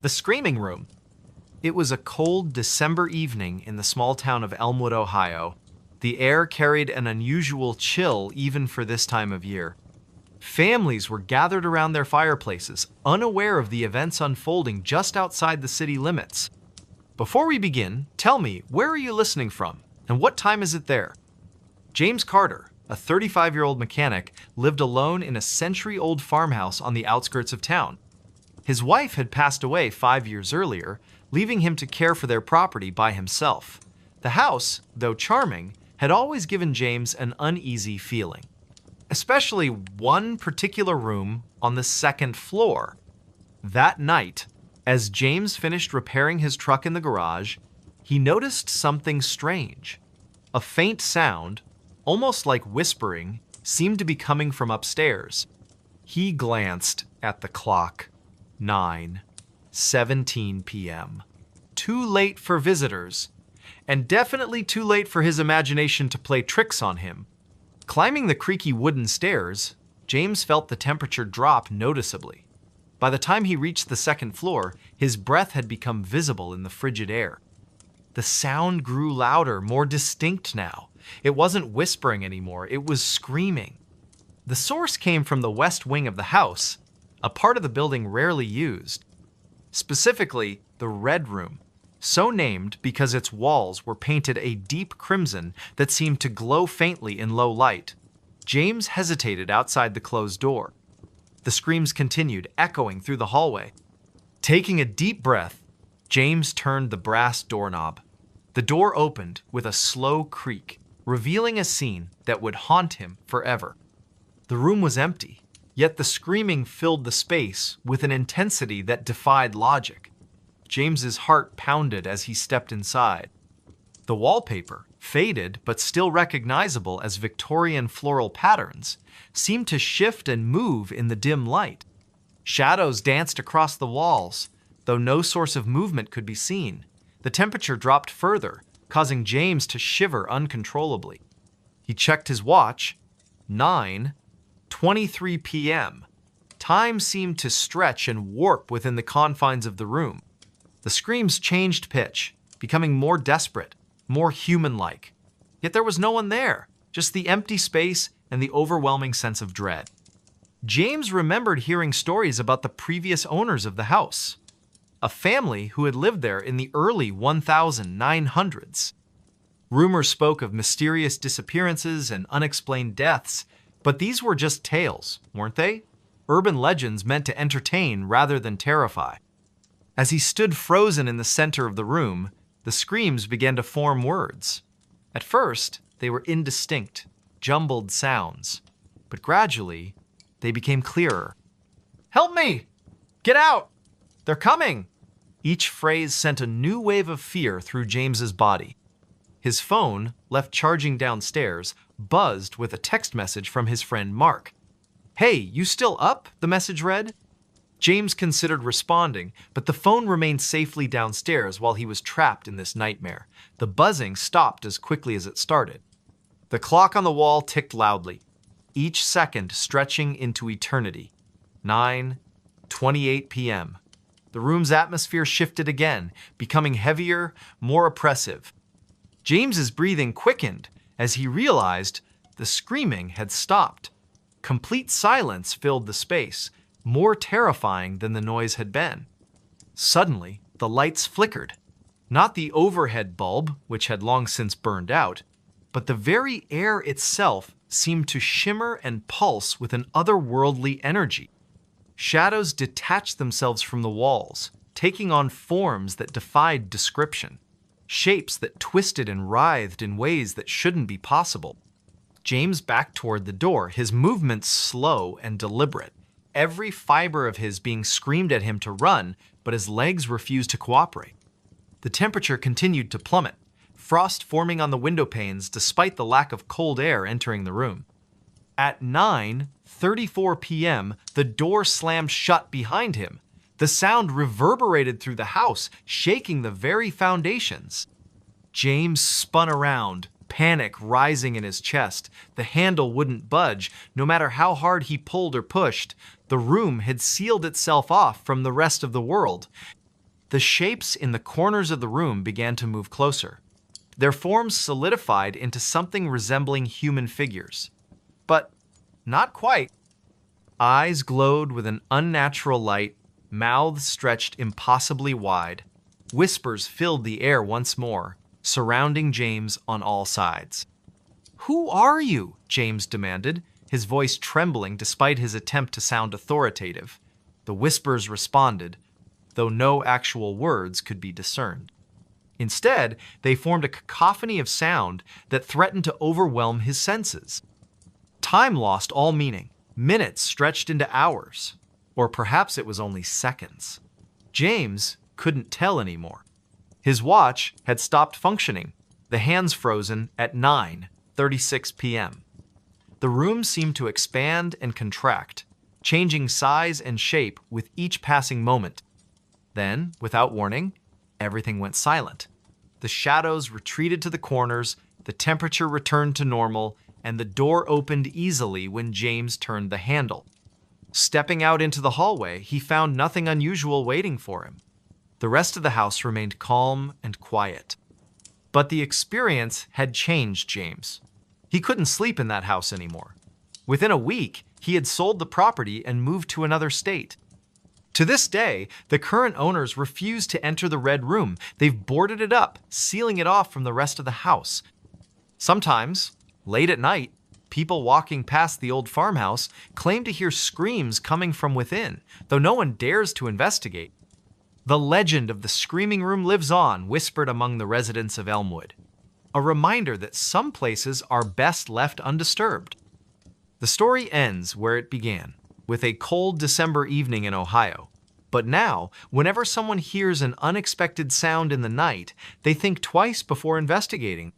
The Screaming Room. It was a cold December evening in the small town of Elmwood, Ohio. The air carried an unusual chill even for this time of year. Families were gathered around their fireplaces, unaware of the events unfolding just outside the city limits. Before we begin, tell me, where are you listening from, and what time is it there? James Carter, a 35-year-old mechanic, lived alone in a century-old farmhouse on the outskirts of town. His wife had passed away 5 years earlier, leaving him to care for their property by himself. The house, though charming, had always given James an uneasy feeling, especially one particular room on the second floor. That night, as James finished repairing his truck in the garage, he noticed something strange. A faint sound, almost like whispering, seemed to be coming from upstairs. He glanced at the clock. 9:17 p.m. Too late for visitors, and definitely too late for his imagination to play tricks on him. Climbing the creaky wooden stairs, James felt the temperature drop noticeably. By the time he reached the second floor, his breath had become visible in the frigid air. The sound grew louder, more distinct now. It wasn't whispering anymore, it was screaming. The source came from the west wing of the house, a part of the building rarely used. Specifically, the Red Room, so named because its walls were painted a deep crimson that seemed to glow faintly in low light. James hesitated outside the closed door. The screams continued, echoing through the hallway. Taking a deep breath, James turned the brass doorknob. The door opened with a slow creak, revealing a scene that would haunt him forever. The room was empty, yet the screaming filled the space with an intensity that defied logic. James's heart pounded as he stepped inside. The wallpaper, faded but still recognizable as Victorian floral patterns, seemed to shift and move in the dim light. Shadows danced across the walls, though no source of movement could be seen. The temperature dropped further, causing James to shiver uncontrollably. He checked his watch. 9:23 p.m. Time seemed to stretch and warp within the confines of the room. The screams changed pitch, becoming more desperate, more human-like. Yet there was no one there, just the empty space and the overwhelming sense of dread. James remembered hearing stories about the previous owners of the house, a family who had lived there in the early 1900s. Rumors spoke of mysterious disappearances and unexplained deaths, but these were just tales, weren't they? Urban legends meant to entertain rather than terrify. As he stood frozen in the center of the room, the screams began to form words. At first, they were indistinct, jumbled sounds, but gradually, they became clearer. "Help me! Get out! They're coming!" Each phrase sent a new wave of fear through James's body. His phone, left charging downstairs, buzzed with a text message from his friend Mark. "Hey, you still up?" the message read. James considered responding, but the phone remained safely downstairs while he was trapped in this nightmare. The buzzing stopped as quickly as it started. The clock on the wall ticked loudly, each second stretching into eternity. 9:28 p.m. The room's atmosphere shifted again, becoming heavier, more oppressive. James's breathing quickened as he realized the screaming had stopped. Complete silence filled the space, more terrifying than the noise had been. Suddenly, the lights flickered. Not the overhead bulb, which had long since burned out, but the very air itself seemed to shimmer and pulse with an otherworldly energy. Shadows detached themselves from the walls, taking on forms that defied description, shapes that twisted and writhed in ways that shouldn't be possible. James backed toward the door, his movements slow and deliberate, every fiber of his being screamed at him to run, but his legs refused to cooperate. The temperature continued to plummet, frost forming on the window panes despite the lack of cold air entering the room. At 9:34 p.m., the door slammed shut behind him. The sound reverberated through the house, shaking the very foundations. James spun around, panic rising in his chest. The handle wouldn't budge, no matter how hard he pulled or pushed. The room had sealed itself off from the rest of the world. The shapes in the corners of the room began to move closer. Their forms solidified into something resembling human figures. But not quite. Eyes glowed with an unnatural light, mouths stretched impossibly wide. Whispers filled the air once more, surrounding James on all sides. "Who are you?" James demanded, his voice trembling despite his attempt to sound authoritative. The whispers responded, though no actual words could be discerned. Instead, they formed a cacophony of sound that threatened to overwhelm his senses. Time lost all meaning. Minutes stretched into hours, or perhaps it was only seconds. James couldn't tell anymore. His watch had stopped functioning, the hands frozen at 9:36 p.m. The room seemed to expand and contract, changing size and shape with each passing moment. Then, without warning, everything went silent. The shadows retreated to the corners, the temperature returned to normal, and the door opened easily when James turned the handle. Stepping out into the hallway, he found nothing unusual waiting for him. The rest of the house remained calm and quiet. But the experience had changed James. He couldn't sleep in that house anymore. Within a week, he had sold the property and moved to another state. To this day, the current owners refuse to enter the red room. They've boarded it up, sealing it off from the rest of the house. Sometimes, late at night, people walking past the old farmhouse claim to hear screams coming from within, though no one dares to investigate. The legend of the screaming room lives on, whispered among the residents of Elmwood. A reminder that some places are best left undisturbed. The story ends where it began, with a cold December evening in Ohio. But now, whenever someone hears an unexpected sound in the night, they think twice before investigating.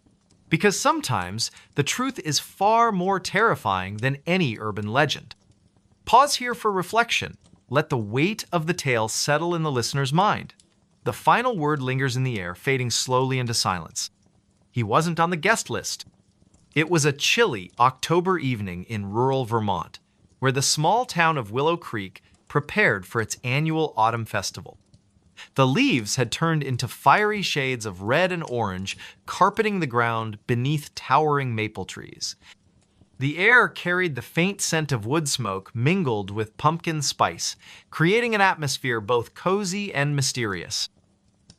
Because sometimes, the truth is far more terrifying than any urban legend. Pause here for reflection. Let the weight of the tale settle in the listener's mind. The final word lingers in the air, fading slowly into silence. He wasn't on the guest list. It was a chilly October evening in rural Vermont, where the small town of Willow Creek prepared for its annual autumn festival. The leaves had turned into fiery shades of red and orange, carpeting the ground beneath towering maple trees. The air carried the faint scent of wood smoke mingled with pumpkin spice, creating an atmosphere both cozy and mysterious.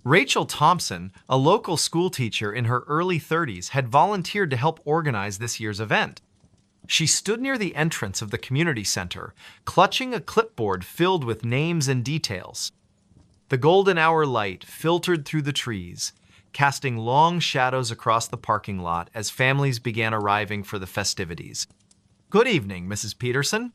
Rachel Thompson, a local schoolteacher in her early 30s, had volunteered to help organize this year's event. She stood near the entrance of the community center, clutching a clipboard filled with names and details. The golden hour light filtered through the trees, casting long shadows across the parking lot as families began arriving for the festivities. "Good evening, Mrs. Peterson."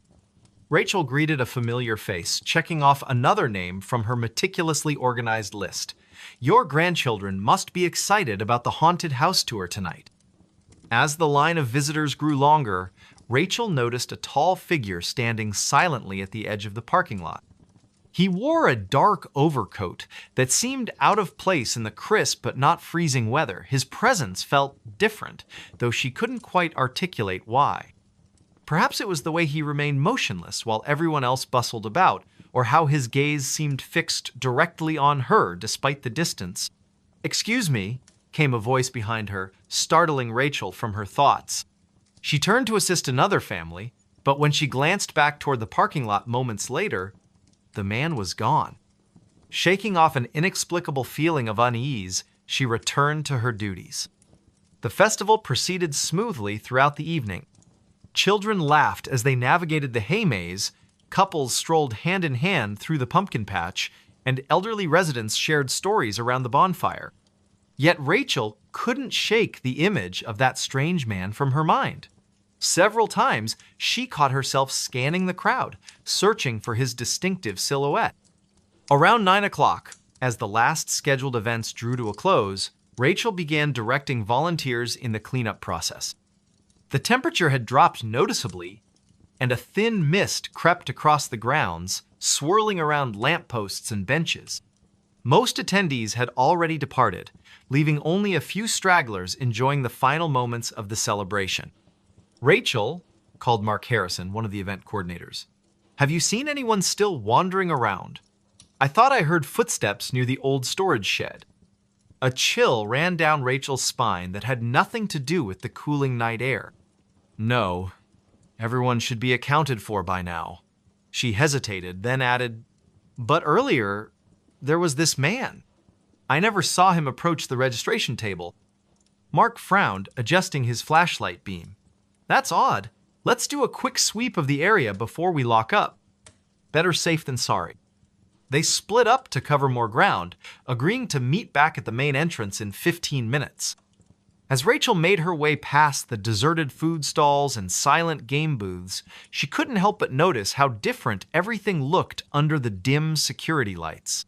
Rachel greeted a familiar face, checking off another name from her meticulously organized list. "Your grandchildren must be excited about the haunted house tour tonight." As the line of visitors grew longer, Rachel noticed a tall figure standing silently at the edge of the parking lot. He wore a dark overcoat that seemed out of place in the crisp but not freezing weather. His presence felt different, though she couldn't quite articulate why. Perhaps it was the way he remained motionless while everyone else bustled about, or how his gaze seemed fixed directly on her despite the distance. "Excuse me," came a voice behind her, startling Rachel from her thoughts. She turned to assist another family, but when she glanced back toward the parking lot moments later, the man was gone. Shaking off an inexplicable feeling of unease, she returned to her duties. The festival proceeded smoothly throughout the evening. Children laughed as they navigated the hay maze, couples strolled hand in hand through the pumpkin patch, and elderly residents shared stories around the bonfire. Yet Rachel couldn't shake the image of that strange man from her mind. Several times, she caught herself scanning the crowd, searching for his distinctive silhouette. Around 9 o'clock, as the last scheduled events drew to a close, Rachel began directing volunteers in the cleanup process. The temperature had dropped noticeably, and a thin mist crept across the grounds, swirling around lampposts and benches. Most attendees had already departed, leaving only a few stragglers enjoying the final moments of the celebration. "Rachel," called Mark Harrison, one of the event coordinators, "have you seen anyone still wandering around?" I thought I heard footsteps near the old storage shed. A chill ran down Rachel's spine that had nothing to do with the cooling night air. No, everyone should be accounted for by now. She hesitated, then added, but earlier, there was this man. I never saw him approach the registration table. Mark frowned, adjusting his flashlight beam. That's odd. Let's do a quick sweep of the area before we lock up. Better safe than sorry. They split up to cover more ground, agreeing to meet back at the main entrance in 15 minutes. As Rachel made her way past the deserted food stalls and silent game booths, she couldn't help but notice how different everything looked under the dim security lights.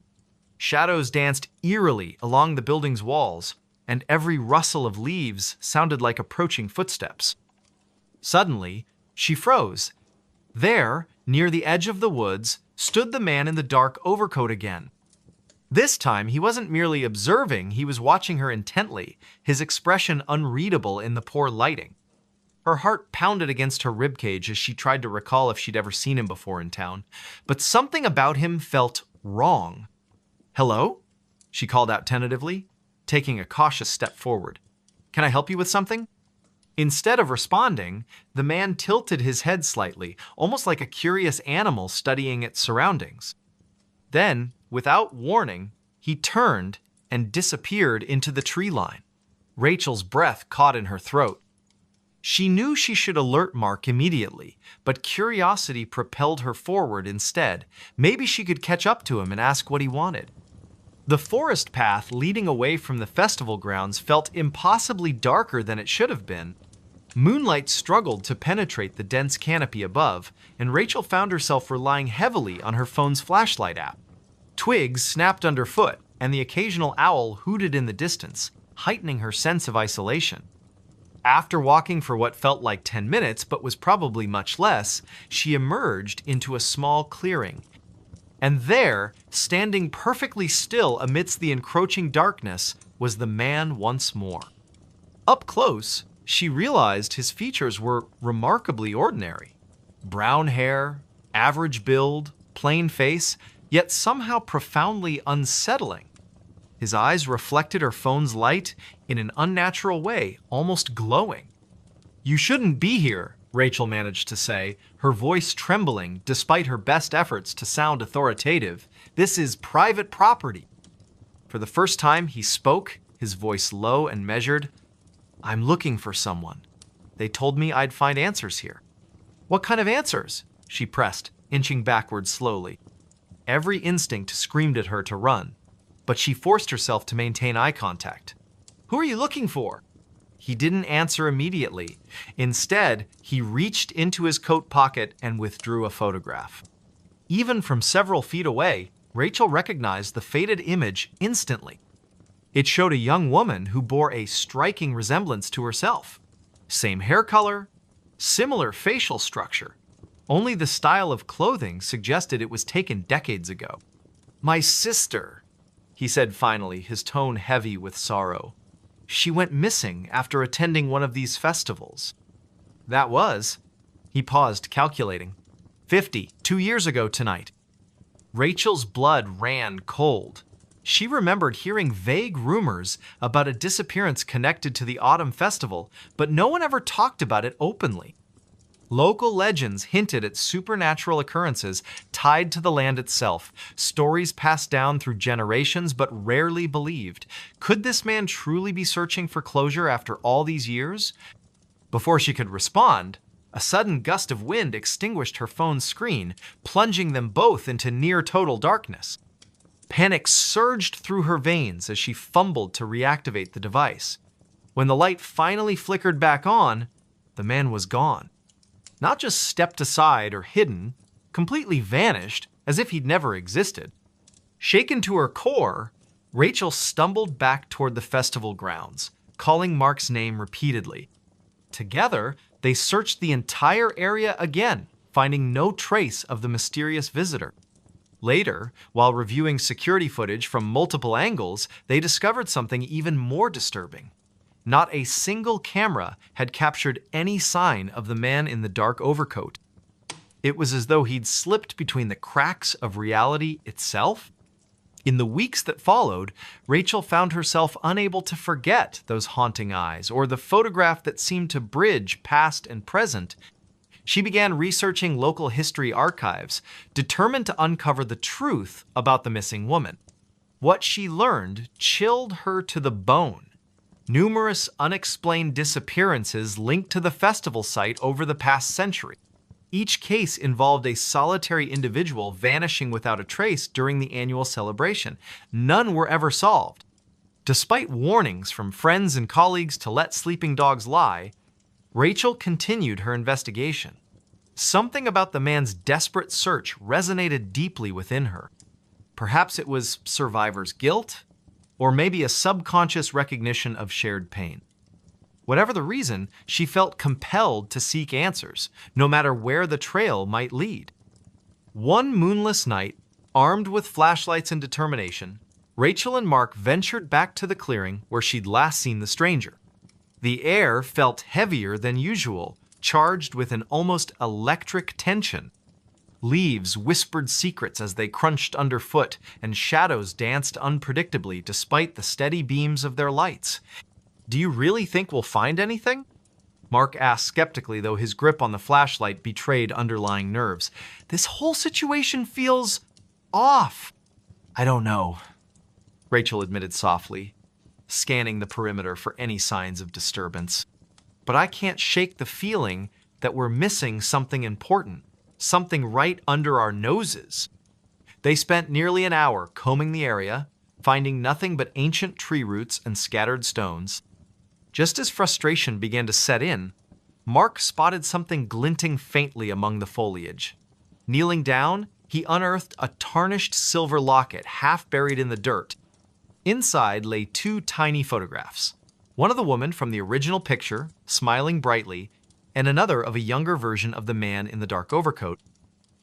Shadows danced eerily along the building's walls, and every rustle of leaves sounded like approaching footsteps. Suddenly, she froze. There, near the edge of the woods, stood the man in the dark overcoat again. This time, he wasn't merely observing, he was watching her intently, his expression unreadable in the poor lighting. Her heart pounded against her ribcage as she tried to recall if she'd ever seen him before in town, but something about him felt wrong. "Hello?" she called out tentatively, taking a cautious step forward. "Can I help you with something?" Instead of responding, the man tilted his head slightly, almost like a curious animal studying its surroundings. Then, without warning, he turned and disappeared into the tree line. Rachel's breath caught in her throat. She knew she should alert Mark immediately, but curiosity propelled her forward instead. Maybe she could catch up to him and ask what he wanted. The forest path leading away from the festival grounds felt impossibly darker than it should have been. Moonlight struggled to penetrate the dense canopy above, and Rachel found herself relying heavily on her phone's flashlight app. Twigs snapped underfoot, and the occasional owl hooted in the distance, heightening her sense of isolation. After walking for what felt like 10 minutes, but was probably much less, she emerged into a small clearing. And there, standing perfectly still amidst the encroaching darkness, was the man once more. Up close, she realized his features were remarkably ordinary. Brown hair, average build, plain face, yet somehow profoundly unsettling. His eyes reflected her phone's light in an unnatural way, almost glowing. "You shouldn't be here," Rachel managed to say, her voice trembling despite her best efforts to sound authoritative. "This is private property." For the first time he spoke, his voice low and measured. "I'm looking for someone. They told me I'd find answers here." "What kind of answers?" she pressed, inching backward slowly. Every instinct screamed at her to run, but she forced herself to maintain eye contact. "Who are you looking for?" He didn't answer immediately. Instead, he reached into his coat pocket and withdrew a photograph. Even from several feet away, Rachel recognized the faded image instantly. It showed a young woman who bore a striking resemblance to herself. Same hair color, similar facial structure. Only the style of clothing suggested it was taken decades ago. "My sister," he said finally, his tone heavy with sorrow. "She went missing after attending one of these festivals." "That was," he paused, calculating, 2 years ago tonight." Rachel's blood ran cold. She remembered hearing vague rumors about a disappearance connected to the autumn festival, but no one ever talked about it openly. Local legends hinted at supernatural occurrences tied to the land itself, stories passed down through generations but rarely believed. Could this man truly be searching for closure after all these years? Before she could respond, a sudden gust of wind extinguished her phone's screen, plunging them both into near-total darkness. Panic surged through her veins as she fumbled to reactivate the device. When the light finally flickered back on, the man was gone. Not just stepped aside or hidden, completely vanished, as if he'd never existed. Shaken to her core, Rachel stumbled back toward the festival grounds, calling Mark's name repeatedly. Together, they searched the entire area again, finding no trace of the mysterious visitor. Later, while reviewing security footage from multiple angles, they discovered something even more disturbing. Not a single camera had captured any sign of the man in the dark overcoat. It was as though he'd slipped between the cracks of reality itself. In the weeks that followed, Rachel found herself unable to forget those haunting eyes or the photograph that seemed to bridge past and present. She began researching local history archives, determined to uncover the truth about the missing woman. What she learned chilled her to the bone. Numerous unexplained disappearances linked to the festival site over the past century. Each case involved a solitary individual vanishing without a trace during the annual celebration. None were ever solved. Despite warnings from friends and colleagues to let sleeping dogs lie, Rachel continued her investigation. Something about the man's desperate search resonated deeply within her. Perhaps it was survivor's guilt, or maybe a subconscious recognition of shared pain. Whatever the reason, she felt compelled to seek answers, no matter where the trail might lead. One moonless night, armed with flashlights and determination, Rachel and Mark ventured back to the clearing where she'd last seen the stranger. The air felt heavier than usual, charged with an almost electric tension. Leaves whispered secrets as they crunched underfoot, and shadows danced unpredictably despite the steady beams of their lights. "Do you really think we'll find anything?" Mark asked skeptically, though his grip on the flashlight betrayed underlying nerves. "This whole situation feels off." "I don't know," Rachel admitted softly, scanning the perimeter for any signs of disturbance. "But I can't shake the feeling that we're missing something important, something right under our noses." They spent nearly an hour combing the area, finding nothing but ancient tree roots and scattered stones. Just as frustration began to set in, Mark spotted something glinting faintly among the foliage. Kneeling down, he unearthed a tarnished silver locket half buried in the dirt. Inside lay two tiny photographs, one of the woman from the original picture, smiling brightly, and another of a younger version of the man in the dark overcoat,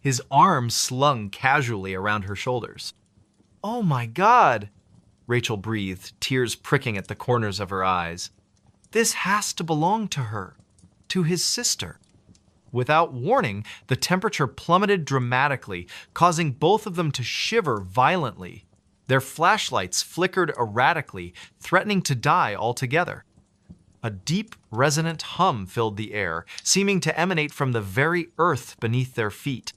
his arms slung casually around her shoulders. "Oh my God," Rachel breathed, tears pricking at the corners of her eyes. "This has to belong to her, to his sister." Without warning, the temperature plummeted dramatically, causing both of them to shiver violently. Their flashlights flickered erratically, threatening to die altogether. A deep, resonant hum filled the air, seeming to emanate from the very earth beneath their feet.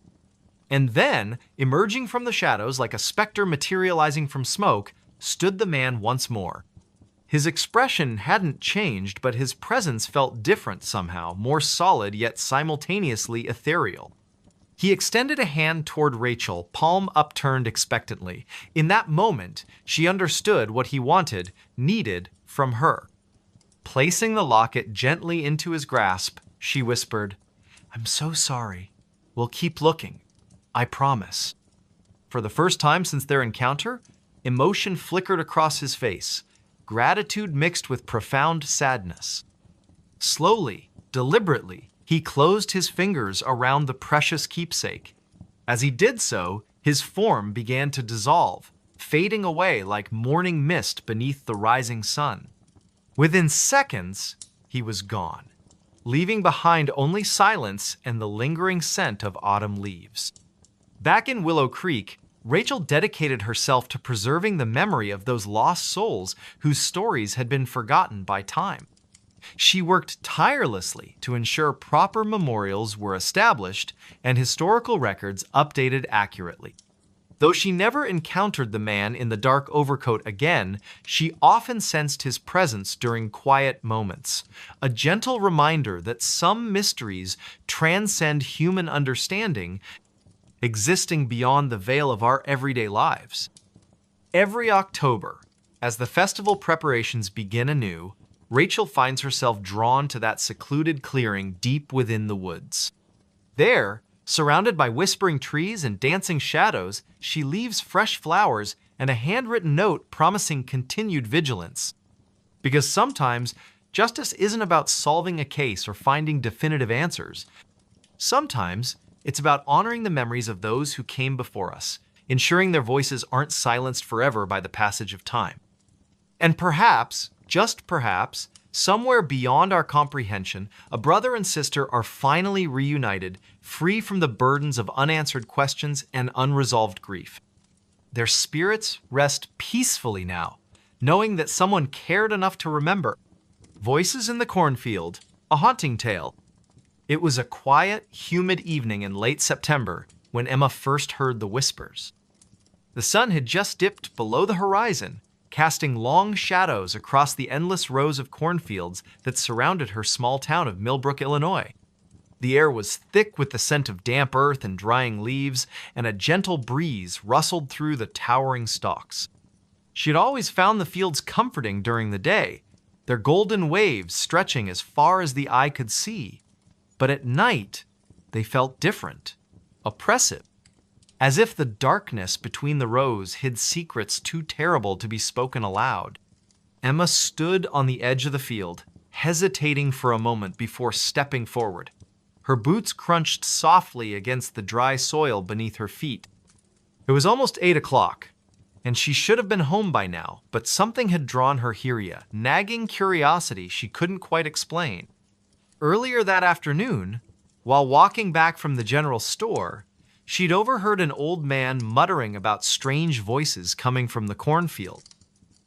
And then, emerging from the shadows like a specter materializing from smoke, stood the man once more. His expression hadn't changed, but his presence felt different somehow, more solid yet simultaneously ethereal. He extended a hand toward Rachel, palm upturned expectantly. In that moment, she understood what he wanted, needed from her. Placing the locket gently into his grasp, she whispered, "I'm so sorry. We'll keep looking. I promise." For the first time since their encounter, emotion flickered across his face, gratitude mixed with profound sadness. Slowly, deliberately, he closed his fingers around the precious keepsake. As he did so, his form began to dissolve, fading away like morning mist beneath the rising sun. Within seconds, he was gone, leaving behind only silence and the lingering scent of autumn leaves. Back in Willow Creek, Rachel dedicated herself to preserving the memory of those lost souls whose stories had been forgotten by time. She worked tirelessly to ensure proper memorials were established and historical records updated accurately. Though she never encountered the man in the dark overcoat again, she often sensed his presence during quiet moments, a gentle reminder that some mysteries transcend human understanding, existing beyond the veil of our everyday lives. Every October, as the festival preparations begin anew, Rachel finds herself drawn to that secluded clearing deep within the woods. There, surrounded by whispering trees and dancing shadows, she leaves fresh flowers and a handwritten note promising continued vigilance. Because sometimes, justice isn't about solving a case or finding definitive answers. Sometimes, it's about honoring the memories of those who came before us, ensuring their voices aren't silenced forever by the passage of time. And perhaps, just perhaps, somewhere beyond our comprehension, a brother and sister are finally reunited, free from the burdens of unanswered questions and unresolved grief. Their spirits rest peacefully now, knowing that someone cared enough to remember. Voices in the cornfield, a haunting tale. It was a quiet, humid evening in late September when Emma first heard the whispers. The sun had just dipped below the horizon, casting long shadows across the endless rows of cornfields that surrounded her small town of Millbrook, Illinois. The air was thick with the scent of damp earth and drying leaves, and a gentle breeze rustled through the towering stalks. She had always found the fields comforting during the day, their golden waves stretching as far as the eye could see. But at night, they felt different, oppressive, as if the darkness between the rows hid secrets too terrible to be spoken aloud. Emma stood on the edge of the field, hesitating for a moment before stepping forward. Her boots crunched softly against the dry soil beneath her feet. It was almost 8 o'clock, and she should have been home by now, but something had drawn her here, nagging curiosity she couldn't quite explain. Earlier that afternoon, while walking back from the general store, she'd overheard an old man muttering about strange voices coming from the cornfield.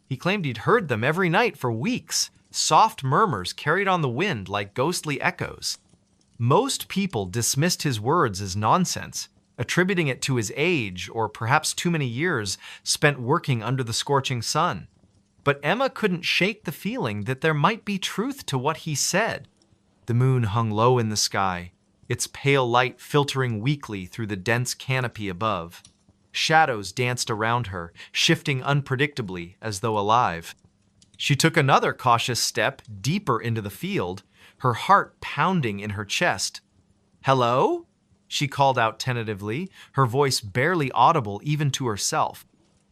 He claimed he'd heard them every night for weeks, soft murmurs carried on the wind like ghostly echoes. Most people dismissed his words as nonsense, attributing it to his age or perhaps too many years spent working under the scorching sun. But Emma couldn't shake the feeling that there might be truth to what he said. The moon hung low in the sky, its pale light filtering weakly through the dense canopy above. Shadows danced around her, shifting unpredictably as though alive. She took another cautious step deeper into the field, her heart pounding in her chest. "Hello?" she called out tentatively, her voice barely audible even to herself.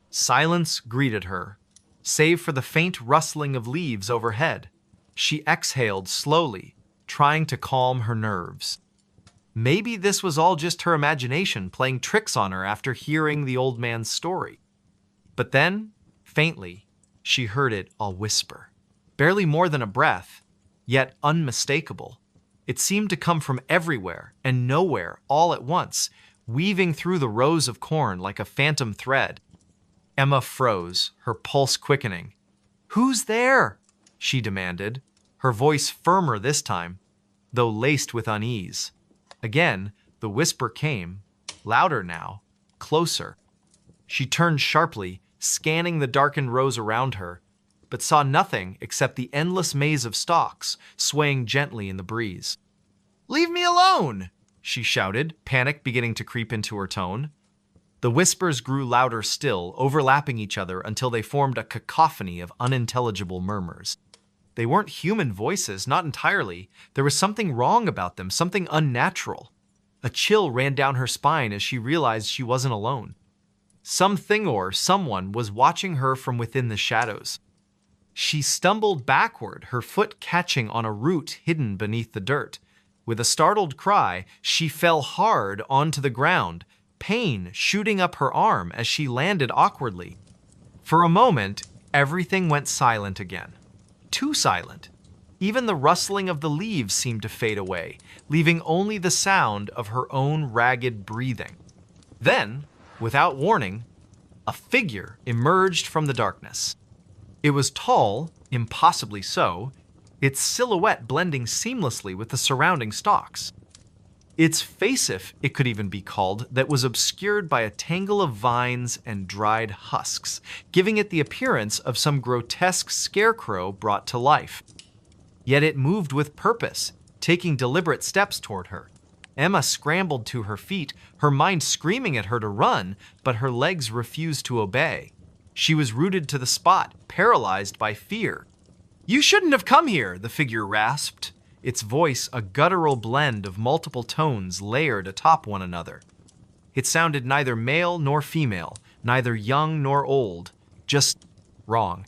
Silence greeted her, save for the faint rustling of leaves overhead. She exhaled slowly, trying to calm her nerves. Maybe this was all just her imagination playing tricks on her after hearing the old man's story. But then, faintly, she heard it all whisper. Barely more than a breath, yet unmistakable. It seemed to come from everywhere and nowhere all at once, weaving through the rows of corn like a phantom thread. Emma froze, her pulse quickening. "Who's there?" she demanded, her voice firmer this time, though laced with unease. Again, the whisper came, louder now, closer. She turned sharply, scanning the darkened rows around her, but saw nothing except the endless maze of stalks swaying gently in the breeze. "Leave me alone!" she shouted, panic beginning to creep into her tone. The whispers grew louder still, overlapping each other until they formed a cacophony of unintelligible murmurs. They weren't human voices, not entirely. There was something wrong about them, something unnatural. A chill ran down her spine as she realized she wasn't alone. Something or someone was watching her from within the shadows. She stumbled backward, her foot catching on a root hidden beneath the dirt. With a startled cry, she fell hard onto the ground, pain shooting up her arm as she landed awkwardly. For a moment, everything went silent again. Too silent. Even the rustling of the leaves seemed to fade away, leaving only the sound of her own ragged breathing. Then, without warning, a figure emerged from the darkness. It was tall, impossibly so, its silhouette blending seamlessly with the surrounding stalks. Its facif, it could even be called, that was obscured by a tangle of vines and dried husks, giving it the appearance of some grotesque scarecrow brought to life. Yet it moved with purpose, taking deliberate steps toward her. Emma scrambled to her feet, her mind screaming at her to run, but her legs refused to obey. She was rooted to the spot, paralyzed by fear. "You shouldn't have come here," the figure rasped, its voice a guttural blend of multiple tones layered atop one another. It sounded neither male nor female, neither young nor old, just wrong.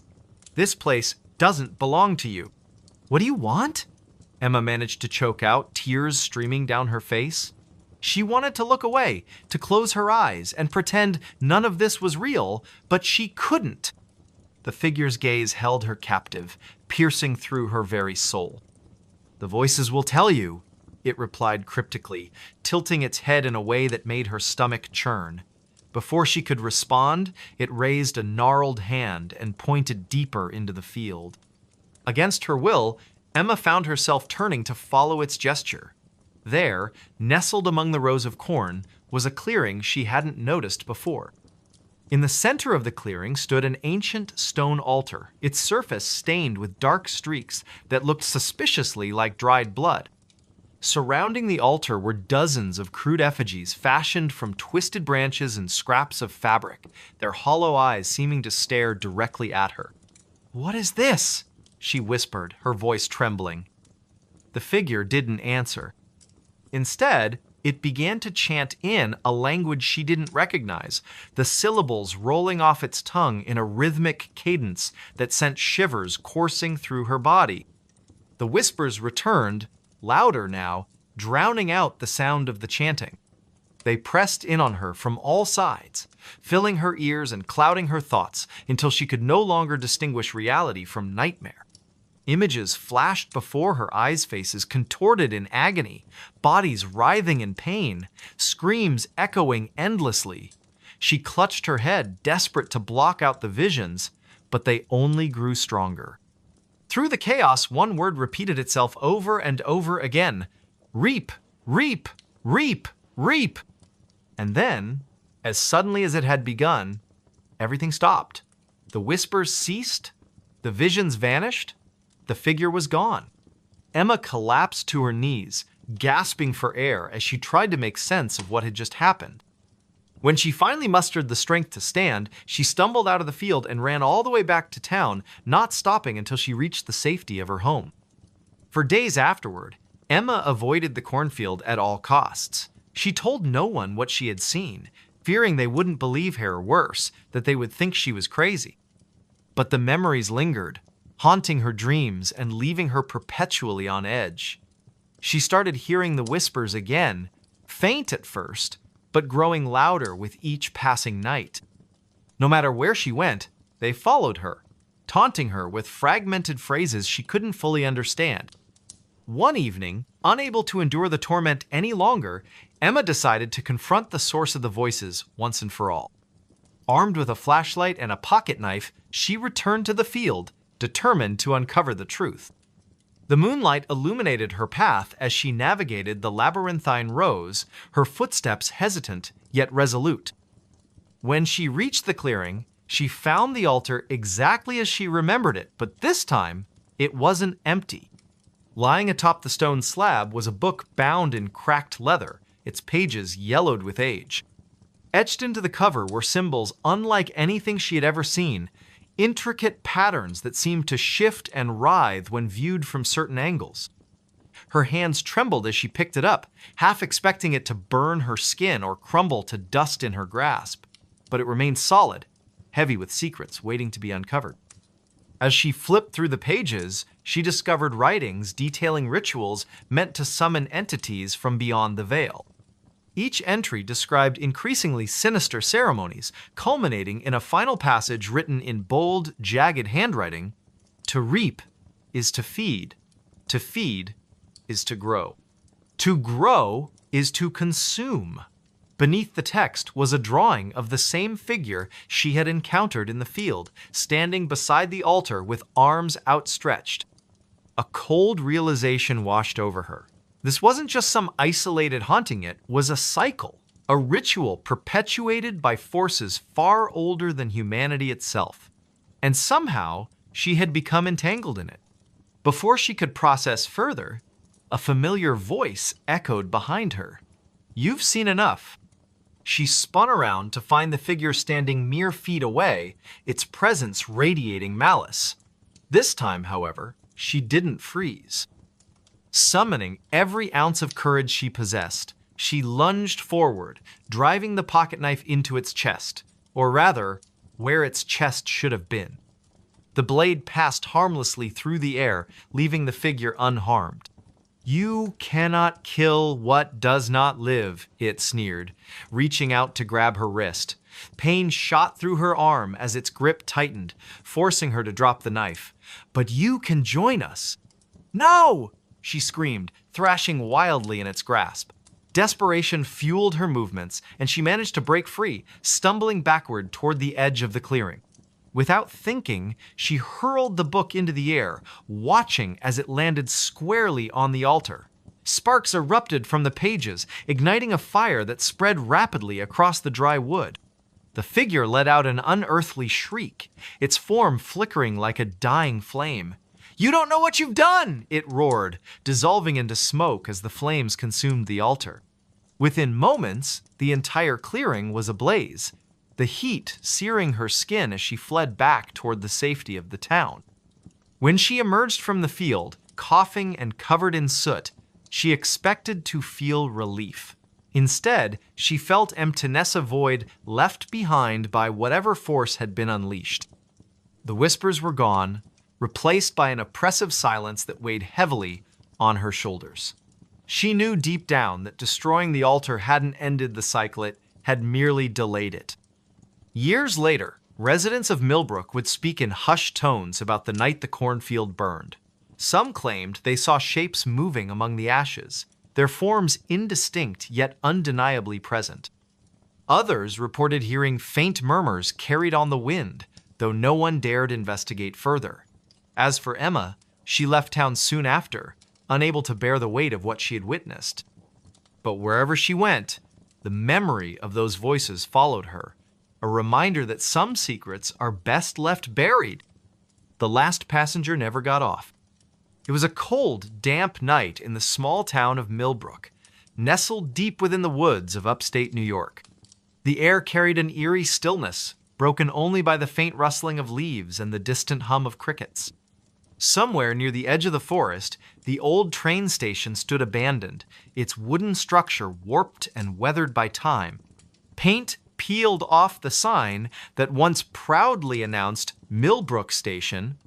"This place doesn't belong to you." "What do you want?" Emma managed to choke out, tears streaming down her face. She wanted to look away, to close her eyes and pretend none of this was real, but she couldn't. The figure's gaze held her captive, piercing through her very soul. "The voices will tell you," it replied cryptically, tilting its head in a way that made her stomach churn. Before she could respond, it raised a gnarled hand and pointed deeper into the field. Against her will, Emma found herself turning to follow its gesture. There, nestled among the rows of corn, was a clearing she hadn't noticed before. In the center of the clearing stood an ancient stone altar, its surface stained with dark streaks that looked suspiciously like dried blood. Surrounding the altar were dozens of crude effigies fashioned from twisted branches and scraps of fabric, their hollow eyes seeming to stare directly at her. "What is this?" she whispered, her voice trembling. The figure didn't answer. Instead, it began to chant in a language she didn't recognize, the syllables rolling off its tongue in a rhythmic cadence that sent shivers coursing through her body. The whispers returned, louder now, drowning out the sound of the chanting. They pressed in on her from all sides, filling her ears and clouding her thoughts until she could no longer distinguish reality from nightmare. Images flashed before her eyes' faces, contorted in agony, bodies writhing in pain, screams echoing endlessly. She clutched her head, desperate to block out the visions, but they only grew stronger. Through the chaos, one word repeated itself over and over again: reap, reap, reap, reap. And then, as suddenly as it had begun, everything stopped. The whispers ceased, the visions vanished, the figure was gone. Emma collapsed to her knees, gasping for air as she tried to make sense of what had just happened. When she finally mustered the strength to stand, she stumbled out of the field and ran all the way back to town, not stopping until she reached the safety of her home. For days afterward, Emma avoided the cornfield at all costs. She told no one what she had seen, fearing they wouldn't believe her, or worse, that they would think she was crazy. But the memories lingered, haunting her dreams and leaving her perpetually on edge. She started hearing the whispers again, faint at first, but growing louder with each passing night. No matter where she went, they followed her, taunting her with fragmented phrases she couldn't fully understand. One evening, unable to endure the torment any longer, Emma decided to confront the source of the voices once and for all. Armed with a flashlight and a pocket knife, she returned to the field, determined to uncover the truth. The moonlight illuminated her path as she navigated the labyrinthine rows, her footsteps hesitant yet resolute. When she reached the clearing, she found the altar exactly as she remembered it, but this time, it wasn't empty. Lying atop the stone slab was a book bound in cracked leather, its pages yellowed with age. Etched into the cover were symbols unlike anything she had ever seen, intricate patterns that seemed to shift and writhe when viewed from certain angles. Her hands trembled as she picked it up, half expecting it to burn her skin or crumble to dust in her grasp. But it remained solid, heavy with secrets waiting to be uncovered. As she flipped through the pages, she discovered writings detailing rituals meant to summon entities from beyond the veil. Each entry described increasingly sinister ceremonies, culminating in a final passage written in bold, jagged handwriting: "To reap is to feed is to grow. To grow is to consume." Beneath the text was a drawing of the same figure she had encountered in the field, standing beside the altar with arms outstretched. A cold realization washed over her. This wasn't just some isolated haunting, it was a cycle, a ritual perpetuated by forces far older than humanity itself. And somehow, she had become entangled in it. Before she could process further, a familiar voice echoed behind her. "You've seen enough." She spun around to find the figure standing mere feet away, its presence radiating malice. This time, however, she didn't freeze. Summoning every ounce of courage she possessed, she lunged forward, driving the pocket knife into its chest, or rather, where its chest should have been. The blade passed harmlessly through the air, leaving the figure unharmed. "You cannot kill what does not live," it sneered, reaching out to grab her wrist. Pain shot through her arm as its grip tightened, forcing her to drop the knife. "But you can join us." "No!" she screamed, thrashing wildly in its grasp. Desperation fueled her movements, and she managed to break free, stumbling backward toward the edge of the clearing. Without thinking, she hurled the book into the air, watching as it landed squarely on the altar. Sparks erupted from the pages, igniting a fire that spread rapidly across the dry wood. The figure let out an unearthly shriek, its form flickering like a dying flame. "You don't know what you've done!" it roared, dissolving into smoke as the flames consumed the altar. Within moments, the entire clearing was ablaze, the heat searing her skin as she fled back toward the safety of the town. When she emerged from the field, coughing and covered in soot, she expected to feel relief. Instead, she felt emptiness, a void left behind by whatever force had been unleashed. The whispers were gone, replaced by an oppressive silence that weighed heavily on her shoulders. She knew deep down that destroying the altar hadn't ended the cycle, it had merely delayed it. Years later, residents of Millbrook would speak in hushed tones about the night the cornfield burned. Some claimed they saw shapes moving among the ashes, their forms indistinct yet undeniably present. Others reported hearing faint murmurs carried on the wind, though no one dared investigate further. As for Emma, she left town soon after, unable to bear the weight of what she had witnessed. But wherever she went, the memory of those voices followed her, a reminder that some secrets are best left buried. The last passenger never got off. It was a cold, damp night in the small town of Millbrook, nestled deep within the woods of upstate New York. The air carried an eerie stillness, broken only by the faint rustling of leaves and the distant hum of crickets. Somewhere near the edge of the forest, the old train station stood abandoned, its wooden structure warped and weathered by time. Paint peeled off the sign that once proudly announced Millbrook Station,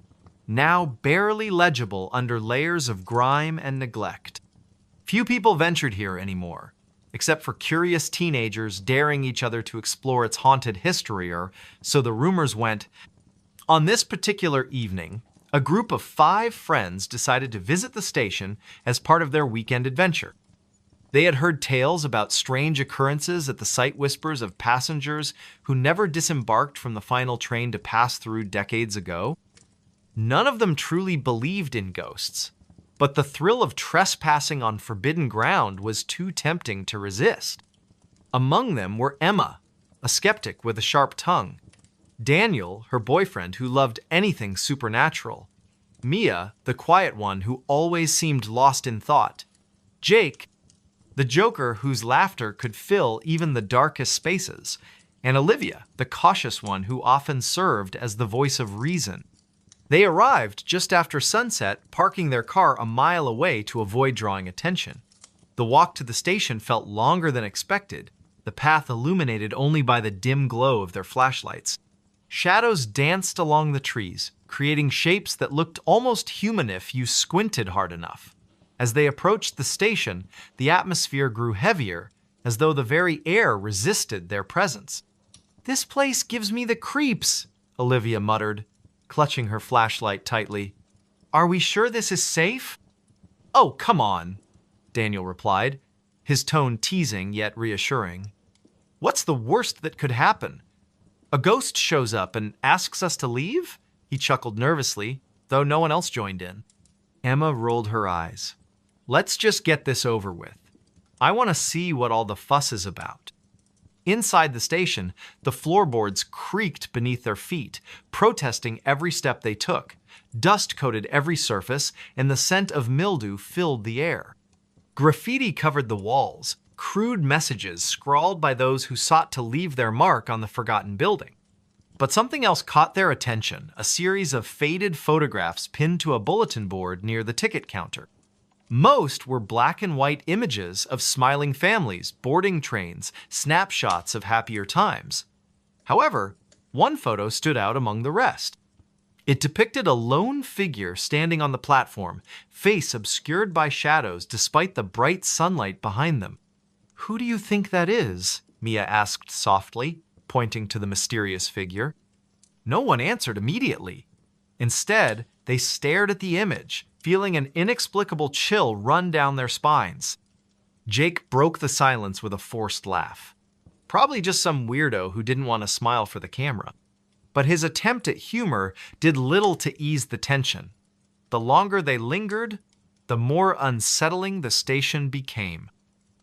now barely legible under layers of grime and neglect. Few people ventured here anymore, except for curious teenagers daring each other to explore its haunted history, or so the rumors went. On this particular evening, a group of 5 friends decided to visit the station as part of their weekend adventure. They had heard tales about strange occurrences at the sight whispers of passengers who never disembarked from the final train to pass through decades ago. None of them truly believed in ghosts, but the thrill of trespassing on forbidden ground was too tempting to resist. Among them were Emma, a skeptic with a sharp tongue; Daniel, her boyfriend, who loved anything supernatural; Mia, the quiet one who always seemed lost in thought; Jake, the joker whose laughter could fill even the darkest spaces; and Olivia, the cautious one who often served as the voice of reason. They arrived just after sunset, parking their car a mile away to avoid drawing attention. The walk to the station felt longer than expected, the path illuminated only by the dim glow of their flashlights. Shadows danced along the trees, creating shapes that looked almost human if you squinted hard enough. As they approached the station, the atmosphere grew heavier, as though the very air resisted their presence. "This place gives me the creeps," Olivia muttered, clutching her flashlight tightly. "Are we sure this is safe?" "Oh, come on," Daniel replied, his tone teasing yet reassuring. "What's the worst that could happen? A ghost shows up and asks us to leave?" He chuckled nervously, though no one else joined in. Emma rolled her eyes. "Let's just get this over with. I want to see what all the fuss is about." Inside the station, the floorboards creaked beneath their feet, protesting every step they took. Dust coated every surface, and the scent of mildew filled the air. Graffiti covered the walls, crude messages scrawled by those who sought to leave their mark on the forgotten building. But something else caught their attention, a series of faded photographs pinned to a bulletin board near the ticket counter. Most were black and white images of smiling families, boarding trains, snapshots of happier times. However, one photo stood out among the rest. It depicted a lone figure standing on the platform, face obscured by shadows despite the bright sunlight behind them. "Who do you think that is?" Mia asked softly, pointing to the mysterious figure. No one answered immediately. Instead, they stared at the image, feeling an inexplicable chill run down their spines. Jake broke the silence with a forced laugh. Probably just some weirdo who didn't want to smile for the camera. But his attempt at humor did little to ease the tension. The longer they lingered, the more unsettling the station became.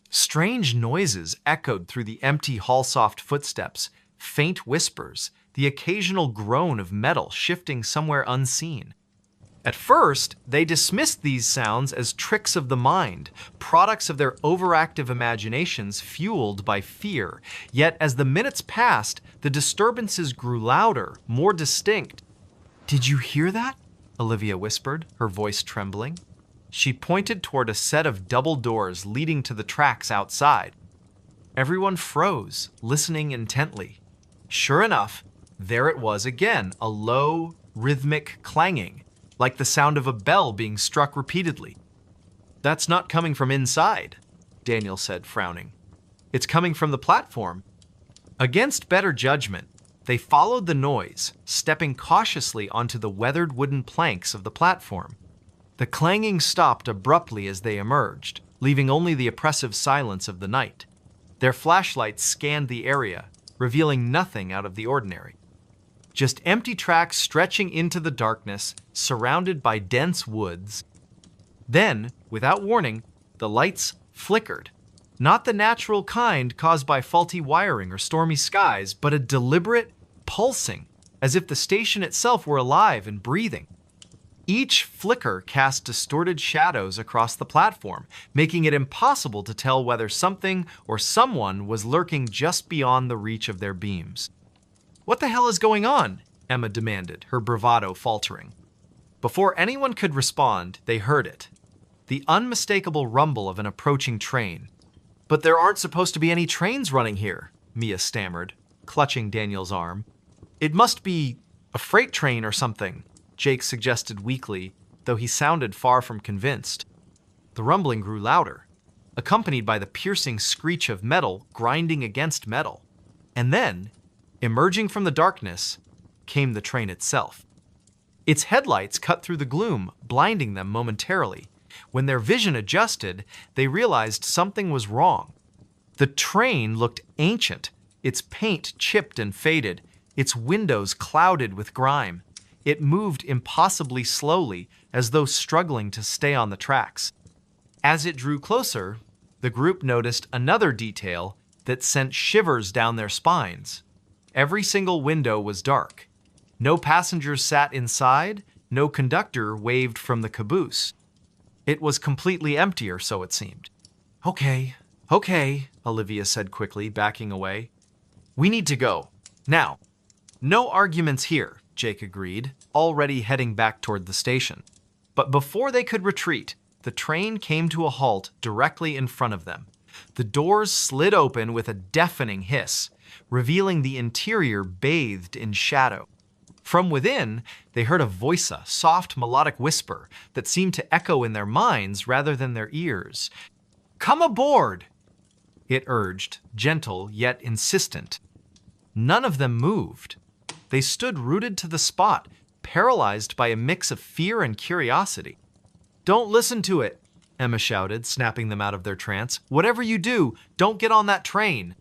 Strange noises echoed through the empty hall-soft footsteps, faint whispers, the occasional groan of metal shifting somewhere unseen. At first, they dismissed these sounds as tricks of the mind, products of their overactive imaginations fueled by fear. Yet as the minutes passed, the disturbances grew louder, more distinct. "Did you hear that?" Olivia whispered, her voice trembling. She pointed toward a set of double doors leading to the tracks outside. Everyone froze, listening intently. Sure enough, there it was again, a low, rhythmic clanging, like the sound of a bell being struck repeatedly. "That's not coming from inside," Daniel said, frowning. "It's coming from the platform." Against better judgment, they followed the noise, stepping cautiously onto the weathered wooden planks of the platform. The clanging stopped abruptly as they emerged, leaving only the oppressive silence of the night. Their flashlights scanned the area, revealing nothing out of the ordinary. Just empty tracks stretching into the darkness, surrounded by dense woods. Then, without warning, the lights flickered. Not the natural kind caused by faulty wiring or stormy skies, but a deliberate pulsing, as if the station itself were alive and breathing. Each flicker cast distorted shadows across the platform, making it impossible to tell whether something or someone was lurking just beyond the reach of their beams. "What the hell is going on?" Emma demanded, her bravado faltering. Before anyone could respond, they heard it. The unmistakable rumble of an approaching train. "But there aren't supposed to be any trains running here," Mia stammered, clutching Daniel's arm. "It must be a freight train or something," Jake suggested weakly, though he sounded far from convinced. The rumbling grew louder, accompanied by the piercing screech of metal grinding against metal. And then, emerging from the darkness, came the train itself. Its headlights cut through the gloom, blinding them momentarily. When their vision adjusted, they realized something was wrong. The train looked ancient, its paint chipped and faded, its windows clouded with grime. It moved impossibly slowly, as though struggling to stay on the tracks. As it drew closer, the group noticed another detail that sent shivers down their spines. Every single window was dark. No passengers sat inside, no conductor waved from the caboose. It was completely empty, or so it seemed. Okay, Olivia said quickly, backing away. "We need to go. Now." "No arguments here," Jake agreed, already heading back toward the station. But before they could retreat, the train came to a halt directly in front of them. The doors slid open with a deafening hiss, revealing the interior bathed in shadow. From within, they heard a soft melodic whisper that seemed to echo in their minds rather than their ears. "Come aboard!" it urged, gentle yet insistent. None of them moved. They stood rooted to the spot, paralyzed by a mix of fear and curiosity. "Don't listen to it," Emma shouted, snapping them out of their trance. "Whatever you do, don't get on that train."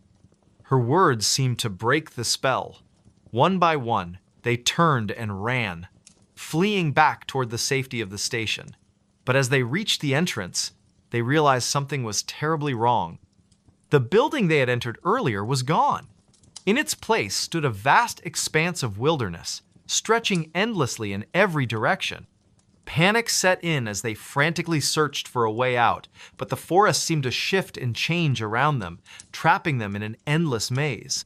Her words seemed to break the spell. One by one, they turned and ran, fleeing back toward the safety of the station. But as they reached the entrance, they realized something was terribly wrong. The building they had entered earlier was gone. In its place stood a vast expanse of wilderness, stretching endlessly in every direction. Panic set in as they frantically searched for a way out, but the forest seemed to shift and change around them, trapping them in an endless maze.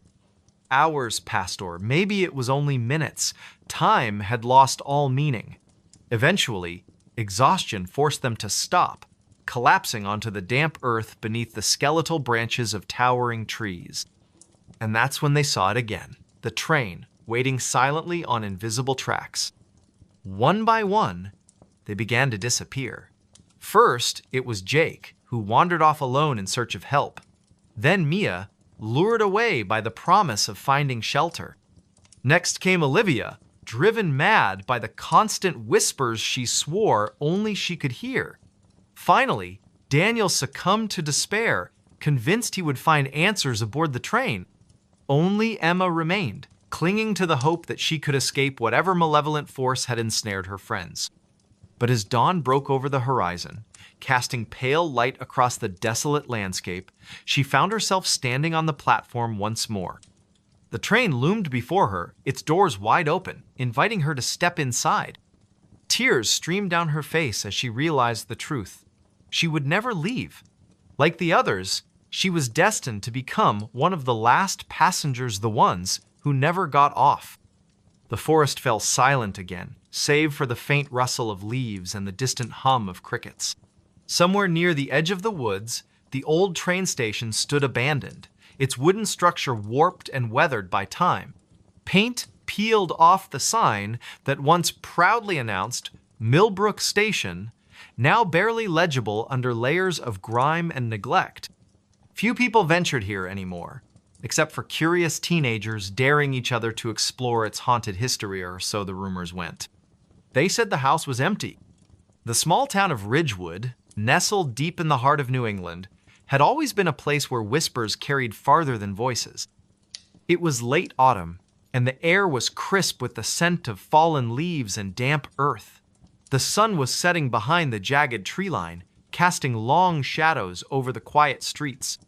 Hours passed, or maybe it was only minutes. Time had lost all meaning. Eventually, exhaustion forced them to stop, collapsing onto the damp earth beneath the skeletal branches of towering trees. And that's when they saw it again, the train, waiting silently on invisible tracks. One by one, they began to disappear. First, it was Jake, who wandered off alone in search of help. Then Mia, lured away by the promise of finding shelter. Next came Olivia, driven mad by the constant whispers she swore only she could hear. Finally, Daniel succumbed to despair, convinced he would find answers aboard the train. Only Emma remained, clinging to the hope that she could escape whatever malevolent force had ensnared her friends. But as dawn broke over the horizon, casting pale light across the desolate landscape, she found herself standing on the platform once more. The train loomed before her, its doors wide open, inviting her to step inside. Tears streamed down her face as she realized the truth. She would never leave. Like the others, she was destined to become one of the last passengers, the ones who never got off. The forest fell silent again, save for the faint rustle of leaves and the distant hum of crickets. Somewhere near the edge of the woods, the old train station stood abandoned, its wooden structure warped and weathered by time. Paint peeled off the sign that once proudly announced Millbrook Station, now barely legible under layers of grime and neglect. Few people ventured here anymore, except for curious teenagers daring each other to explore its haunted history, or so the rumors went. They said the house was empty. The small town of Ridgewood, nestled deep in the heart of New England, had always been a place where whispers carried farther than voices. It was late autumn, and the air was crisp with the scent of fallen leaves and damp earth. The sun was setting behind the jagged tree line, casting long shadows over the quiet streets.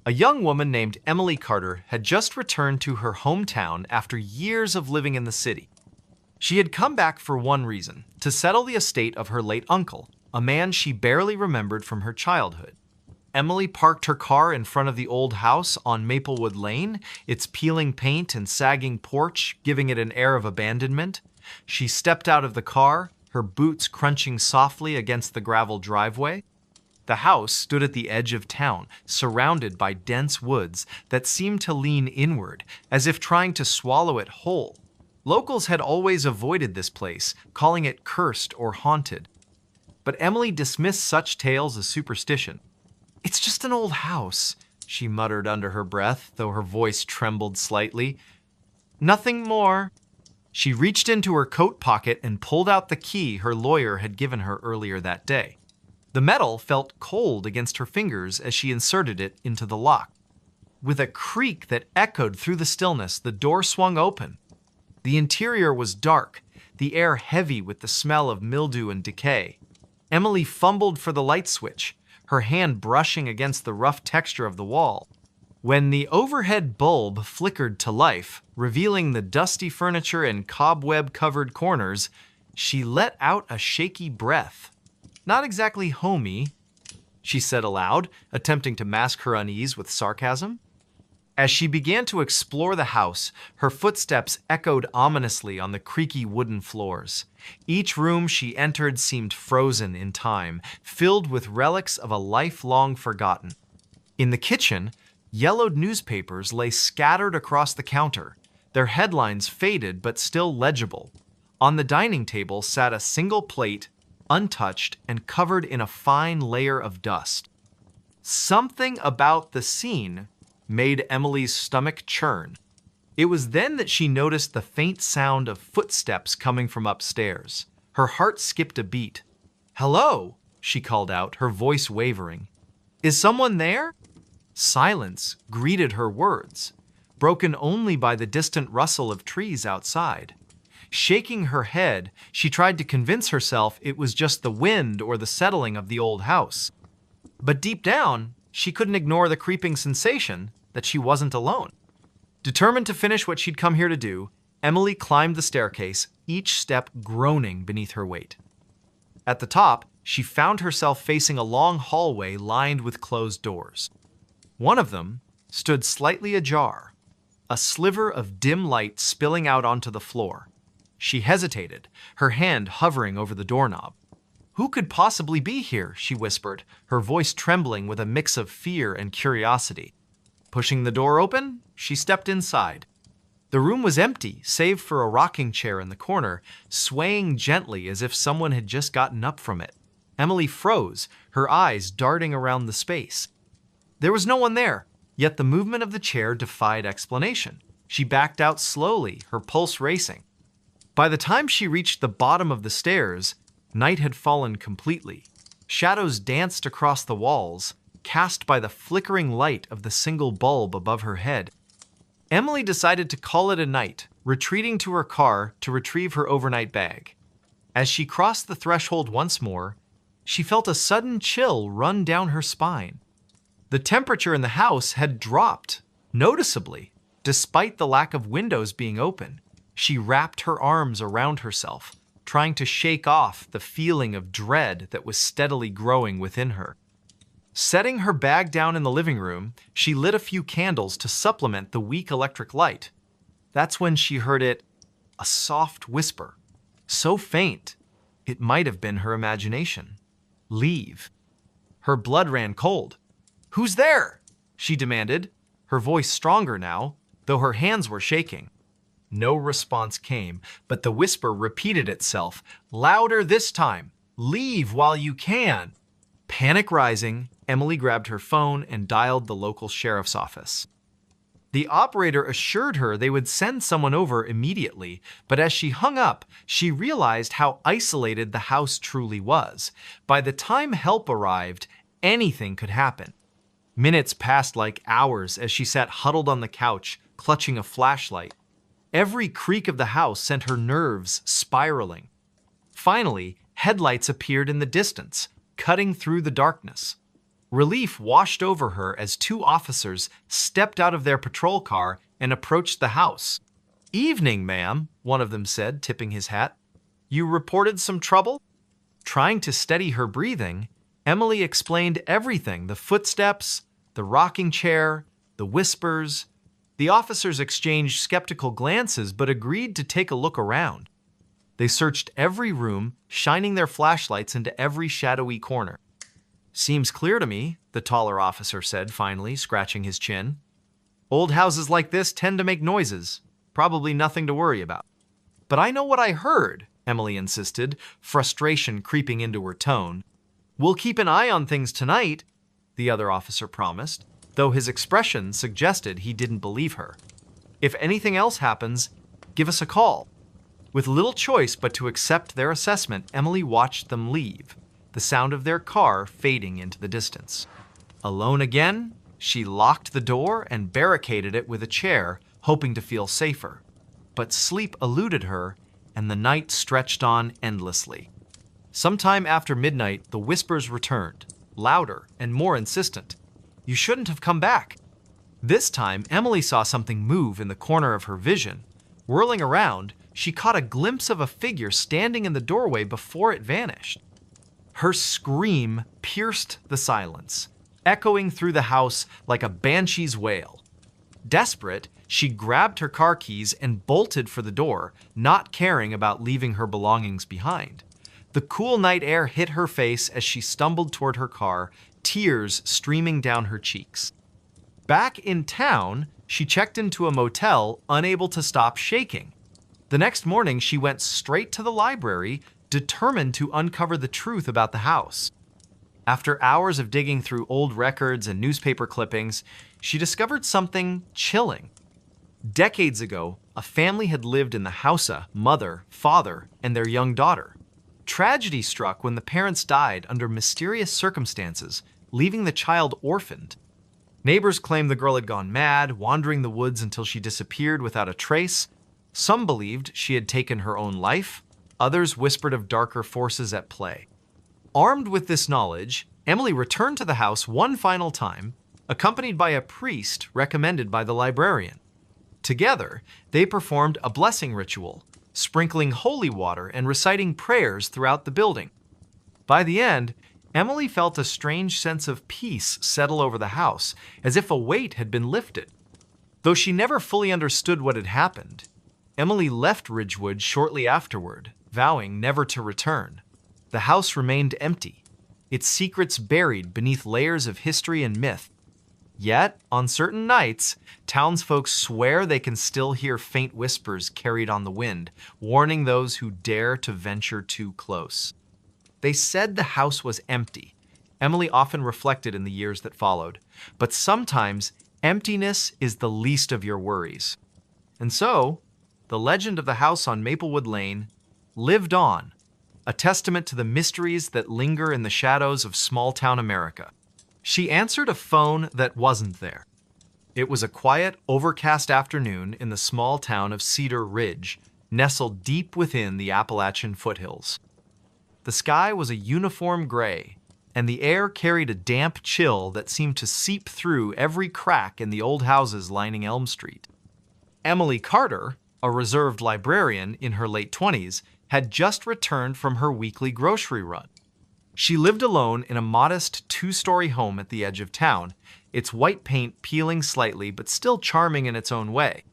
A young woman named Emily Carter had just returned to her hometown after years of living in the city. She had come back for one reason: to settle the estate of her late uncle, a man she barely remembered from her childhood. Emily parked her car in front of the old house on Maplewood Lane, its peeling paint and sagging porch giving it an air of abandonment. She stepped out of the car, her boots crunching softly against the gravel driveway. The house stood at the edge of town, surrounded by dense woods that seemed to lean inward, as if trying to swallow it whole. Locals had always avoided this place, calling it cursed or haunted. But Emily dismissed such tales as superstition. "It's just an old house," she muttered under her breath, though her voice trembled slightly. "Nothing more." She reached into her coat pocket and pulled out the key her lawyer had given her earlier that day. The metal felt cold against her fingers as she inserted it into the lock. With a creak that echoed through the stillness, the door swung open. The interior was dark, the air heavy with the smell of mildew and decay. Emily fumbled for the light switch, her hand brushing against the rough texture of the wall. When the overhead bulb flickered to life, revealing the dusty furniture and cobweb-covered corners, she let out a shaky breath. "Not exactly homey," she said aloud, attempting to mask her unease with sarcasm. As she began to explore the house, her footsteps echoed ominously on the creaky wooden floors. Each room she entered seemed frozen in time, filled with relics of a life long forgotten. In the kitchen, yellowed newspapers lay scattered across the counter, their headlines faded but still legible. On the dining table sat a single plate, untouched and covered in a fine layer of dust. Something about the scene made Emily's stomach churn. It was then that she noticed the faint sound of footsteps coming from upstairs. Her heart skipped a beat. "Hello," she called out, her voice wavering. "Is someone there?" Silence greeted her words, broken only by the distant rustle of trees outside. Shaking her head, she tried to convince herself it was just the wind or the settling of the old house. But deep down, she couldn't ignore the creeping sensation that she wasn't alone. Determined to finish what she'd come here to do, Emily climbed the staircase, each step groaning beneath her weight. At the top, she found herself facing a long hallway lined with closed doors. One of them stood slightly ajar, a sliver of dim light spilling out onto the floor. She hesitated, her hand hovering over the doorknob. "Who could possibly be here?" she whispered, her voice trembling with a mix of fear and curiosity. Pushing the door open, she stepped inside. The room was empty, save for a rocking chair in the corner, swaying gently as if someone had just gotten up from it. Emily froze, her eyes darting around the space. There was no one there, yet the movement of the chair defied explanation. She backed out slowly, her pulse racing. By the time she reached the bottom of the stairs, night had fallen completely. Shadows danced across the walls, cast by the flickering light of the single bulb above her head. Emily decided to call it a night, retreating to her car to retrieve her overnight bag. As she crossed the threshold once more, she felt a sudden chill run down her spine. The temperature in the house had dropped noticeably, despite the lack of windows being open. She wrapped her arms around herself, trying to shake off the feeling of dread that was steadily growing within her. Setting her bag down in the living room, she lit a few candles to supplement the weak electric light. That's when she heard a soft whisper, so faint it might have been her imagination. Leave. Her blood ran cold. "Who's there?" she demanded, her voice stronger now, though her hands were shaking. No response came, but the whisper repeated itself, louder this time. "Leave while you can." Panic rising, Emily grabbed her phone and dialed the local sheriff's office. The operator assured her they would send someone over immediately, but as she hung up, she realized how isolated the house truly was. By the time help arrived, anything could happen. Minutes passed like hours as she sat huddled on the couch, clutching a flashlight. Every creak of the house sent her nerves spiraling. Finally, headlights appeared in the distance, cutting through the darkness. Relief washed over her as two officers stepped out of their patrol car and approached the house. "Evening, ma'am," one of them said, tipping his hat. "You reported some trouble?" Trying to steady her breathing, Emily explained everything: the footsteps, the rocking chair, the whispers. The officers exchanged skeptical glances but agreed to take a look around. They searched every room, shining their flashlights into every shadowy corner. "Seems clear to me," the taller officer said finally, scratching his chin. "Old houses like this tend to make noises. Probably nothing to worry about." "But I know what I heard," Emily insisted, frustration creeping into her tone. "We'll keep an eye on things tonight," the other officer promised, though his expression suggested he didn't believe her. "If anything else happens, give us a call." With little choice but to accept their assessment, Emily watched them leave, the sound of their car fading into the distance. Alone again, she locked the door and barricaded it with a chair, hoping to feel safer. But sleep eluded her, and the night stretched on endlessly. Sometime after midnight, the whispers returned, louder and more insistent. "You shouldn't have come back." This time, Emily saw something move in the corner of her vision. Whirling around, she caught a glimpse of a figure standing in the doorway before it vanished. Her scream pierced the silence, echoing through the house like a banshee's wail. Desperate, she grabbed her car keys and bolted for the door, not caring about leaving her belongings behind. The cool night air hit her face as she stumbled toward her car, tears streaming down her cheeks. Back in town, she checked into a motel, unable to stop shaking. The next morning, she went straight to the library, determined to uncover the truth about the house. After hours of digging through old records and newspaper clippings, she discovered something chilling. Decades ago, a family had lived in the house: a mother, father, and their young daughter. Tragedy struck when the parents died under mysterious circumstances, leaving the child orphaned. Neighbors claimed the girl had gone mad, wandering the woods until she disappeared without a trace. Some believed she had taken her own life. Others whispered of darker forces at play. Armed with this knowledge, Emily returned to the house one final time, accompanied by a priest recommended by the librarian. Together, they performed a blessing ritual, sprinkling holy water and reciting prayers throughout the building. By the end, Emily felt a strange sense of peace settle over the house, as if a weight had been lifted. Though she never fully understood what had happened, Emily left Ridgewood shortly afterward, vowing never to return. The house remained empty, its secrets buried beneath layers of history and myth. Yet, on certain nights, townsfolk swear they can still hear faint whispers carried on the wind, warning those who dare to venture too close. They said the house was empty. Emily often reflected in the years that followed. But sometimes, emptiness is the least of your worries. And so, the legend of the house on Maplewood Lane lived on, a testament to the mysteries that linger in the shadows of small-town America. She answered a phone that wasn't there. It was a quiet, overcast afternoon in the small town of Cedar Ridge, nestled deep within the Appalachian foothills. The sky was a uniform gray, and the air carried a damp chill that seemed to seep through every crack in the old houses lining Elm Street. Emily Carter, a reserved librarian in her late 20s, had just returned from her weekly grocery run. She lived alone in a modest two-story home at the edge of town, its white paint peeling slightly but still charming in its own way.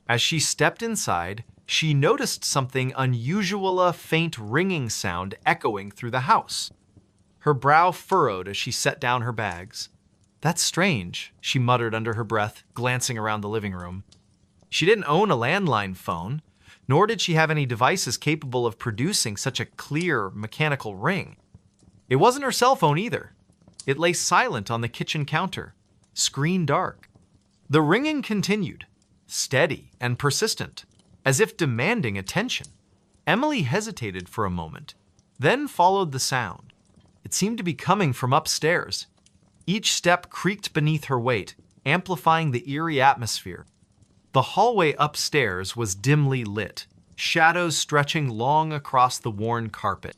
As she stepped inside, she noticed something unusual, a faint ringing sound echoing through the house. Her brow furrowed as she set down her bags. "That's strange," she muttered under her breath, glancing around the living room. She didn't own a landline phone, nor did she have any devices capable of producing such a clear, mechanical ring. It wasn't her cell phone either. It lay silent on the kitchen counter, screen dark. The ringing continued, steady and persistent, as if demanding attention. Emily hesitated for a moment, then followed the sound. It seemed to be coming from upstairs. Each step creaked beneath her weight, amplifying the eerie atmosphere. The hallway upstairs was dimly lit, shadows stretching long across the worn carpet.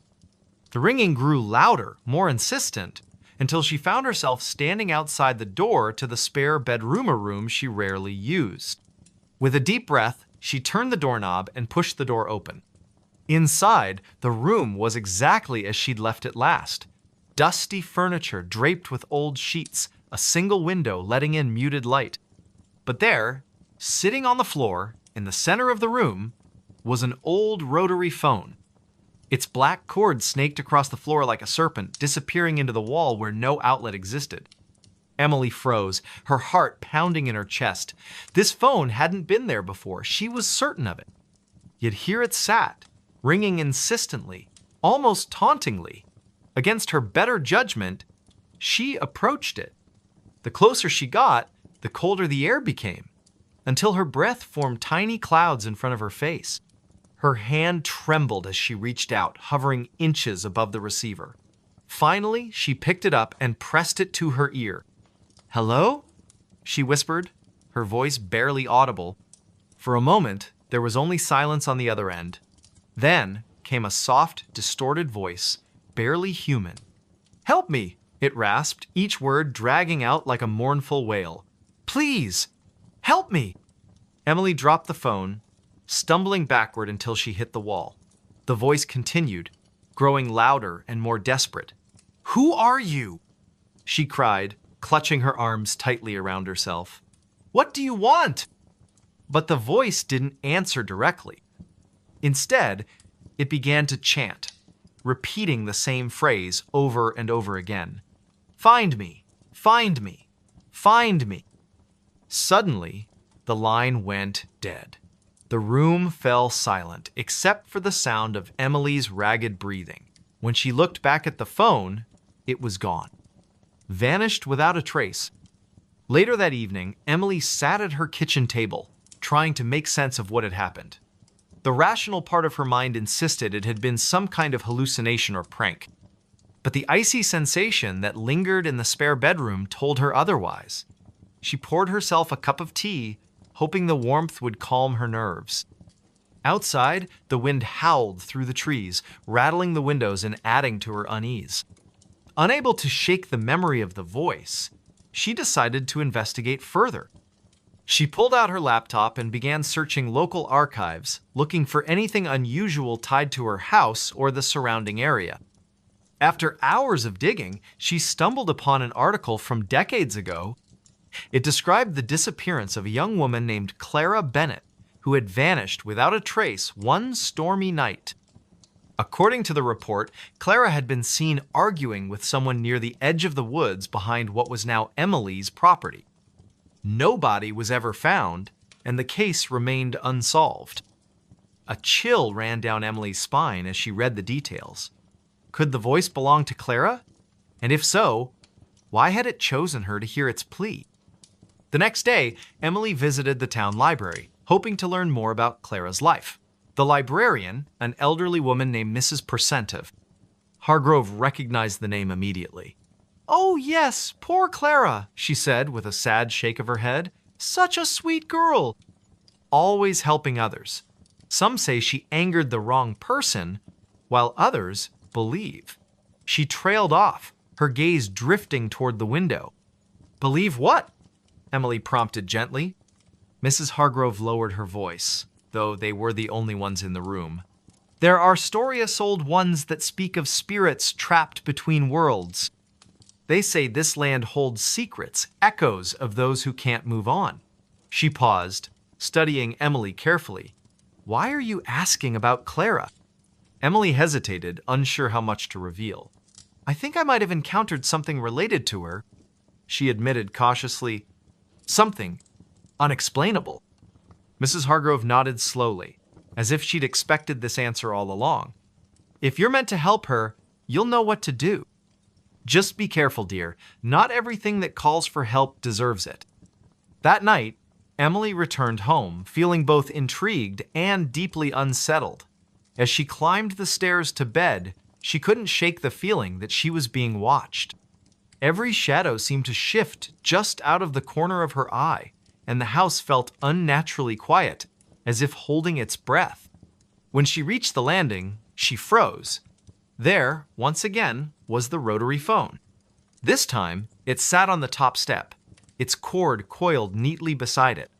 The ringing grew louder, more insistent, until she found herself standing outside the door to the spare bedroom, a room she rarely used. With a deep breath, she turned the doorknob and pushed the door open. Inside, the room was exactly as she'd left it last. Dusty furniture draped with old sheets, a single window letting in muted light. But there, sitting on the floor, in the center of the room, was an old rotary phone. Its black cord snaked across the floor like a serpent, disappearing into the wall where no outlet existed. Emily froze, her heart pounding in her chest. This phone hadn't been there before, she was certain of it. Yet here it sat, ringing insistently, almost tauntingly. Against her better judgment, she approached it. The closer she got, the colder the air became, until her breath formed tiny clouds in front of her face. Her hand trembled as she reached out, hovering inches above the receiver. Finally, she picked it up and pressed it to her ear. "Hello?" she whispered, her voice barely audible. For a moment, there was only silence on the other end. Then came a soft, distorted voice, barely human. "Help me!" it rasped, each word dragging out like a mournful wail. "Please, help me!" Emily dropped the phone, stumbling backward until she hit the wall. The voice continued, growing louder and more desperate. "Who are you?" she cried, clutching her arms tightly around herself. "What do you want?" But the voice didn't answer directly. Instead, it began to chant, repeating the same phrase over and over again. "Find me, find me, find me." Suddenly, the line went dead. The room fell silent, except for the sound of Emily's ragged breathing. When she looked back at the phone, it was gone. Vanished without a trace. Later that evening, Emily sat at her kitchen table, trying to make sense of what had happened. The rational part of her mind insisted it had been some kind of hallucination or prank. But the icy sensation that lingered in the spare bedroom told her otherwise. She poured herself a cup of tea, hoping the warmth would calm her nerves. Outside, the wind howled through the trees, rattling the windows and adding to her unease. Unable to shake the memory of the voice, she decided to investigate further. She pulled out her laptop and began searching local archives, looking for anything unusual tied to her house or the surrounding area. After hours of digging, she stumbled upon an article from decades ago. It described the disappearance of a young woman named Clara Bennett, who had vanished without a trace one stormy night. According to the report, Clara had been seen arguing with someone near the edge of the woods behind what was now Emily's property. No body was ever found, and the case remained unsolved. A chill ran down Emily's spine as she read the details. Could the voice belong to Clara? And if so, why had it chosen her to hear its plea? The next day, Emily visited the town library, hoping to learn more about Clara's life. The librarian, an elderly woman named Mrs. Percentive. Hargrove recognized the name immediately. "Oh, yes, poor Clara," she said with a sad shake of her head. "Such a sweet girl. Always helping others. Some say she angered the wrong person, while others believe." She trailed off, her gaze drifting toward the window. "Believe what?" Emily prompted gently. Mrs. Hargrove lowered her voice, though they were the only ones in the room. "There are stories old ones that speak of spirits trapped between worlds. They say this land holds secrets, echoes of those who can't move on." She paused, studying Emily carefully. "Why are you asking about Clara?" Emily hesitated, unsure how much to reveal. "I think I might have encountered something related to her," she admitted cautiously. "Something unexplainable." Mrs. Hargrove nodded slowly, as if she'd expected this answer all along. "If you're meant to help her, you'll know what to do. Just be careful, dear. Not everything that calls for help deserves it." That night, Emily returned home, feeling both intrigued and deeply unsettled. As she climbed the stairs to bed, she couldn't shake the feeling that she was being watched. Every shadow seemed to shift just out of the corner of her eye, and the house felt unnaturally quiet, as if holding its breath. When she reached the landing, she froze. There, once again, was the rotary phone. This time, it sat on the top step, its cord coiled neatly beside it.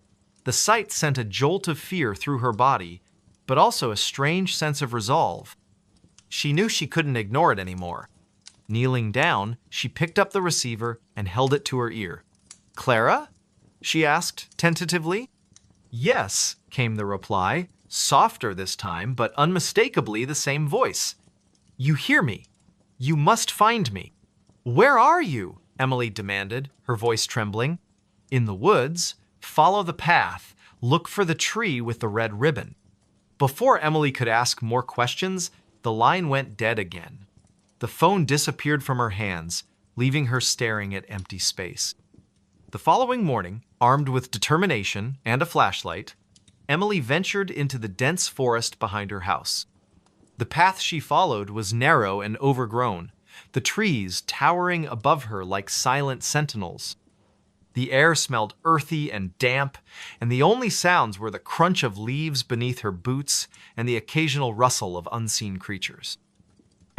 The sight sent a jolt of fear through her body, but also a strange sense of resolve. She knew she couldn't ignore it anymore. Kneeling down, she picked up the receiver and held it to her ear. "Clara?" she asked tentatively. "Yes," came the reply, softer this time, but unmistakably the same voice. "You hear me. You must find me." "Where are you?" Emily demanded, her voice trembling. "In the woods. Follow the path. Look for the tree with the red ribbon." Before Emily could ask more questions, the line went dead again. The phone disappeared from her hands, leaving her staring at empty space. The following morning, armed with determination and a flashlight, Emily ventured into the dense forest behind her house. The path she followed was narrow and overgrown, the trees towering above her like silent sentinels. The air smelled earthy and damp, and the only sounds were the crunch of leaves beneath her boots and the occasional rustle of unseen creatures.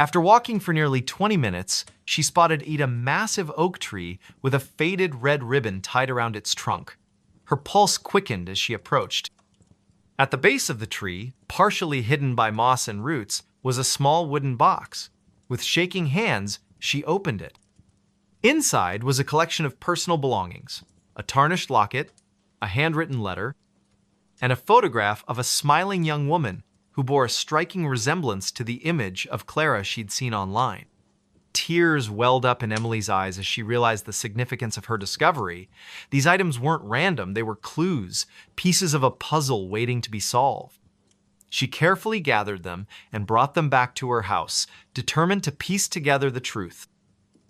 After walking for nearly 20 minutes, she spotted a massive oak tree with a faded red ribbon tied around its trunk. Her pulse quickened as she approached. At the base of the tree, partially hidden by moss and roots, was a small wooden box. With shaking hands, she opened it. Inside was a collection of personal belongings, a tarnished locket, a handwritten letter, and a photograph of a smiling young woman who bore a striking resemblance to the image of Clara she'd seen online. Tears welled up in Emily's eyes as she realized the significance of her discovery. These items weren't random, they were clues, pieces of a puzzle waiting to be solved. She carefully gathered them and brought them back to her house, determined to piece together the truth.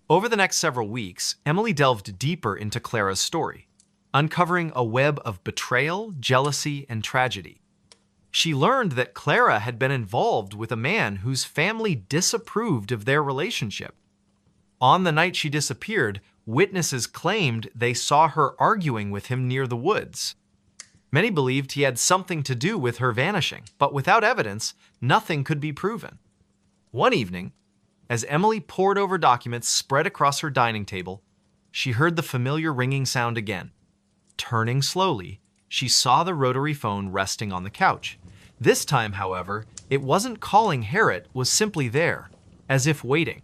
Over the next several weeks, Emily delved deeper into Clara's story, uncovering a web of betrayal, jealousy, and tragedy. She learned that Clara had been involved with a man whose family disapproved of their relationship. On the night she disappeared, witnesses claimed they saw her arguing with him near the woods. Many believed he had something to do with her vanishing, but without evidence, nothing could be proven. One evening, as Emily pored over documents spread across her dining table, she heard the familiar ringing sound again. Turning slowly, she saw the rotary phone resting on the couch. This time, however, it wasn't calling Harriet, was simply there, as if waiting.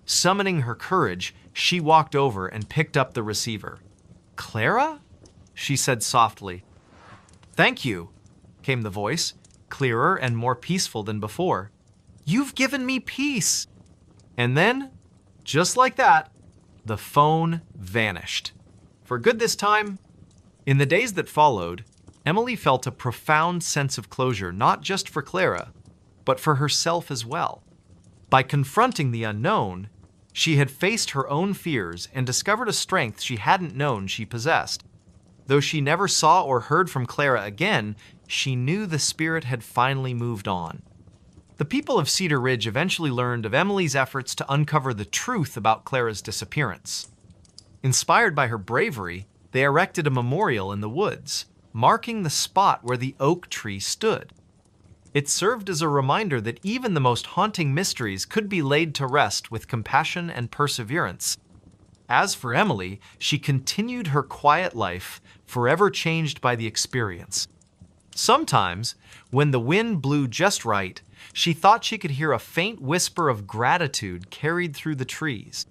Summoning her courage, she walked over and picked up the receiver. "Clara?" she said softly. "Thank you," came the voice, clearer and more peaceful than before. "You've given me peace." And then, just like that, the phone vanished. For good this time. In the days that followed, Emily felt a profound sense of closure, not just for Clara, but for herself as well. By confronting the unknown, she had faced her own fears and discovered a strength she hadn't known she possessed. Though she never saw or heard from Clara again, she knew the spirit had finally moved on. The people of Cedar Ridge eventually learned of Emily's efforts to uncover the truth about Clara's disappearance. Inspired by her bravery, they erected a memorial in the woods, marking the spot where the oak tree stood. It served as a reminder that even the most haunting mysteries could be laid to rest with compassion and perseverance. As for Emily, she continued her quiet life, forever changed by the experience. Sometimes, when the wind blew just right, she thought she could hear a faint whisper of gratitude carried through the trees.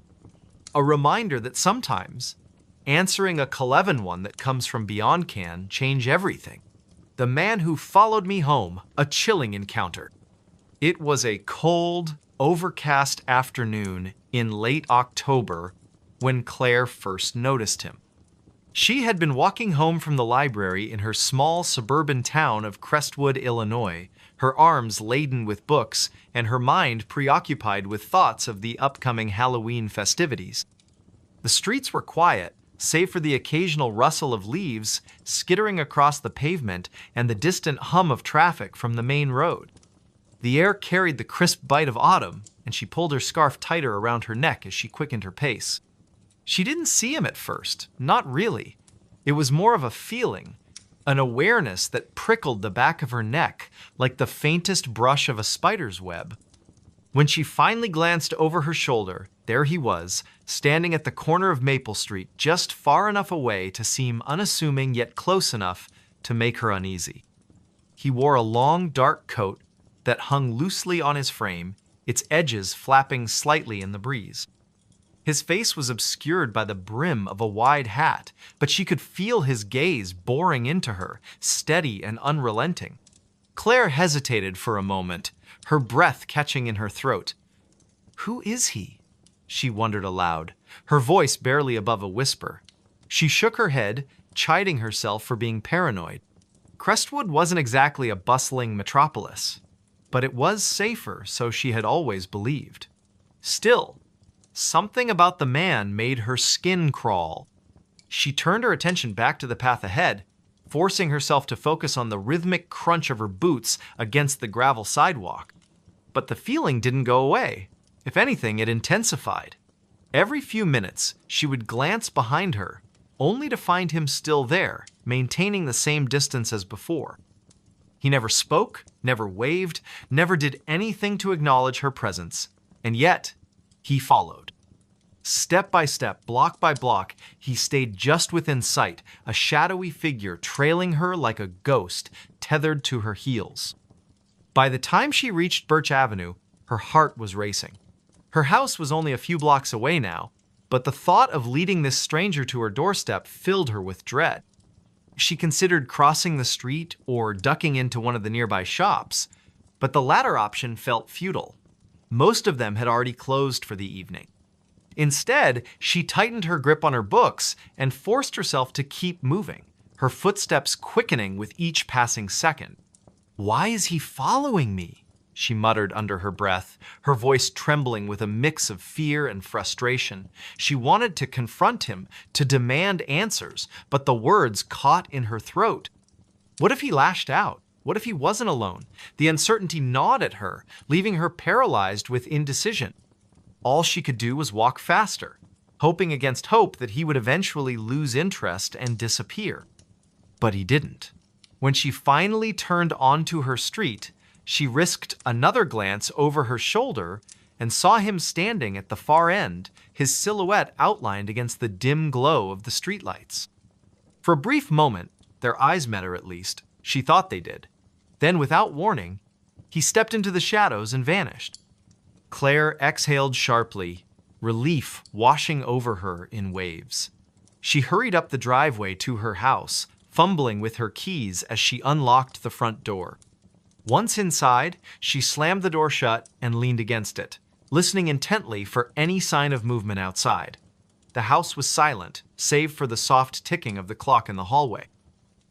A reminder that sometimes, answering a Cleven one that comes from beyond can change everything. The Man Who Followed Me Home, a chilling encounter. It was a cold, overcast afternoon in late October when Claire first noticed him. She had been walking home from the library in her small suburban town of Crestwood, Illinois, her arms laden with books and her mind preoccupied with thoughts of the upcoming Halloween festivities. The streets were quiet, save for the occasional rustle of leaves skittering across the pavement and the distant hum of traffic from the main road. The air carried the crisp bite of autumn, and she pulled her scarf tighter around her neck as she quickened her pace. She didn't see him at first, not really. It was more of a feeling, an awareness that prickled the back of her neck like the faintest brush of a spider's web. When she finally glanced over her shoulder, there he was, standing at the corner of Maple Street, just far enough away to seem unassuming yet close enough to make her uneasy. He wore a long, dark coat that hung loosely on his frame, its edges flapping slightly in the breeze. His face was obscured by the brim of a wide hat, but she could feel his gaze boring into her, steady and unrelenting. Claire hesitated for a moment, her breath catching in her throat. "Who is he?" she wondered aloud, her voice barely above a whisper. She shook her head, chiding herself for being paranoid. Crestwood wasn't exactly a bustling metropolis, but it was safer, so she had always believed. Still, something about the man made her skin crawl. She turned her attention back to the path ahead, forcing herself to focus on the rhythmic crunch of her boots against the gravel sidewalk. But the feeling didn't go away. If anything, it intensified. Every few minutes, she would glance behind her, only to find him still there, maintaining the same distance as before. He never spoke, never waved, never did anything to acknowledge her presence. And yet, he followed. Step by step, block by block, he stayed just within sight, a shadowy figure trailing her like a ghost tethered to her heels. By the time she reached Birch Avenue, her heart was racing. Her house was only a few blocks away now, but the thought of leading this stranger to her doorstep filled her with dread. She considered crossing the street or ducking into one of the nearby shops, but the latter option felt futile. Most of them had already closed for the evening. Instead, she tightened her grip on her books and forced herself to keep moving, her footsteps quickening with each passing second. "Why is he following me?" she muttered under her breath, her voice trembling with a mix of fear and frustration. She wanted to confront him, to demand answers, but the words caught in her throat. What if he lashed out? What if he wasn't alone? The uncertainty gnawed at her, leaving her paralyzed with indecision. All she could do was walk faster, hoping against hope that he would eventually lose interest and disappear. But he didn't. When she finally turned onto her street, she risked another glance over her shoulder and saw him standing at the far end, his silhouette outlined against the dim glow of the streetlights. For a brief moment, their eyes met, or at least, she thought they did. Then, without warning, he stepped into the shadows and vanished. Claire exhaled sharply, relief washing over her in waves. She hurried up the driveway to her house, fumbling with her keys as she unlocked the front door. Once inside, she slammed the door shut and leaned against it, listening intently for any sign of movement outside. The house was silent, save for the soft ticking of the clock in the hallway.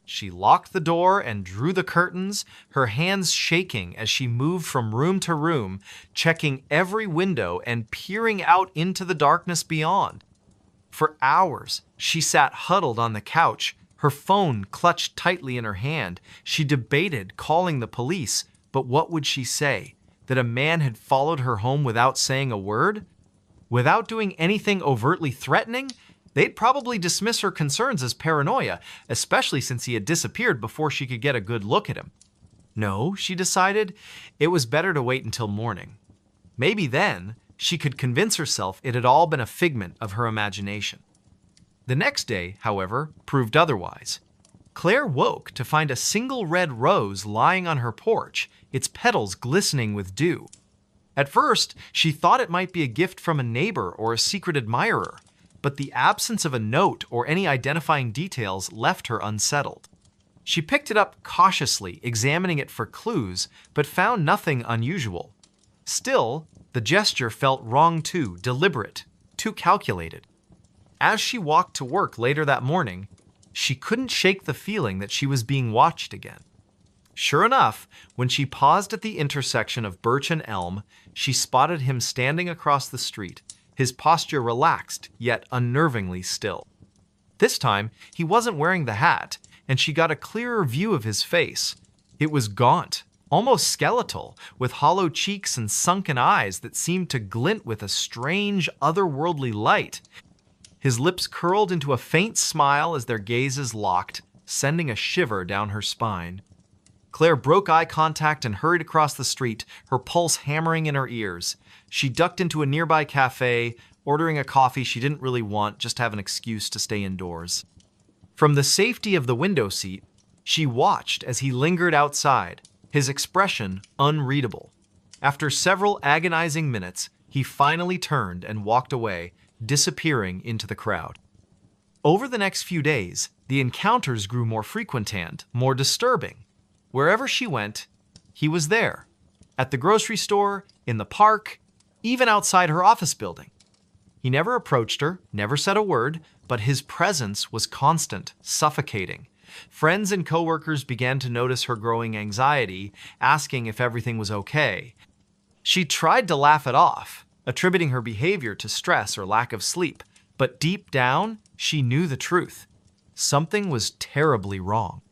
She locked the door and drew the curtains, her hands shaking as she moved from room to room, checking every window and peering out into the darkness beyond. For hours, she sat huddled on the couch, Her phone clutched tightly in her hand. She debated calling the police, but what would she say? That a man had followed her home without saying a word? Without doing anything overtly threatening? They'd probably dismiss her concerns as paranoia, especially since he had disappeared before she could get a good look at him. No, she decided, it was better to wait until morning. Maybe then she could convince herself it had all been a figment of her imagination. The next day, however, proved otherwise. Claire woke to find a single red rose lying on her porch, its petals glistening with dew. At first, she thought it might be a gift from a neighbor or a secret admirer, but the absence of a note or any identifying details left her unsettled. She picked it up cautiously, examining it for clues, but found nothing unusual. Still, the gesture felt wrong too, deliberate, too calculated. As she walked to work later that morning, she couldn't shake the feeling that she was being watched again. Sure enough, when she paused at the intersection of Birch and Elm, she spotted him standing across the street, his posture relaxed, yet unnervingly still. This time, he wasn't wearing the hat, and she got a clearer view of his face. It was gaunt, almost skeletal, with hollow cheeks and sunken eyes that seemed to glint with a strange, otherworldly light. His lips curled into a faint smile as their gazes locked, sending a shiver down her spine. Claire broke eye contact and hurried across the street, her pulse hammering in her ears. She ducked into a nearby cafe, ordering a coffee she didn't really want, just to have an excuse to stay indoors. From the safety of the window seat, she watched as he lingered outside, his expression unreadable. After several agonizing minutes, he finally turned and walked away, disappearing into the crowd. Over the next few days, the encounters grew more frequent and more disturbing. Wherever she went, he was there. At the grocery store, in the park, even outside her office building. He never approached her, never said a word, but his presence was constant, suffocating. Friends and coworkers began to notice her growing anxiety, asking if everything was okay. She tried to laugh it off, attributing her behavior to stress or lack of sleep, but deep down, she knew the truth. Something was terribly wrong.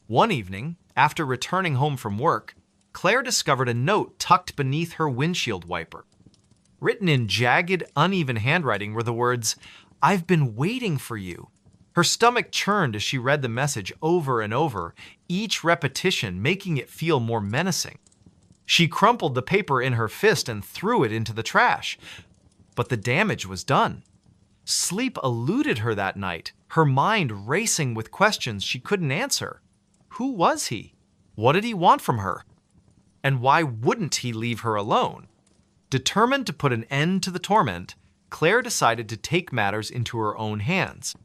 One evening, after returning home from work, Claire discovered a note tucked beneath her windshield wiper. Written in jagged, uneven handwriting were the words, "I've been waiting for you." Her stomach churned as she read the message over and over, each repetition making it feel more menacing. She crumpled the paper in her fist and threw it into the trash. But the damage was done. Sleep eluded her that night, her mind racing with questions she couldn't answer. Who was he? What did he want from her? And why wouldn't he leave her alone? Determined to put an end to the torment, Claire decided to take matters into her own hands.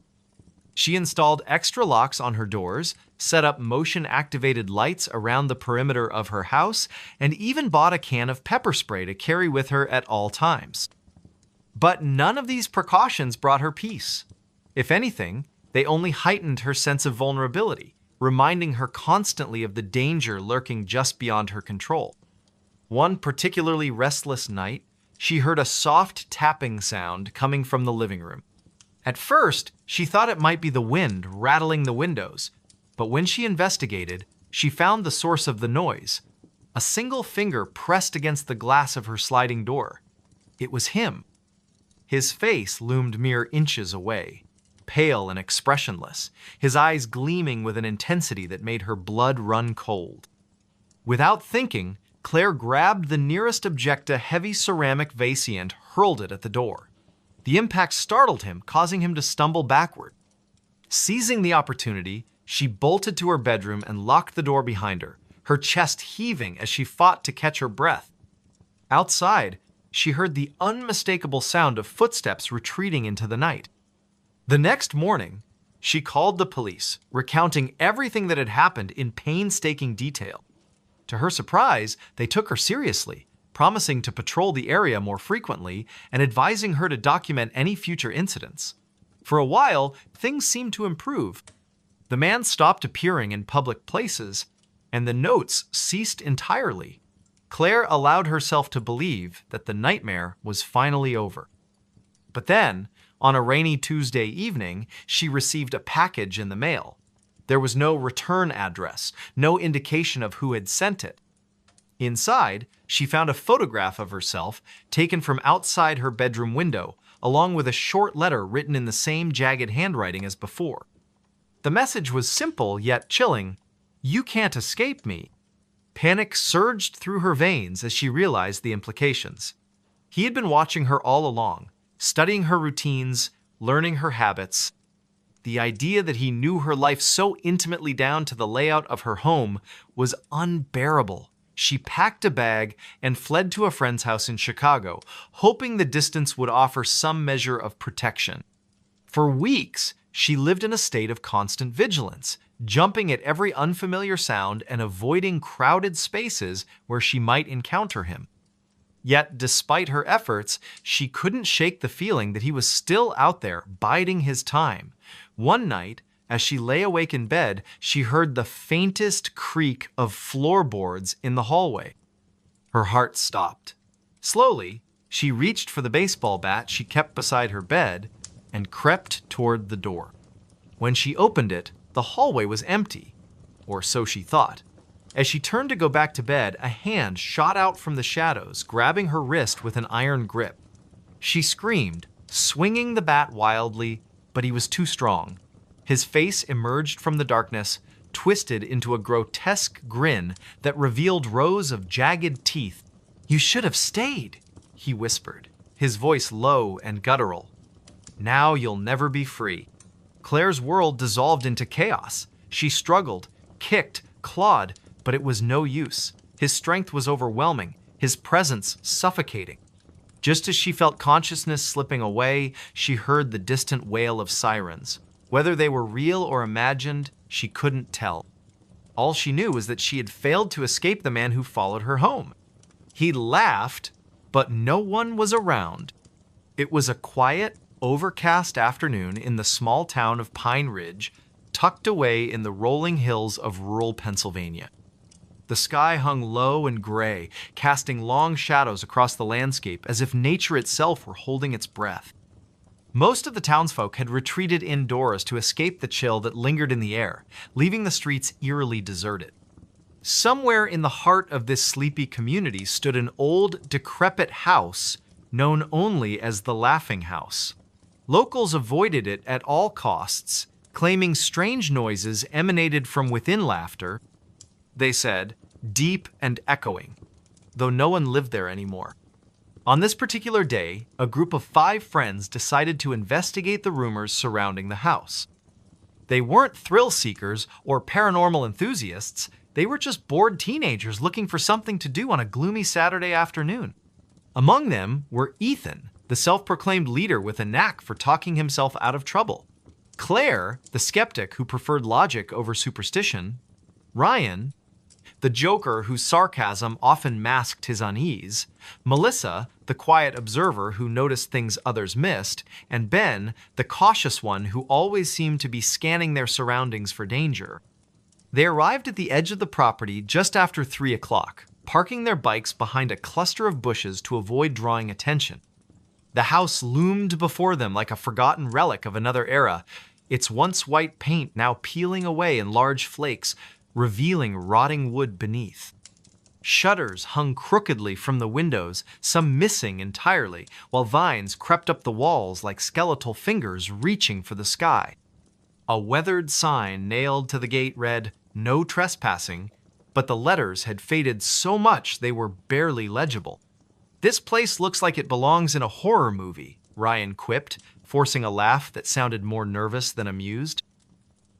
She installed extra locks on her doors, set up motion-activated lights around the perimeter of her house, and even bought a can of pepper spray to carry with her at all times. But none of these precautions brought her peace. If anything, they only heightened her sense of vulnerability, reminding her constantly of the danger lurking just beyond her control. One particularly restless night, she heard a soft tapping sound coming from the living room. At first, she thought it might be the wind rattling the windows, but when she investigated, she found the source of the noise. A single finger pressed against the glass of her sliding door. It was him. His face loomed mere inches away, pale and expressionless, his eyes gleaming with an intensity that made her blood run cold. Without thinking, Claire grabbed the nearest object, a heavy ceramic vase, and hurled it at the door. The impact startled him, causing him to stumble backward. Seizing the opportunity, she bolted to her bedroom and locked the door behind her, her chest heaving as she fought to catch her breath. Outside, she heard the unmistakable sound of footsteps retreating into the night. The next morning, she called the police, recounting everything that had happened in painstaking detail. To her surprise, they took her seriously, promising to patrol the area more frequently and advising her to document any future incidents. For a while, things seemed to improve. The man stopped appearing in public places, and the notes ceased entirely. Claire allowed herself to believe that the nightmare was finally over. But then, on a rainy Tuesday evening, she received a package in the mail. There was no return address, no indication of who had sent it. Inside, she found a photograph of herself taken from outside her bedroom window, along with a short letter written in the same jagged handwriting as before. The message was simple yet chilling. "You can't escape me." Panic surged through her veins as she realized the implications. He had been watching her all along, studying her routines, learning her habits. The idea that he knew her life so intimately down to the layout of her home was unbearable. She packed a bag and fled to a friend's house in Chicago, hoping the distance would offer some measure of protection. For weeks, she lived in a state of constant vigilance, jumping at every unfamiliar sound and avoiding crowded spaces where she might encounter him. Yet, despite her efforts, she couldn't shake the feeling that he was still out there, biding his time. One night, as she lay awake in bed, she heard the faintest creak of floorboards in the hallway. Her heart stopped. Slowly, she reached for the baseball bat she kept beside her bed and crept toward the door. When she opened it, the hallway was empty, or so she thought. As she turned to go back to bed, a hand shot out from the shadows, grabbing her wrist with an iron grip. She screamed, swinging the bat wildly, but he was too strong. His face emerged from the darkness, twisted into a grotesque grin that revealed rows of jagged teeth. "You should have stayed," he whispered, his voice low and guttural. "Now you'll never be free." Claire's world dissolved into chaos. She struggled, kicked, clawed, but it was no use. His strength was overwhelming, his presence suffocating. Just as she felt consciousness slipping away, she heard the distant wail of sirens. Whether they were real or imagined, she couldn't tell. All she knew was that she had failed to escape the man who followed her home. He laughed, but no one was around. It was a quiet, overcast afternoon in the small town of Pine Ridge, tucked away in the rolling hills of rural Pennsylvania. The sky hung low and gray, casting long shadows across the landscape as if nature itself were holding its breath. Most of the townsfolk had retreated indoors to escape the chill that lingered in the air, leaving the streets eerily deserted. Somewhere in the heart of this sleepy community stood an old, decrepit house known only as the Laughing House. Locals avoided it at all costs, claiming strange noises emanated from within laughter, they said, deep and echoing, though no one lived there anymore. On this particular day, a group of 5 friends decided to investigate the rumors surrounding the house. They weren't thrill seekers or paranormal enthusiasts, they were just bored teenagers looking for something to do on a gloomy Saturday afternoon. Among them were Ethan, the self-proclaimed leader with a knack for talking himself out of trouble; Claire, the skeptic who preferred logic over superstition; Ryan, the joker whose sarcasm often masked his unease; Melissa, the quiet observer who noticed things others missed; and Ben, the cautious one who always seemed to be scanning their surroundings for danger. They arrived at the edge of the property just after 3 o'clock, parking their bikes behind a cluster of bushes to avoid drawing attention. The house loomed before them like a forgotten relic of another era, its once white paint now peeling away in large flakes, revealing rotting wood beneath. Shutters hung crookedly from the windows, some missing entirely, while vines crept up the walls like skeletal fingers reaching for the sky. A weathered sign nailed to the gate read, "No trespassing," but the letters had faded so much they were barely legible. "This place looks like it belongs in a horror movie," Ryan quipped, forcing a laugh that sounded more nervous than amused.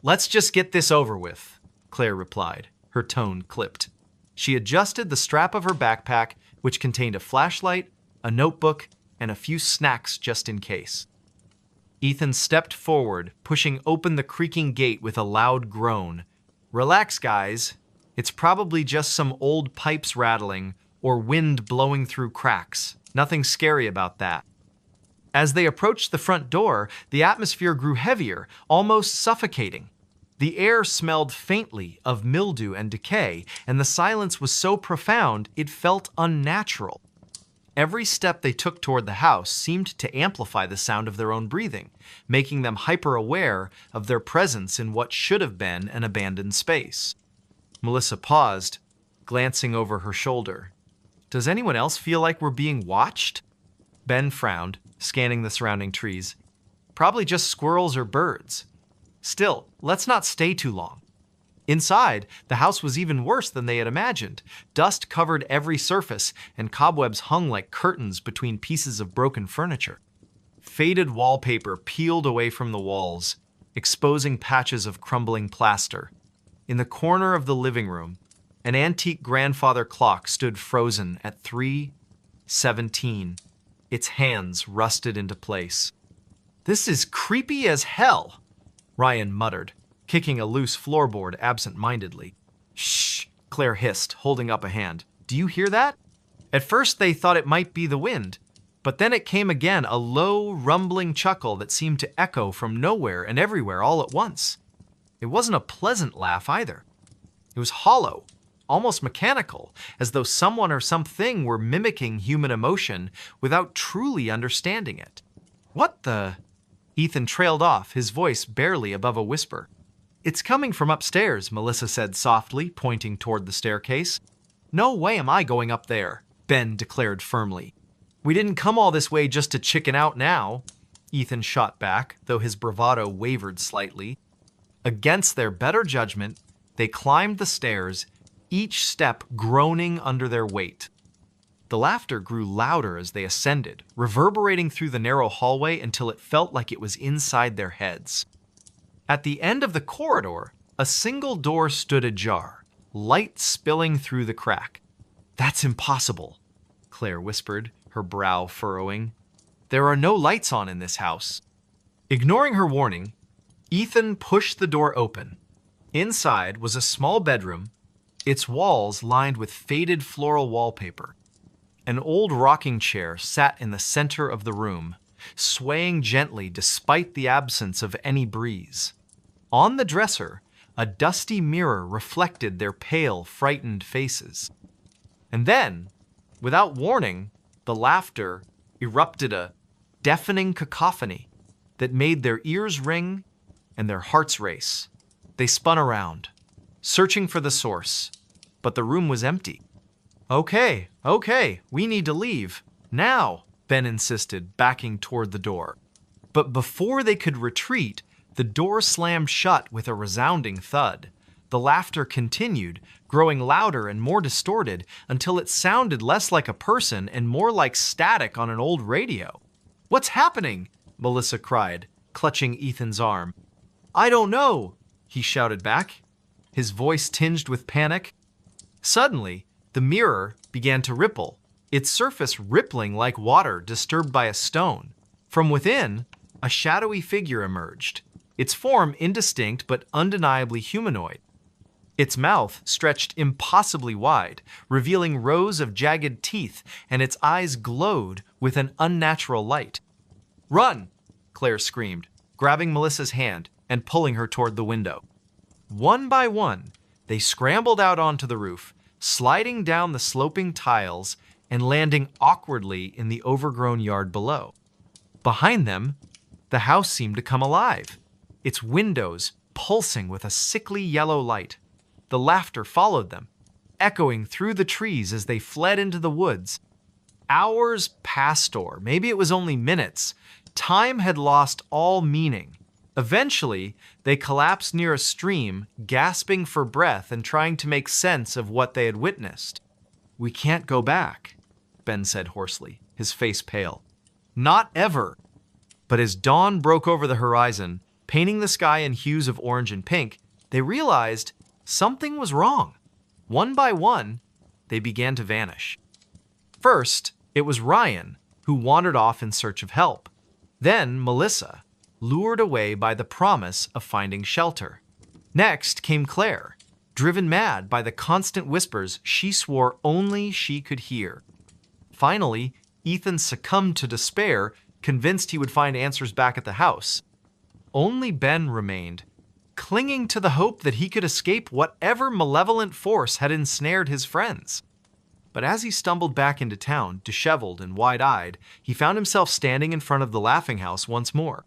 "Let's just get this over with," Claire replied, her tone clipped. She adjusted the strap of her backpack, which contained a flashlight, a notebook, and a few snacks just in case. Ethan stepped forward, pushing open the creaking gate with a loud groan. "Relax, guys. It's probably just some old pipes rattling or wind blowing through cracks. Nothing scary about that." As they approached the front door, the atmosphere grew heavier, almost suffocating. The air smelled faintly of mildew and decay, and the silence was so profound it felt unnatural. Every step they took toward the house seemed to amplify the sound of their own breathing, making them hyper-aware of their presence in what should have been an abandoned space. Melissa paused, glancing over her shoulder. Does anyone else feel like we're being watched? Ben frowned, scanning the surrounding trees. Probably just squirrels or birds. Still, let's not stay too long. Inside, the house was even worse than they had imagined. Dust covered every surface, and cobwebs hung like curtains between pieces of broken furniture. Faded wallpaper peeled away from the walls, exposing patches of crumbling plaster. In the corner of the living room, an antique grandfather clock stood frozen at 3:17. Its hands rusted into place. "This is creepy as hell," Ryan muttered, kicking a loose floorboard absent-mindedly. "Shh," Claire hissed, holding up a hand. "Do you hear that?" At first they thought it might be the wind, but then it came again, a low, rumbling chuckle that seemed to echo from nowhere and everywhere all at once. It wasn't a pleasant laugh either. It was hollow, almost mechanical, as though someone or something were mimicking human emotion without truly understanding it. "What the?" Ethan trailed off, his voice barely above a whisper. "It's coming from upstairs," Melissa said softly, pointing toward the staircase. "No way am I going up there," Ben declared firmly. "We didn't come all this way just to chicken out now," Ethan shot back, though his bravado wavered slightly. Against their better judgment, they climbed the stairs, each step groaning under their weight. The laughter grew louder as they ascended, reverberating through the narrow hallway until it felt like it was inside their heads. At the end of the corridor, a single door stood ajar, light spilling through the crack. "That's impossible," Claire whispered, her brow furrowing. "There are no lights on in this house." Ignoring her warning, Ethan pushed the door open. Inside was a small bedroom, its walls lined with faded floral wallpaper. An old rocking chair sat in the center of the room, swaying gently despite the absence of any breeze. On the dresser, a dusty mirror reflected their pale, frightened faces. And then, without warning, the laughter erupted, a deafening cacophony that made their ears ring and their hearts race. They spun around, searching for the source, but the room was empty. Okay, we need to leave. Now," Ben insisted, backing toward the door. But before they could retreat, the door slammed shut with a resounding thud. The laughter continued, growing louder and more distorted until it sounded less like a person and more like static on an old radio. "What's happening?" Melissa cried, clutching Ethan's arm. "I don't know," he shouted back, his voice tinged with panic. Suddenly, the mirror began to ripple, its surface rippling like water disturbed by a stone. From within, a shadowy figure emerged, its form indistinct but undeniably humanoid. Its mouth stretched impossibly wide, revealing rows of jagged teeth, and its eyes glowed with an unnatural light. "Run!" Claire screamed, grabbing Melissa's hand and pulling her toward the window. One by one, they scrambled out onto the roof, sliding down the sloping tiles and landing awkwardly in the overgrown yard below. Behind them, the house seemed to come alive, its windows pulsing with a sickly yellow light. The laughter followed them, echoing through the trees as they fled into the woods. Hours passed, or maybe it was only minutes. Time had lost all meaning. Eventually, they collapsed near a stream, gasping for breath and trying to make sense of what they had witnessed. "We can't go back," Ben said hoarsely, his face pale. "Not ever." But as dawn broke over the horizon, painting the sky in hues of orange and pink, they realized something was wrong. One by one, they began to vanish. First, it was Ryan, who wandered off in search of help. Then Melissa, lured away by the promise of finding shelter. Next came Claire, driven mad by the constant whispers she swore only she could hear. Finally, Ethan succumbed to despair, convinced he would find answers back at the house. Only Ben remained, clinging to the hope that he could escape whatever malevolent force had ensnared his friends. But as he stumbled back into town, disheveled and wide-eyed, he found himself standing in front of the laughing house once more.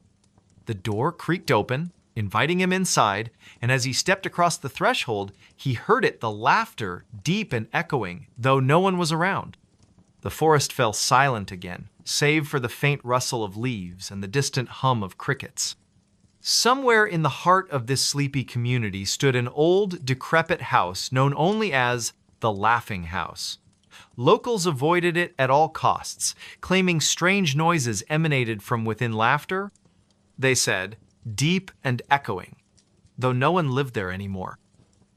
The door creaked open, inviting him inside, and as he stepped across the threshold, he heard the laughter, deep and echoing, though no one was around. The forest fell silent again, save for the faint rustle of leaves and the distant hum of crickets. Somewhere in the heart of this sleepy community stood an old, decrepit house known only as the Laughing House. Locals avoided it at all costs, claiming strange noises emanated from within laughter, they said, deep and echoing, though no one lived there anymore.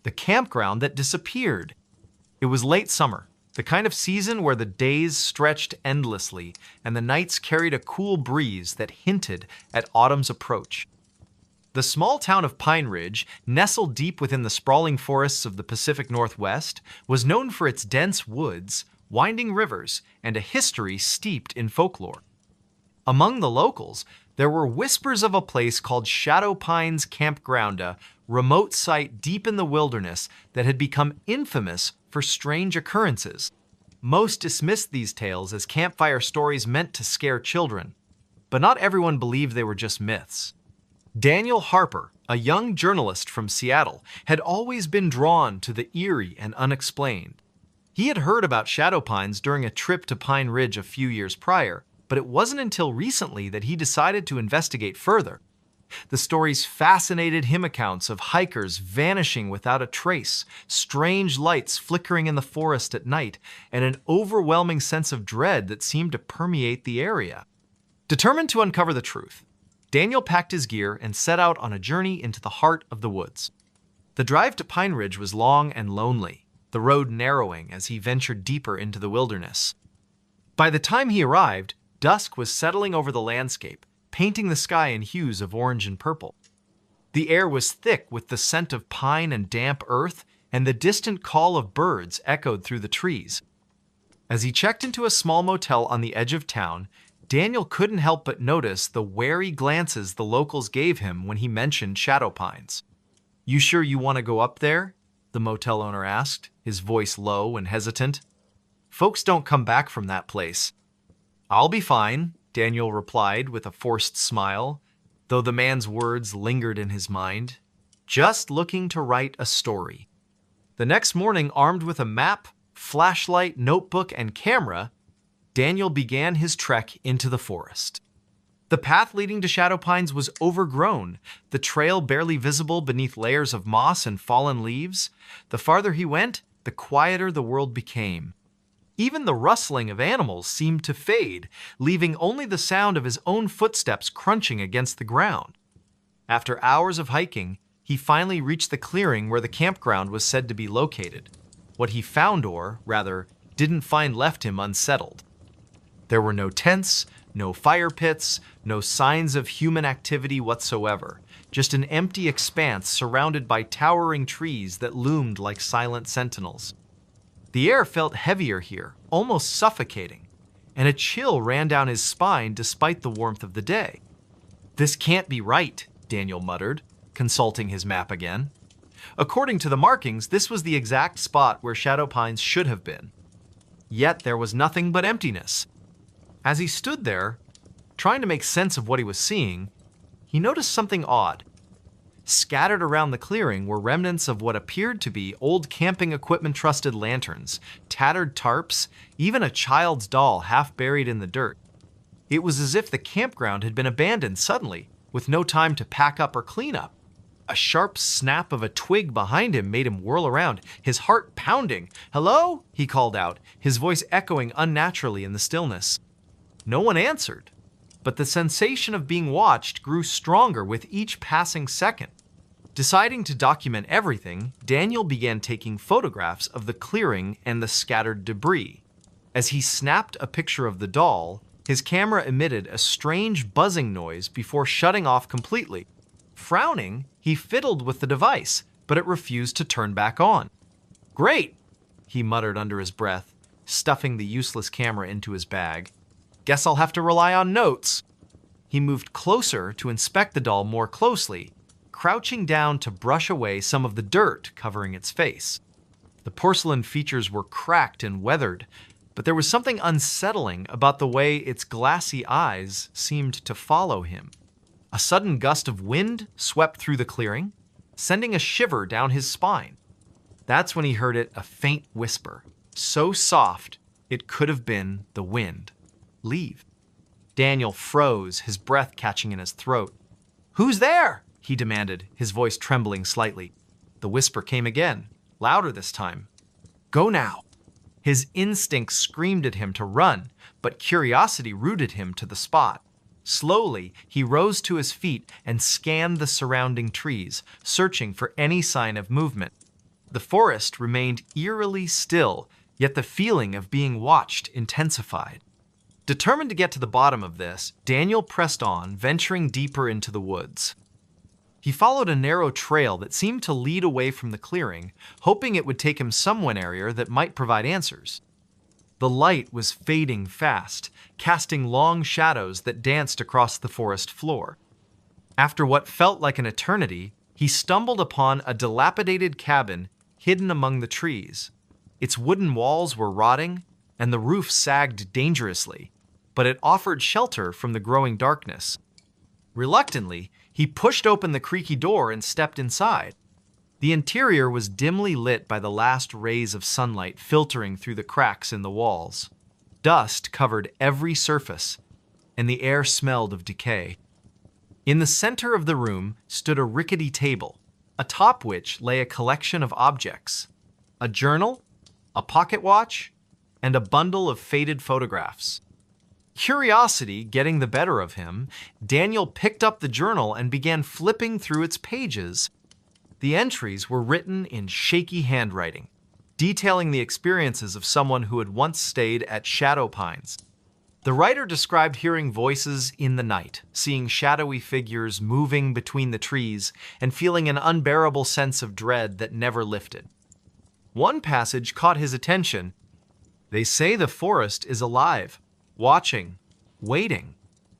The campground that disappeared. It was late summer, the kind of season where the days stretched endlessly and the nights carried a cool breeze that hinted at autumn's approach. The small town of Pine Ridge, nestled deep within the sprawling forests of the Pacific Northwest, was known for its dense woods, winding rivers, and a history steeped in folklore. Among the locals, there were whispers of a place called Shadow Pines Campground, a remote site deep in the wilderness that had become infamous for strange occurrences. Most dismissed these tales as campfire stories meant to scare children, but not everyone believed they were just myths. Daniel Harper, a young journalist from Seattle, had always been drawn to the eerie and unexplained. He had heard about shadow pines during a trip to Pine Ridge a few years prior, but it wasn't until recently that he decided to investigate further. The stories fascinated him, accounts of hikers vanishing without a trace, strange lights flickering in the forest at night, and an overwhelming sense of dread that seemed to permeate the area. Determined to uncover the truth, Daniel packed his gear and set out on a journey into the heart of the woods. The drive to Pine Ridge was long and lonely, the road narrowing as he ventured deeper into the wilderness. By the time he arrived, dusk was settling over the landscape, painting the sky in hues of orange and purple. The air was thick with the scent of pine and damp earth, and the distant call of birds echoed through the trees. As he checked into a small motel on the edge of town, Daniel couldn't help but notice the wary glances the locals gave him when he mentioned shadow pines. "You sure you want to go up there?" the motel owner asked, his voice low and hesitant. "Folks don't come back from that place." "I'll be fine," Daniel replied with a forced smile, though the man's words lingered in his mind. "Just looking to write a story." The next morning, armed with a map, flashlight, notebook, and camera, Daniel began his trek into the forest. The path leading to Shadow Pines was overgrown, the trail barely visible beneath layers of moss and fallen leaves. The farther he went, the quieter the world became. Even the rustling of animals seemed to fade, leaving only the sound of his own footsteps crunching against the ground. After hours of hiking, he finally reached the clearing where the campground was said to be located. What he found, or rather, didn't find, left him unsettled. There were no tents, no fire pits, no signs of human activity whatsoever, just an empty expanse surrounded by towering trees that loomed like silent sentinels. The air felt heavier here, almost suffocating, and a chill ran down his spine despite the warmth of the day. "This can't be right," Daniel muttered, consulting his map again. According to the markings, this was the exact spot where Shadow Pines should have been. Yet there was nothing but emptiness. As he stood there, trying to make sense of what he was seeing, he noticed something odd. Scattered around the clearing were remnants of what appeared to be old camping equipment-trusted lanterns, tattered tarps, even a child's doll half buried in the dirt. It was as if the campground had been abandoned suddenly, with no time to pack up or clean up. A sharp snap of a twig behind him made him whirl around, his heart pounding. "Hello?" he called out, his voice echoing unnaturally in the stillness. No one answered, but the sensation of being watched grew stronger with each passing second. Deciding to document everything, Daniel began taking photographs of the clearing and the scattered debris. As he snapped a picture of the doll, his camera emitted a strange buzzing noise before shutting off completely. Frowning, he fiddled with the device, but it refused to turn back on. "Great," he muttered under his breath, stuffing the useless camera into his bag. "Guess I'll have to rely on notes." He moved closer to inspect the doll more closely, crouching down to brush away some of the dirt covering its face. The porcelain features were cracked and weathered, but there was something unsettling about the way its glassy eyes seemed to follow him. A sudden gust of wind swept through the clearing, sending a shiver down his spine. That's when he heard a faint whisper, so soft it could have been the wind. "Leave." Daniel froze, his breath catching in his throat. "Who's there?" he demanded, his voice trembling slightly. The whisper came again, louder this time. "Go now." His instinct screamed at him to run, but curiosity rooted him to the spot. Slowly, he rose to his feet and scanned the surrounding trees, searching for any sign of movement. The forest remained eerily still, yet the feeling of being watched intensified. Determined to get to the bottom of this, Daniel pressed on, venturing deeper into the woods. He followed a narrow trail that seemed to lead away from the clearing, hoping it would take him somewhere area that might provide answers. The light was fading fast, casting long shadows that danced across the forest floor. After what felt like an eternity, he stumbled upon a dilapidated cabin hidden among the trees. Its wooden walls were rotting, and the roof sagged dangerously, but it offered shelter from the growing darkness. Reluctantly, he pushed open the creaky door and stepped inside. The interior was dimly lit by the last rays of sunlight filtering through the cracks in the walls. Dust covered every surface, and the air smelled of decay. In the center of the room stood a rickety table, atop which lay a collection of objects: a journal, a pocket watch, and a bundle of faded photographs. Curiosity getting the better of him, Daniel picked up the journal and began flipping through its pages. The entries were written in shaky handwriting, detailing the experiences of someone who had once stayed at Shadow Pines. The writer described hearing voices in the night, seeing shadowy figures moving between the trees, and feeling an unbearable sense of dread that never lifted. One passage caught his attention. "They say the forest is alive, watching, waiting.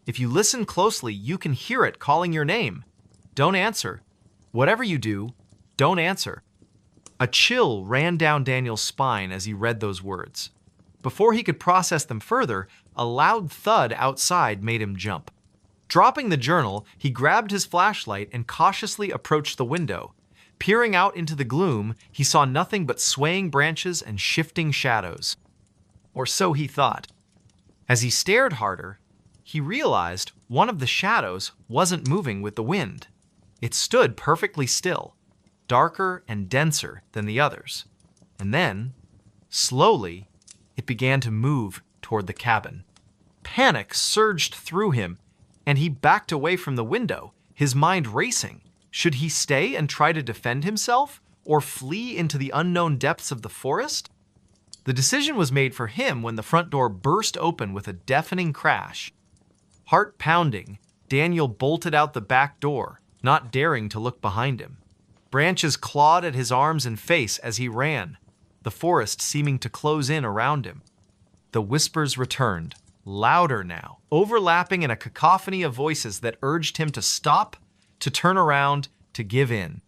If you listen closely, you can hear it calling your name. Don't answer. Whatever you do, don't answer." A chill ran down Daniel's spine as he read those words. Before he could process them further, a loud thud outside made him jump. Dropping the journal, he grabbed his flashlight and cautiously approached the window. Peering out into the gloom, he saw nothing but swaying branches and shifting shadows. Or so he thought. As he stared harder, he realized one of the shadows wasn't moving with the wind. It stood perfectly still, darker and denser than the others. And then, slowly, it began to move toward the cabin. Panic surged through him, and he backed away from the window, his mind racing. Should he stay and try to defend himself, or flee into the unknown depths of the forest? The decision was made for him when the front door burst open with a deafening crash. Heart pounding, Daniel bolted out the back door, not daring to look behind him. Branches clawed at his arms and face as he ran, the forest seeming to close in around him. The whispers returned, louder now, overlapping in a cacophony of voices that urged him to stop, to turn around, to give in.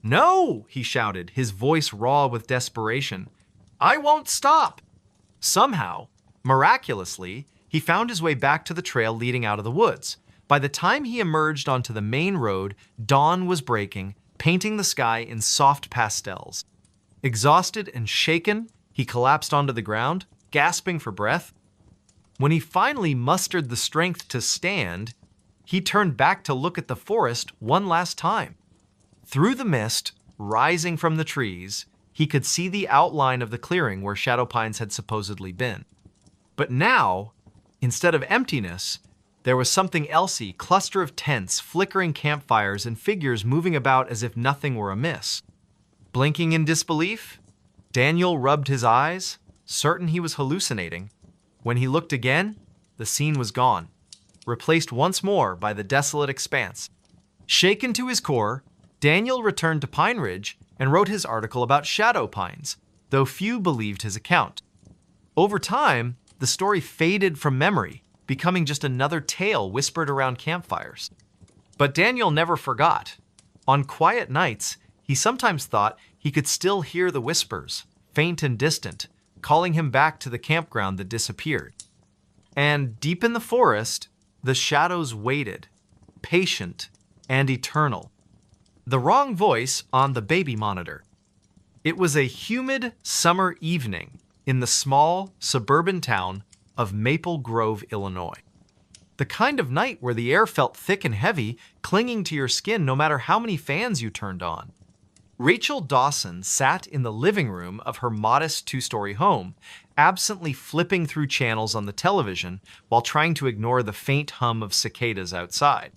"No!" he shouted, his voice raw with desperation. "I won't stop!" Somehow, miraculously, he found his way back to the trail leading out of the woods. By the time he emerged onto the main road, dawn was breaking, painting the sky in soft pastels. Exhausted and shaken, he collapsed onto the ground, gasping for breath. When he finally mustered the strength to stand, he turned back to look at the forest one last time. Through the mist, rising from the trees, he could see the outline of the clearing where Shadow Pines had supposedly been. But now, instead of emptiness, there was something elsey, cluster of tents, flickering campfires, and figures moving about as if nothing were amiss. Blinking in disbelief, Daniel rubbed his eyes, certain he was hallucinating. When he looked again, the scene was gone, replaced once more by the desolate expanse. Shaken to his core, Daniel returned to Pine Ridge and wrote his article about Shadow Pines, though few believed his account. Over time, the story faded from memory, becoming just another tale whispered around campfires. But Daniel never forgot. On quiet nights, he sometimes thought he could still hear the whispers, faint and distant, calling him back to the campground that disappeared. And deep in the forest, the shadows waited, patient and eternal. The wrong voice on the baby monitor. It was a humid summer evening in the small suburban town of Maple Grove, Illinois. The kind of night where the air felt thick and heavy, clinging to your skin no matter how many fans you turned on. Rachel Dawson sat in the living room of her modest two-story home, absently flipping through channels on the television while trying to ignore the faint hum of cicadas outside.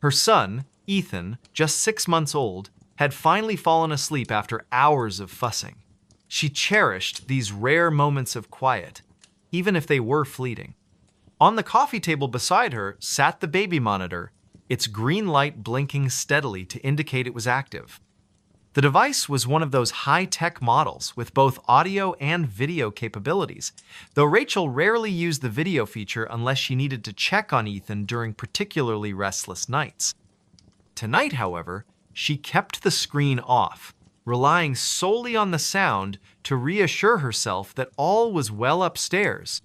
Her son, Ethan, just 6 months old, had finally fallen asleep after hours of fussing. She cherished these rare moments of quiet, even if they were fleeting. On the coffee table beside her sat the baby monitor, its green light blinking steadily to indicate it was active. The device was one of those high-tech models with both audio and video capabilities, though Rachel rarely used the video feature unless she needed to check on Ethan during particularly restless nights. Tonight, however, she kept the screen off, relying solely on the sound to reassure herself that all was well upstairs.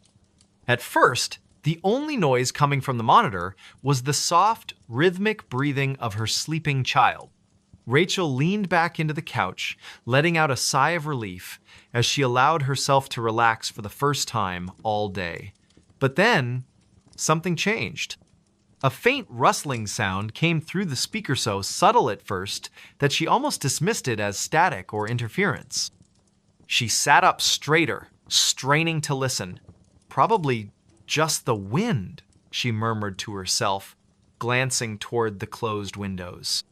At first, the only noise coming from the monitor was the soft, rhythmic breathing of her sleeping child. Rachel leaned back into the couch, letting out a sigh of relief as she allowed herself to relax for the first time all day. But then, something changed. A faint rustling sound came through the speaker so subtle at first that she almost dismissed it as static or interference. She sat up straighter, straining to listen. Probably just the wind, she murmured to herself, glancing toward the closed windows.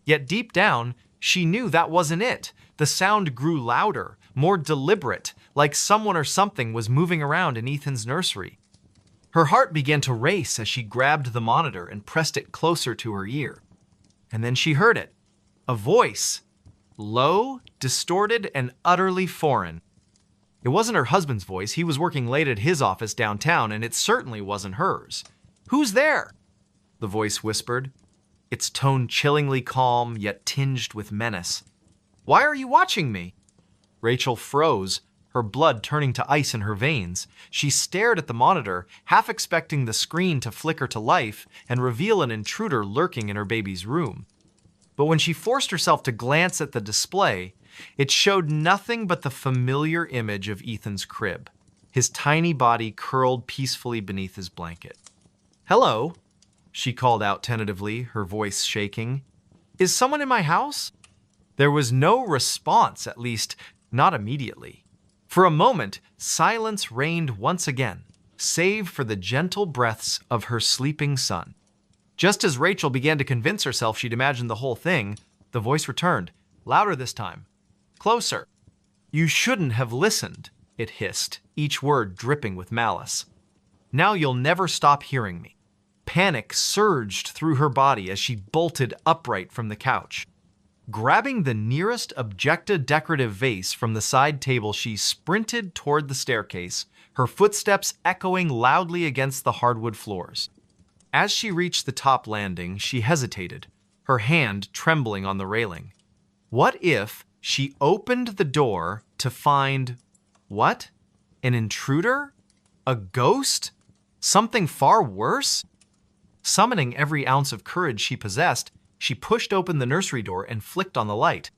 Yet deep down, she knew that wasn't it. The sound grew louder, more deliberate, like someone or something was moving around in Ethan's nursery. Her heart began to race as she grabbed the monitor and pressed it closer to her ear. And then she heard it. A voice. Low, distorted, and utterly foreign. It wasn't her husband's voice. He was working late at his office downtown, and it certainly wasn't hers. "Who's there?" the voice whispered, its tone chillingly calm yet tinged with menace. "Why are you watching me?" Rachel froze, her blood turning to ice in her veins. She stared at the monitor, half expecting the screen to flicker to life and reveal an intruder lurking in her baby's room. But when she forced herself to glance at the display, it showed nothing but the familiar image of Ethan's crib, his tiny body curled peacefully beneath his blanket. "Hello," she called out tentatively, her voice shaking. "Is someone in my house?" There was no response, at least not immediately. For a moment, silence reigned once again, save for the gentle breaths of her sleeping son. Just as Rachel began to convince herself she'd imagined the whole thing, the voice returned, louder this time. "Closer." "You shouldn't have listened," it hissed, each word dripping with malice. "Now you'll never stop hearing me." Panic surged through her body as she bolted upright from the couch. Grabbing the nearest Objecta decorative vase from the side table, she sprinted toward the staircase, her footsteps echoing loudly against the hardwood floors. As she reached the top landing, she hesitated, her hand trembling on the railing. What if she opened the door to find... what? An intruder? A ghost? Something far worse? Summoning every ounce of courage she possessed, she pushed open the nursery door and flicked on the light.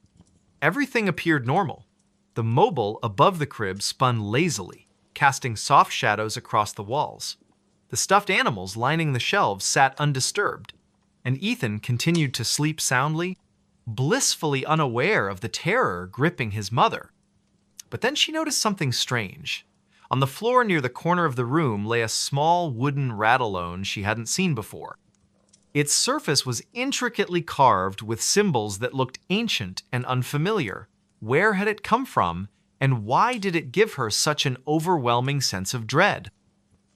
Everything appeared normal. The mobile above the crib spun lazily, casting soft shadows across the walls. The stuffed animals lining the shelves sat undisturbed, and Ethan continued to sleep soundly, blissfully unaware of the terror gripping his mother. But then she noticed something strange. On the floor near the corner of the room lay a small wooden ratalone she hadn't seen before. Its surface was intricately carved with symbols that looked ancient and unfamiliar. Where had it come from, and why did it give her such an overwhelming sense of dread?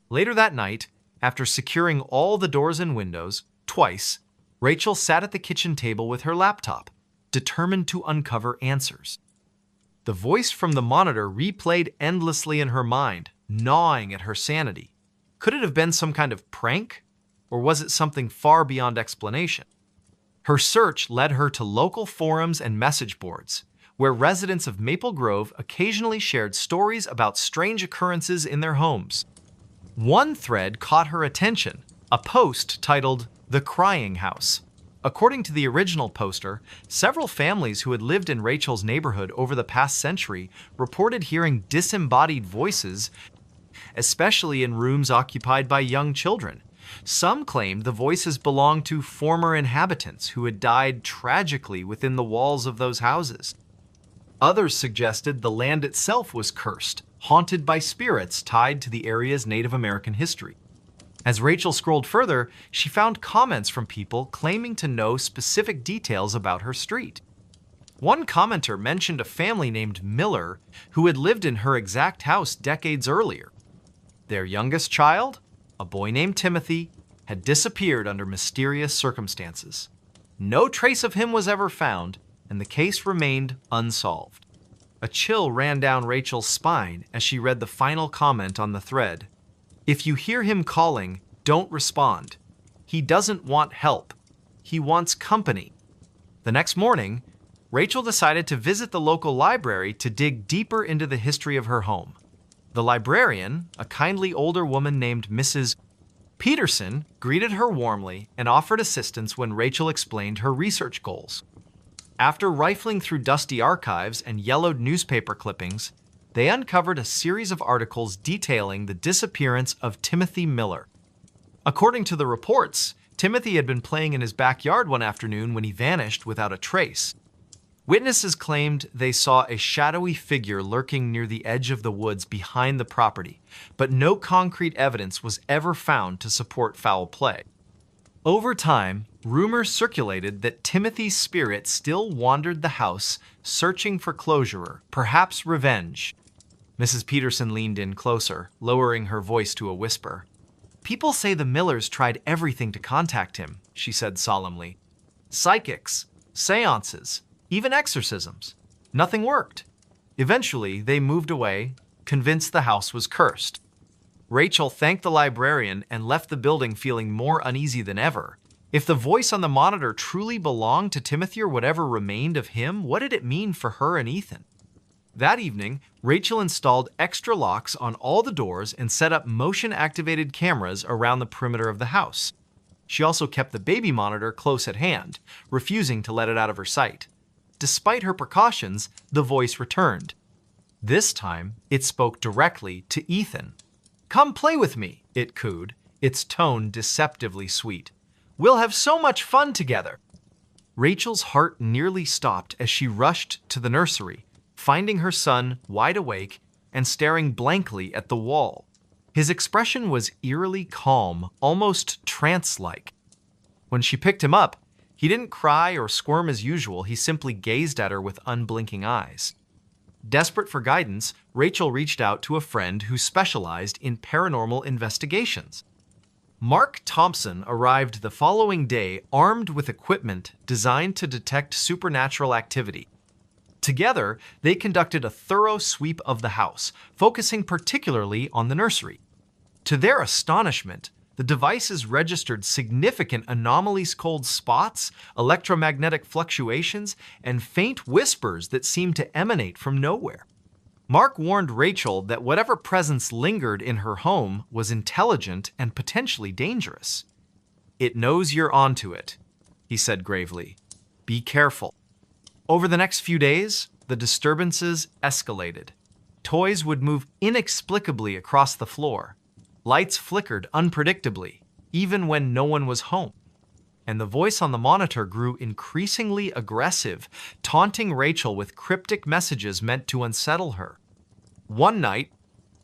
Later that night, after securing all the doors and windows, twice, Rachel sat at the kitchen table with her laptop, determined to uncover answers. The voice from the monitor replayed endlessly in her mind, gnawing at her sanity. Could it have been some kind of prank? Or was it something far beyond explanation? Her search led her to local forums and message boards, where residents of Maple Grove occasionally shared stories about strange occurrences in their homes. One thread caught her attention, a post titled "The Crying House." According to the original poster, several families who had lived in Rachel's neighborhood over the past century reported hearing disembodied voices, especially in rooms occupied by young children. Some claimed the voices belonged to former inhabitants who had died tragically within the walls of those houses. Others suggested the land itself was cursed, haunted by spirits tied to the area's Native American history. As Rachel scrolled further, she found comments from people claiming to know specific details about her street. One commenter mentioned a family named Miller who had lived in her exact house decades earlier. Their youngest child, a boy named Timothy, had disappeared under mysterious circumstances. No trace of him was ever found, and the case remained unsolved. A chill ran down Rachel's spine as she read the final comment on the thread. "If you hear him calling, don't respond. He doesn't want help. He wants company." The next morning, Rachel decided to visit the local library to dig deeper into the history of her home. The librarian, a kindly older woman named Mrs. Peterson, greeted her warmly and offered assistance when Rachel explained her research goals. After rifling through dusty archives and yellowed newspaper clippings, they uncovered a series of articles detailing the disappearance of Timothy Miller. According to the reports, Timothy had been playing in his backyard one afternoon when he vanished without a trace. Witnesses claimed they saw a shadowy figure lurking near the edge of the woods behind the property, but no concrete evidence was ever found to support foul play. Over time, rumors circulated that Timothy's spirit still wandered the house, searching for closure, perhaps revenge. Mrs. Peterson leaned in closer, lowering her voice to a whisper. "People say the Millers tried everything to contact him," she said solemnly. "Psychics, seances, even exorcisms. Nothing worked. Eventually, they moved away, convinced the house was cursed." Rachel thanked the librarian and left the building feeling more uneasy than ever. If the voice on the monitor truly belonged to Timothy or whatever remained of him, what did it mean for her and Ethan? That evening, Rachel installed extra locks on all the doors and set up motion-activated cameras around the perimeter of the house. She also kept the baby monitor close at hand, refusing to let it out of her sight. Despite her precautions, the voice returned. This time, it spoke directly to Ethan. "Come play with me," it cooed, its tone deceptively sweet. "We'll have so much fun together." Rachel's heart nearly stopped as she rushed to the nursery, finding her son wide awake and staring blankly at the wall. His expression was eerily calm, almost trance-like. When she picked him up, he didn't cry or squirm as usual, he simply gazed at her with unblinking eyes. Desperate for guidance, Rachel reached out to a friend who specialized in paranormal investigations. Mark Thompson arrived the following day armed with equipment designed to detect supernatural activity. Together, they conducted a thorough sweep of the house, focusing particularly on the nursery. To their astonishment, the devices registered significant anomalies, cold spots, electromagnetic fluctuations, and faint whispers that seemed to emanate from nowhere. Mark warned Rachel that whatever presence lingered in her home was intelligent and potentially dangerous. "It knows you're onto it," he said gravely. "Be careful." Over the next few days, the disturbances escalated. Toys would move inexplicably across the floor. Lights flickered unpredictably, even when no one was home. And the voice on the monitor grew increasingly aggressive, taunting Rachel with cryptic messages meant to unsettle her. One night,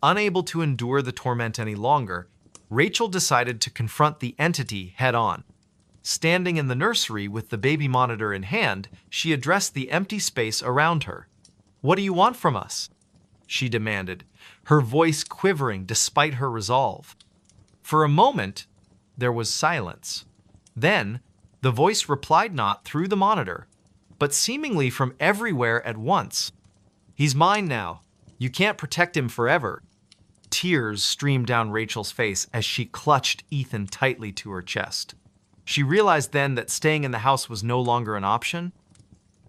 unable to endure the torment any longer, Rachel decided to confront the entity head-on. Standing in the nursery with the baby monitor in hand, she addressed the empty space around her. "What do you want from us?" she demanded, her voice quivering despite her resolve. For a moment, there was silence. Then, the voice replied not through the monitor, but seemingly from everywhere at once. "He's mine now. You can't protect him forever." Tears streamed down Rachel's face as she clutched Ethan tightly to her chest. She realized then that staying in the house was no longer an option.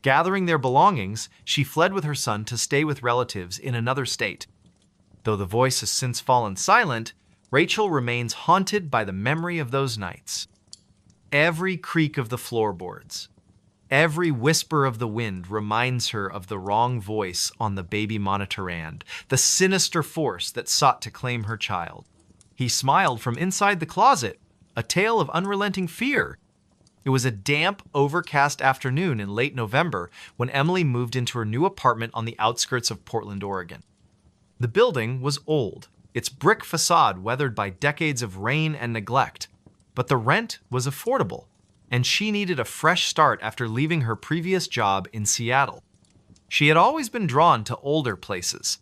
Gathering their belongings, she fled with her son to stay with relatives in another state. Though the voice has since fallen silent, Rachel remains haunted by the memory of those nights. Every creak of the floorboards, every whisper of the wind reminds her of the wrong voice on the baby monitorand, the sinister force that sought to claim her child. He smiled from inside the closet, a tale of unrelenting fear. It was a damp, overcast afternoon in late November when Emily moved into her new apartment on the outskirts of Portland, Oregon. The building was old, its brick facade weathered by decades of rain and neglect, but the rent was affordable, and she needed a fresh start after leaving her previous job in Seattle. She had always been drawn to older places,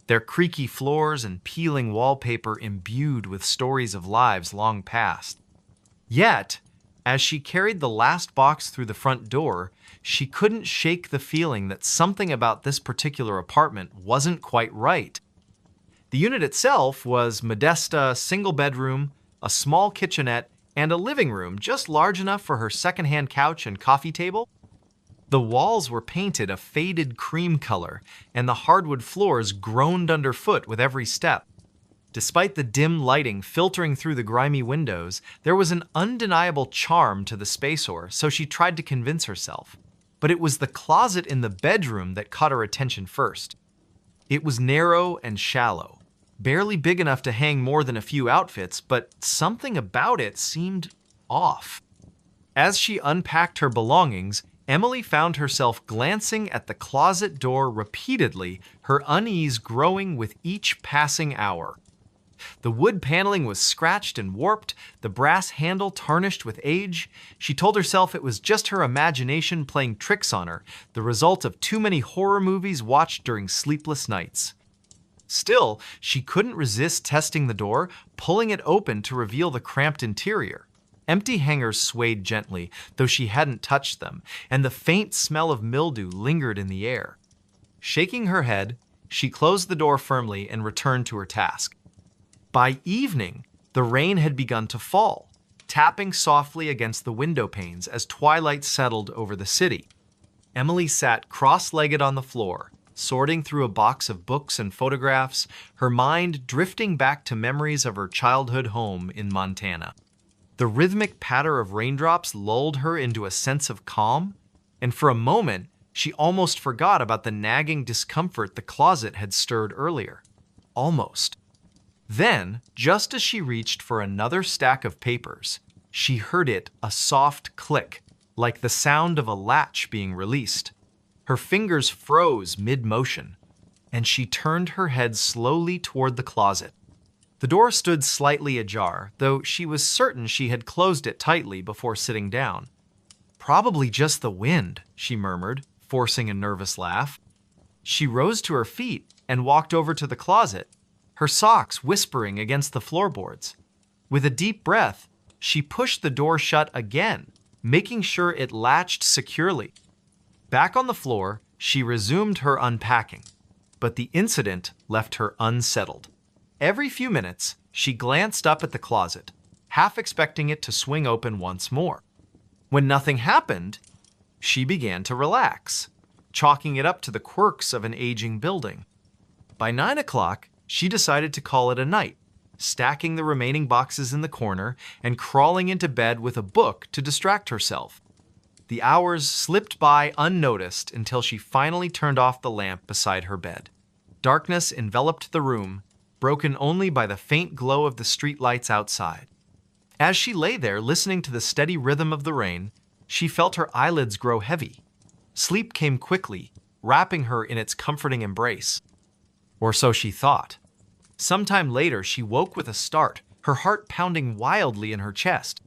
their creaky floors and peeling wallpaper imbued with stories of lives long past. Yet, as she carried the last box through the front door, she couldn't shake the feeling that something about this particular apartment wasn't quite right. The unit itself was Modesta single bedroom, a small kitchenette, and a living room just large enough for her secondhand couch and coffee table. The walls were painted a faded cream color, and the hardwood floors groaned underfoot with every step. Despite the dim lighting filtering through the grimy windows, there was an undeniable charm to the spaceor, so she tried to convince herself. But it was the closet in the bedroom that caught her attention first. It was narrow and shallow, barely big enough to hang more than a few outfits, but something about it seemed off. As she unpacked her belongings, Emily found herself glancing at the closet door repeatedly, her unease growing with each passing hour. The wood paneling was scratched and warped, the brass handle tarnished with age. She told herself it was just her imagination playing tricks on her, the result of too many horror movies watched during sleepless nights. Still, she couldn't resist testing the door, pulling it open to reveal the cramped interior. Empty hangers swayed gently, though she hadn't touched them, and the faint smell of mildew lingered in the air. Shaking her head, she closed the door firmly and returned to her task. By evening, the rain had begun to fall, tapping softly against the window panes as twilight settled over the city. Emily sat cross-legged on the floor, sorting through a box of books and photographs, her mind drifting back to memories of her childhood home in Montana. The rhythmic patter of raindrops lulled her into a sense of calm, and for a moment, she almost forgot about the nagging discomfort the closet had stirred earlier. Almost. Then, just as she reached for another stack of papers, she heard a soft click, like the sound of a latch being released. Her fingers froze mid-motion, and she turned her head slowly toward the closet. The door stood slightly ajar, though she was certain she had closed it tightly before sitting down. "Probably just the wind," she murmured, forcing a nervous laugh. She rose to her feet and walked over to the closet, her socks whispering against the floorboards. With a deep breath, she pushed the door shut again, making sure it latched securely. Back on the floor, she resumed her unpacking, but the incident left her unsettled. Every few minutes, she glanced up at the closet, half expecting it to swing open once more. When nothing happened, she began to relax, chalking it up to the quirks of an aging building. By 9 o'clock, she decided to call it a night, stacking the remaining boxes in the corner and crawling into bed with a book to distract herself. The hours slipped by unnoticed until she finally turned off the lamp beside her bed. Darkness enveloped the room, broken only by the faint glow of the streetlights outside. As she lay there listening to the steady rhythm of the rain, she felt her eyelids grow heavy. Sleep came quickly, wrapping her in its comforting embrace. Or so she thought. Sometime later, she woke with a start, her heart pounding wildly in her chest.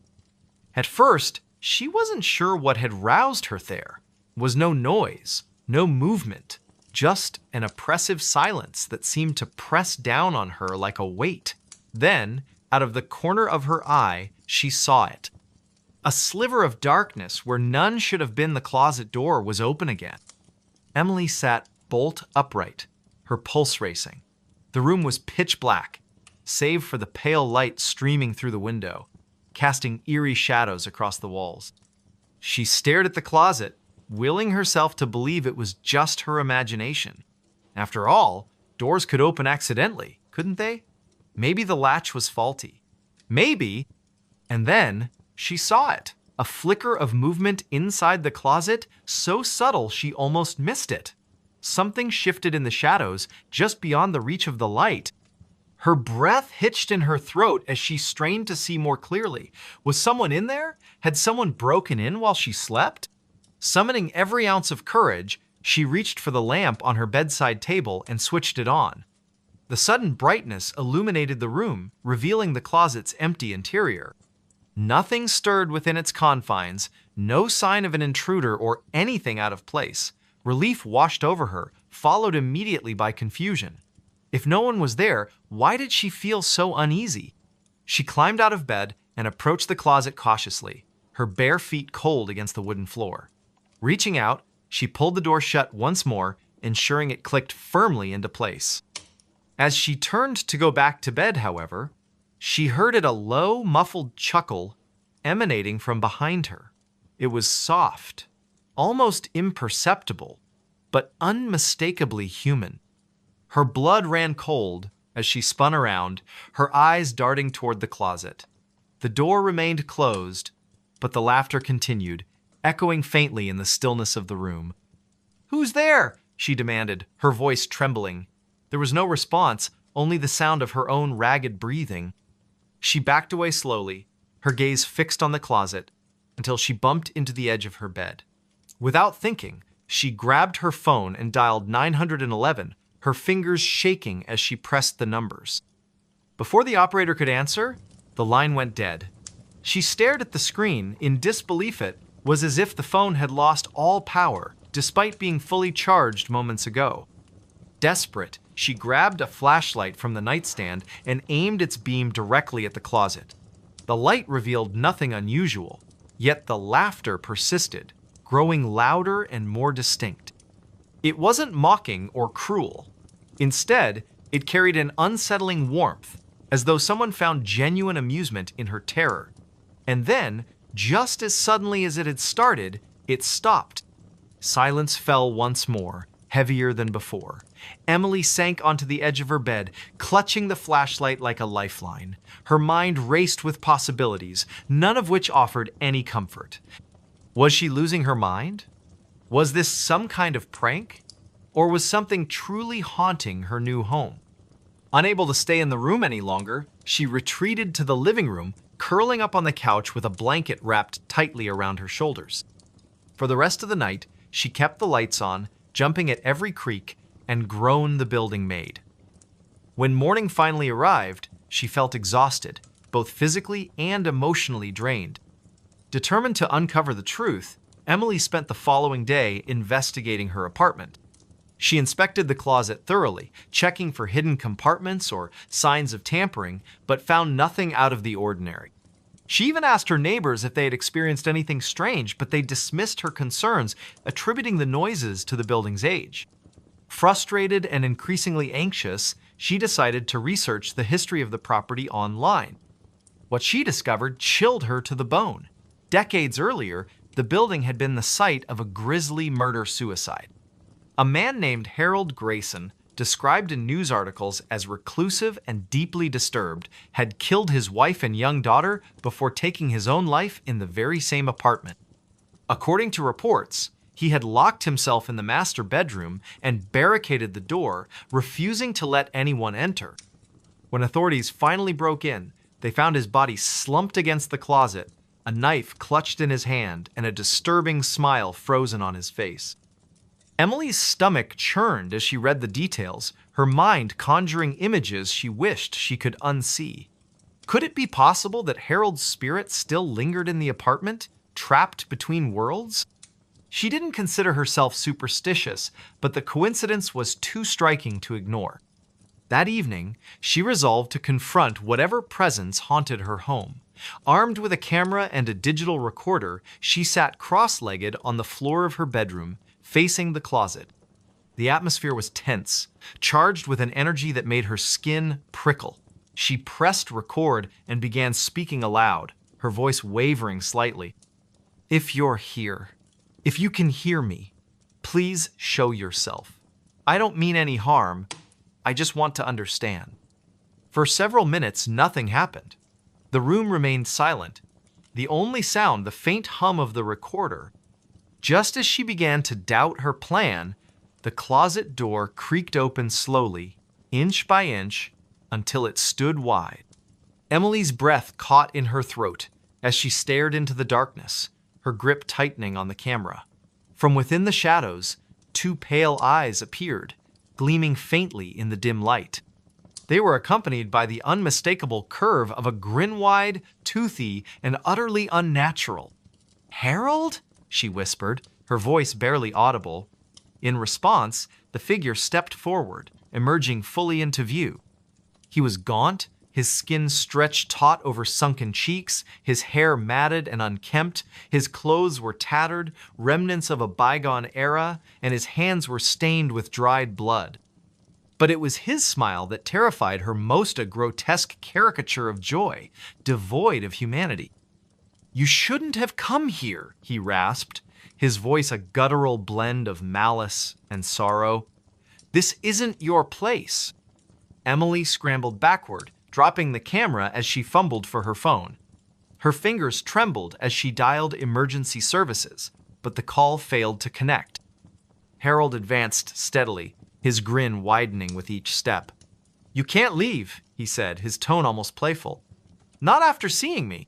At first, she wasn't sure what had roused her there. There was no noise, no movement, just an oppressive silence that seemed to press down on her like a weight. Then, out of the corner of her eye, she saw it. A sliver of darkness where none should have been the closet door was open again. Emily sat bolt upright, her pulse racing. The room was pitch black, save for the pale light streaming through the window, casting eerie shadows across the walls. She stared at the closet, willing herself to believe it was just her imagination. After all, doors could open accidentally, couldn't they? Maybe the latch was faulty. Maybe. And then she saw it. A flicker of movement inside the closet, so subtle she almost missed it. Something shifted in the shadows, just beyond the reach of the light. Her breath hitched in her throat as she strained to see more clearly. Was someone in there? Had someone broken in while she slept? Summoning every ounce of courage, she reached for the lamp on her bedside table and switched it on. The sudden brightness illuminated the room, revealing the closet's empty interior. Nothing stirred within its confines, no sign of an intruder or anything out of place. Relief washed over her, followed immediately by confusion. If no one was there, why did she feel so uneasy? She climbed out of bed and approached the closet cautiously, her bare feet cold against the wooden floor. Reaching out, she pulled the door shut once more, ensuring it clicked firmly into place. As she turned to go back to bed, however, she heard a low, muffled chuckle emanating from behind her. It was soft, almost imperceptible, but unmistakably human. Her blood ran cold as she spun around, her eyes darting toward the closet. The door remained closed, but the laughter continued, echoing faintly in the stillness of the room. "Who's there?" she demanded, her voice trembling. There was no response, only the sound of her own ragged breathing. She backed away slowly, her gaze fixed on the closet, until she bumped into the edge of her bed. Without thinking, she grabbed her phone and dialed 911, her fingers shaking as she pressed the numbers. Before the operator could answer, the line went dead. She stared at the screen in disbelief. It was as if the phone had lost all power, despite being fully charged moments ago. Desperate, she grabbed a flashlight from the nightstand and aimed its beam directly at the closet. The light revealed nothing unusual, yet the laughter persisted, growing louder and more distinct. It wasn't mocking or cruel. Instead, it carried an unsettling warmth, as though someone found genuine amusement in her terror. And then, just as suddenly as it had started, it stopped. Silence fell once more, heavier than before. Emily sank onto the edge of her bed, clutching the flashlight like a lifeline. Her mind raced with possibilities, none of which offered any comfort. Was she losing her mind? Was this some kind of prank? Or was something truly haunting her new home? Unable to stay in the room any longer, she retreated to the living room, curling up on the couch with a blanket wrapped tightly around her shoulders. For the rest of the night, she kept the lights on, jumping at every creak and groan the building made. When morning finally arrived, she felt exhausted, both physically and emotionally drained. Determined to uncover the truth, Emily spent the following day investigating her apartment. She inspected the closet thoroughly, checking for hidden compartments or signs of tampering, but found nothing out of the ordinary. She even asked her neighbors if they had experienced anything strange, but they dismissed her concerns, attributing the noises to the building's age. Frustrated and increasingly anxious, she decided to research the history of the property online. What she discovered chilled her to the bone. Decades earlier, the building had been the site of a grisly murder-suicide. A man named Harold Grayson, described in news articles as reclusive and deeply disturbed, had killed his wife and young daughter before taking his own life in the very same apartment. According to reports, he had locked himself in the master bedroom and barricaded the door, refusing to let anyone enter. When authorities finally broke in, they found his body slumped against the closet, a knife clutched in his hand, and a disturbing smile frozen on his face. Emily's stomach churned as she read the details, her mind conjuring images she wished she could unsee. Could it be possible that Harold's spirit still lingered in the apartment, trapped between worlds? She didn't consider herself superstitious, but the coincidence was too striking to ignore. That evening, she resolved to confront whatever presence haunted her home. Armed with a camera and a digital recorder, she sat cross-legged on the floor of her bedroom, facing the closet. The atmosphere was tense, charged with an energy that made her skin prickle. She pressed record and began speaking aloud, her voice wavering slightly. "If you're here, If you can hear me, please show yourself. I don't mean any harm. I just want to understand." For several minutes, nothing happened. The room remained silent, the only sound the faint hum of the recorder. Just as she began to doubt her plan, the closet door creaked open slowly, inch by inch, until it stood wide. Emily's breath caught in her throat as she stared into the darkness, her grip tightening on the camera. From within the shadows, two pale eyes appeared, gleaming faintly in the dim light. They were accompanied by the unmistakable curve of a grin-wide, toothy, and utterly unnatural. "Harold?" she whispered, her voice barely audible. In response, the figure stepped forward, emerging fully into view. He was gaunt, his skin stretched taut over sunken cheeks, his hair matted and unkempt, his clothes were tattered, remnants of a bygone era, and his hands were stained with dried blood. But it was his smile that terrified her most, a grotesque caricature of joy, devoid of humanity. "You shouldn't have come here," he rasped, his voice a guttural blend of malice and sorrow. "This isn't your place." Emily scrambled backward, dropping the camera as she fumbled for her phone. Her fingers trembled as she dialed emergency services, but the call failed to connect. Harold advanced steadily, his grin widening with each step. "You can't leave," he said, his tone almost playful. "Not after seeing me."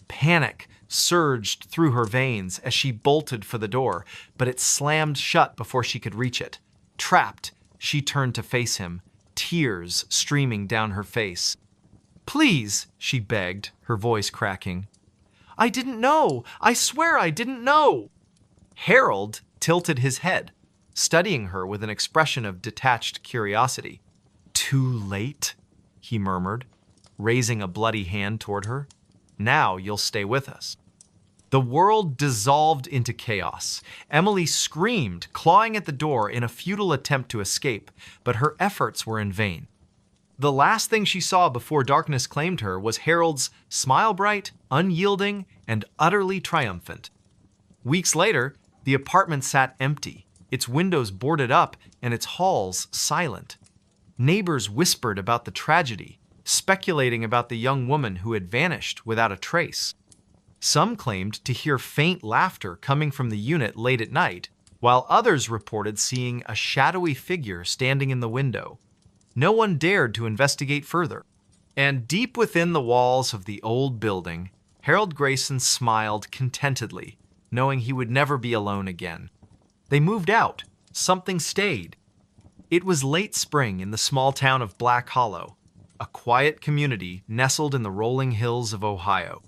Panic surged through her veins as she bolted for the door, but it slammed shut before she could reach it. Trapped, she turned to face him, tears streaming down her face. "Please," she begged, her voice cracking. "I didn't know. I swear I didn't know." Harold tilted his head, studying her with an expression of detached curiosity. "Too late?" he murmured, raising a bloody hand toward her. "Now you'll stay with us." The world dissolved into chaos. Emily screamed, clawing at the door in a futile attempt to escape, but her efforts were in vain. The last thing she saw before darkness claimed her was Harold's smile bright, unyielding, and utterly triumphant. Weeks later, the apartment sat empty, its windows boarded up and its halls silent. Neighbors whispered about the tragedy, speculating about the young woman who had vanished without a trace. Some claimed to hear faint laughter coming from the unit late at night, while others reported seeing a shadowy figure standing in the window. No one dared to investigate further. And deep within the walls of the old building, Harold Grayson smiled contentedly, knowing he would never be alone again. They moved out. Something stayed. It was late spring in the small town of Black Hollow, a quiet community nestled in the rolling hills of Ohio.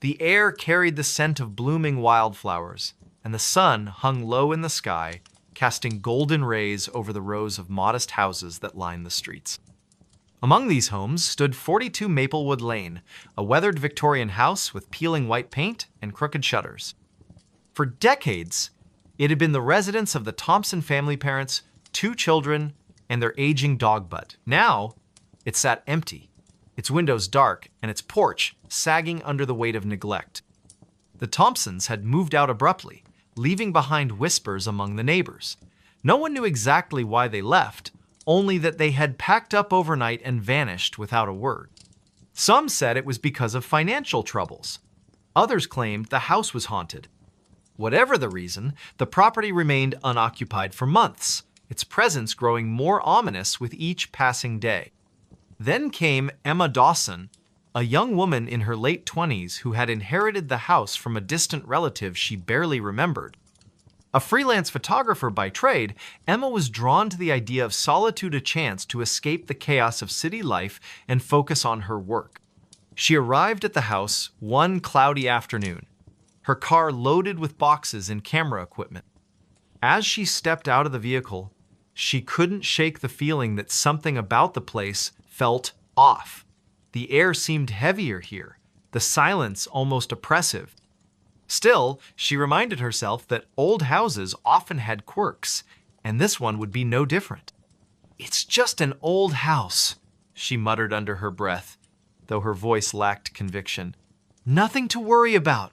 The air carried the scent of blooming wildflowers, and the sun hung low in the sky, casting golden rays over the rows of modest houses that lined the streets. Among these homes stood 42 Maplewood Lane, a weathered Victorian house with peeling white paint and crooked shutters. For decades, it had been the residence of the Thompson family parents, 2 children, and their aging dog Bud. Now, it sat empty, its windows dark and its porch sagging under the weight of neglect. The Thompsons had moved out abruptly, leaving behind whispers among the neighbors. No one knew exactly why they left, only that they had packed up overnight and vanished without a word. Some said it was because of financial troubles. Others claimed the house was haunted. Whatever the reason, the property remained unoccupied for months, its presence growing more ominous with each passing day. Then came Emma Dawson, a young woman in her late 20s who had inherited the house from a distant relative she barely remembered. A freelance photographer by trade, Emma was drawn to the idea of solitude, a chance to escape the chaos of city life and focus on her work. She arrived at the house one cloudy afternoon, her car loaded with boxes and camera equipment. As she stepped out of the vehicle, she couldn't shake the feeling that something about the place felt off. The air seemed heavier here, the silence almost oppressive. Still, she reminded herself that old houses often had quirks, and this one would be no different. "It's just an old house," she muttered under her breath, though her voice lacked conviction. "Nothing to worry about."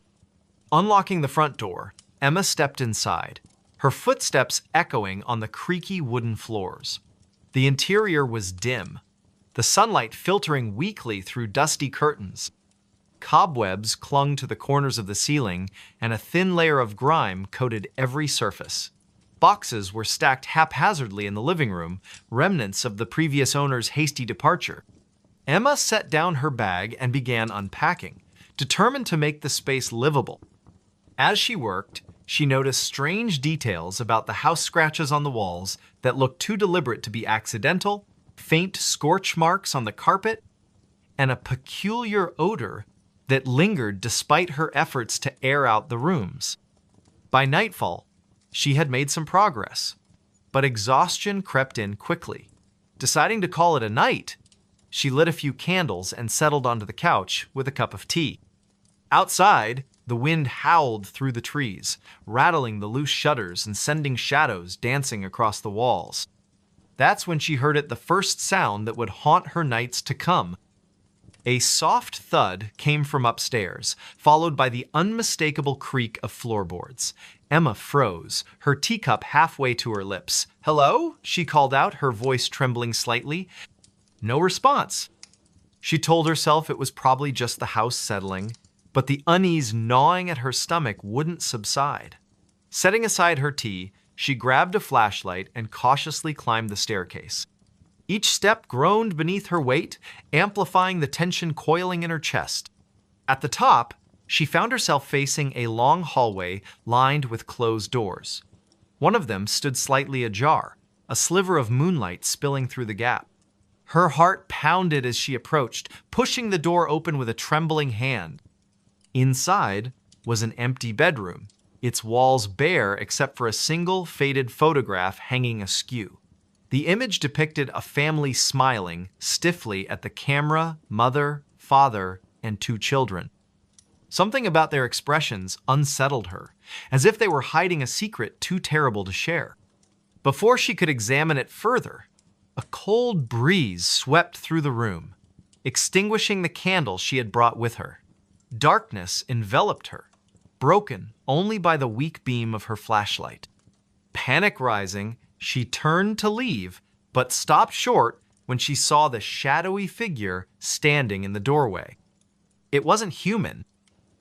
Unlocking the front door, Emma stepped inside, her footsteps echoing on the creaky wooden floors. The interior was dim, the sunlight filtering weakly through dusty curtains. Cobwebs clung to the corners of the ceiling, and a thin layer of grime coated every surface. Boxes were stacked haphazardly in the living room, remnants of the previous owner's hasty departure. Emma set down her bag and began unpacking, determined to make the space livable. As she worked, she noticed strange details about the house scratches on the walls that looked too deliberate to be accidental, faint scorch marks on the carpet, and a peculiar odor that lingered despite her efforts to air out the rooms. By nightfall, she had made some progress, but exhaustion crept in quickly. Deciding to call it a night, she lit a few candles and settled onto the couch with a cup of tea. Outside, the wind howled through the trees, rattling the loose shutters and sending shadows dancing across the walls. That's when she heard the first sound that would haunt her nights to come. A soft thud came from upstairs, followed by the unmistakable creak of floorboards. Emma froze, her teacup halfway to her lips. "Hello?" she called out, her voice trembling slightly. No response. She told herself it was probably just the house settling, but the unease gnawing at her stomach wouldn't subside. Setting aside her tea, she grabbed a flashlight and cautiously climbed the staircase. Each step groaned beneath her weight, amplifying the tension coiling in her chest. At the top, she found herself facing a long hallway lined with closed doors. One of them stood slightly ajar, a sliver of moonlight spilling through the gap. Her heart pounded as she approached, pushing the door open with a trembling hand. Inside was an empty bedroom, its walls bare except for a single faded photograph hanging askew. The image depicted a family smiling stiffly at the camera, mother, father, and 2 children. Something about their expressions unsettled her, as if they were hiding a secret too terrible to share. Before she could examine it further, a cold breeze swept through the room, extinguishing the candle she had brought with her. Darkness enveloped her, broken only by the weak beam of her flashlight. Panic rising, she turned to leave, but stopped short when she saw the shadowy figure standing in the doorway. It wasn't human.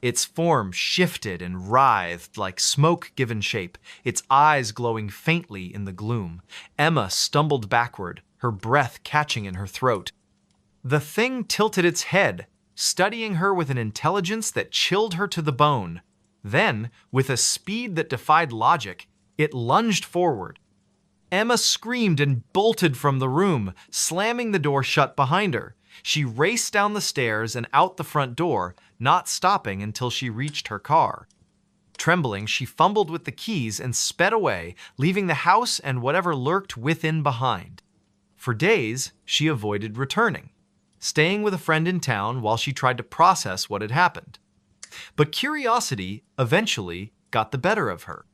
Its form shifted and writhed like smoke given shape, its eyes glowing faintly in the gloom. Emma stumbled backward, her breath catching in her throat. The thing tilted its head, studying her with an intelligence that chilled her to the bone. Then, with a speed that defied logic, it lunged forward. Emma screamed and bolted from the room, slamming the door shut behind her. She raced down the stairs and out the front door, not stopping until she reached her car. Trembling, she fumbled with the keys and sped away, leaving the house and whatever lurked within behind. For days, she avoided returning, staying with a friend in town while she tried to process what had happened. But curiosity eventually got the better of her.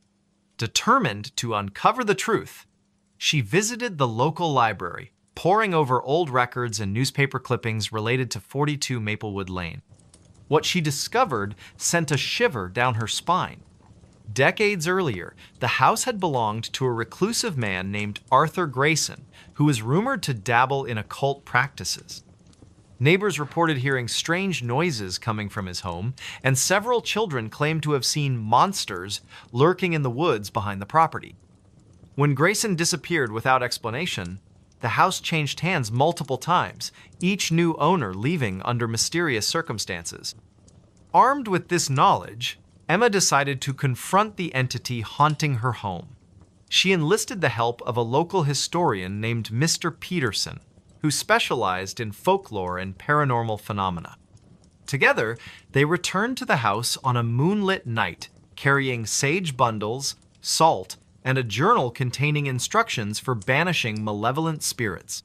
Determined to uncover the truth, she visited the local library, poring over old records and newspaper clippings related to 42 Maplewood Lane. What she discovered sent a shiver down her spine. Decades earlier, the house had belonged to a reclusive man named Arthur Grayson, who was rumored to dabble in occult practices. Neighbors reported hearing strange noises coming from his home, and several children claimed to have seen monsters lurking in the woods behind the property. When Grayson disappeared without explanation, the house changed hands multiple times, each new owner leaving under mysterious circumstances. Armed with this knowledge, Emma decided to confront the entity haunting her home. She enlisted the help of a local historian named Mr. Peterson, who specialized in folklore and paranormal phenomena. Together, they returned to the house on a moonlit night, carrying sage bundles, salt, and a journal containing instructions for banishing malevolent spirits.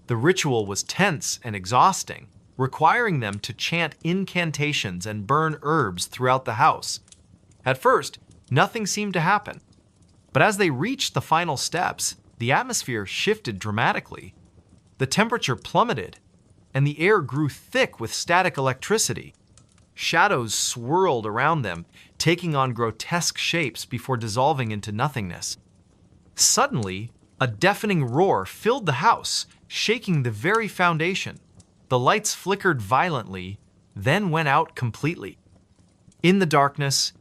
The ritual was tense and exhausting, requiring them to chant incantations and burn herbs throughout the house. At first, nothing seemed to happen. But as they reached the final steps, the atmosphere shifted dramatically. The temperature plummeted, and the air grew thick with static electricity. Shadows swirled around them, taking on grotesque shapes before dissolving into nothingness. Suddenly, a deafening roar filled the house, shaking the very foundation. The lights flickered violently, then went out completely. In the darkness,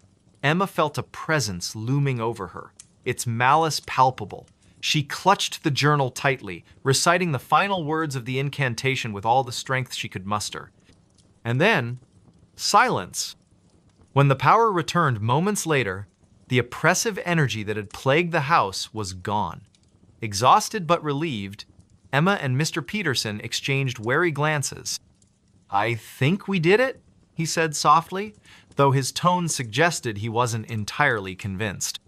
Emma felt a presence looming over her, its malice palpable. She clutched the journal tightly, reciting the final words of the incantation with all the strength she could muster. And then, silence. When the power returned moments later, the oppressive energy that had plagued the house was gone. Exhausted but relieved, Emma and Mr. Peterson exchanged wary glances. "I think we did it," he said softly, though his tone suggested he wasn't entirely convinced.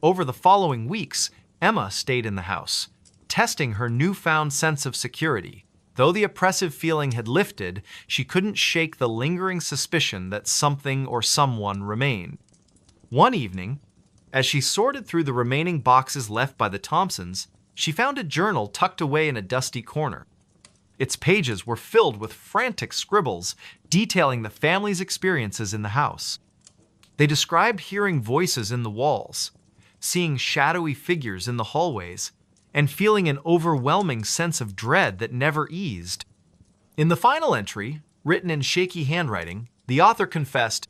Over the following weeks, Emma stayed in the house, testing her newfound sense of security. Though the oppressive feeling had lifted, she couldn't shake the lingering suspicion that something or someone remained. One evening, as she sorted through the remaining boxes left by the Thompsons, she found a journal tucked away in a dusty corner. Its pages were filled with frantic scribbles detailing the family's experiences in the house. They described hearing voices in the walls, seeing shadowy figures in the hallways, and feeling an overwhelming sense of dread that never eased. In the final entry, written in shaky handwriting, the author confessed,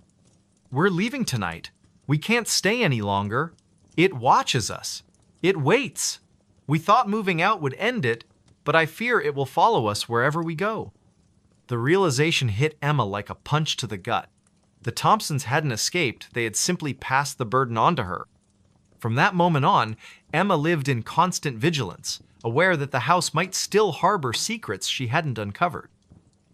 "We're leaving tonight. We can't stay any longer. It watches us. It waits. We thought moving out would end it, but I fear it will follow us wherever we go." The realization hit Emma like a punch to the gut. The Thompsons hadn't escaped, they had simply passed the burden on to her. From that moment on, Emma lived in constant vigilance, aware that the house might still harbor secrets she hadn't uncovered.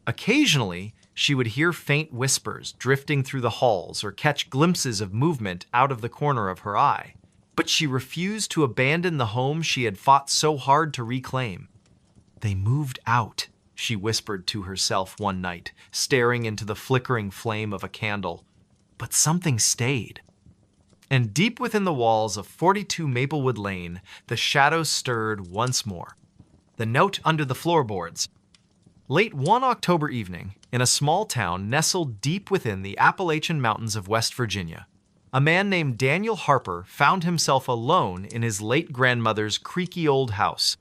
Occasionally, she would hear faint whispers drifting through the halls or catch glimpses of movement out of the corner of her eye. But she refused to abandon the home she had fought so hard to reclaim. "They moved out," she whispered to herself one night, staring into the flickering flame of a candle. But something stayed. And deep within the walls of 42 Maplewood Lane, the shadows stirred once more. The note under the floorboards. Late one October evening, in a small town nestled deep within the Appalachian Mountains of West Virginia, a man named Daniel Harper found himself alone in his late grandmother's creaky old house.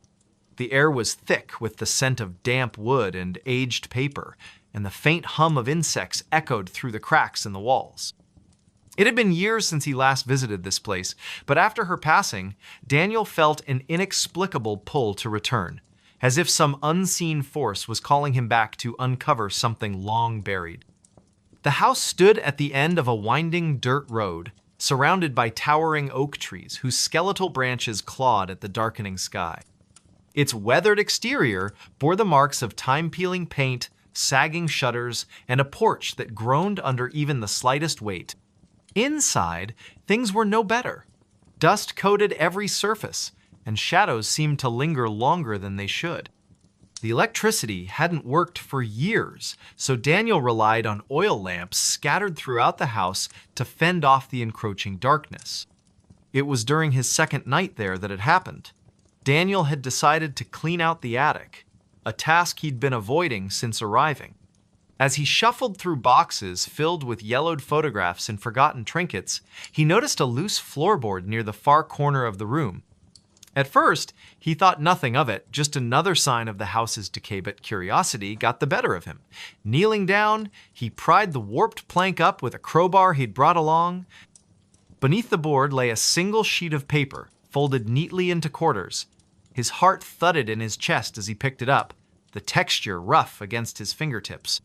The air was thick with the scent of damp wood and aged paper, and the faint hum of insects echoed through the cracks in the walls. It had been years since he last visited this place, but after her passing, Daniel felt an inexplicable pull to return, as if some unseen force was calling him back to uncover something long buried. The house stood at the end of a winding dirt road, surrounded by towering oak trees whose skeletal branches clawed at the darkening sky. Its weathered exterior bore the marks of time-peeling paint, sagging shutters, and a porch that groaned under even the slightest weight. Inside, things were no better. Dust coated every surface, and shadows seemed to linger longer than they should. The electricity hadn't worked for years, so Daniel relied on oil lamps scattered throughout the house to fend off the encroaching darkness. It was during his second night there that it happened. Daniel had decided to clean out the attic, a task he'd been avoiding since arriving. As he shuffled through boxes filled with yellowed photographs and forgotten trinkets, he noticed a loose floorboard near the far corner of the room. At first, he thought nothing of it, just another sign of the house's decay, but curiosity got the better of him. Kneeling down, he pried the warped plank up with a crowbar he'd brought along. Beneath the board lay a single sheet of paper, folded neatly into quarters. His heart thudded in his chest as he picked it up, the texture rough against his fingertips.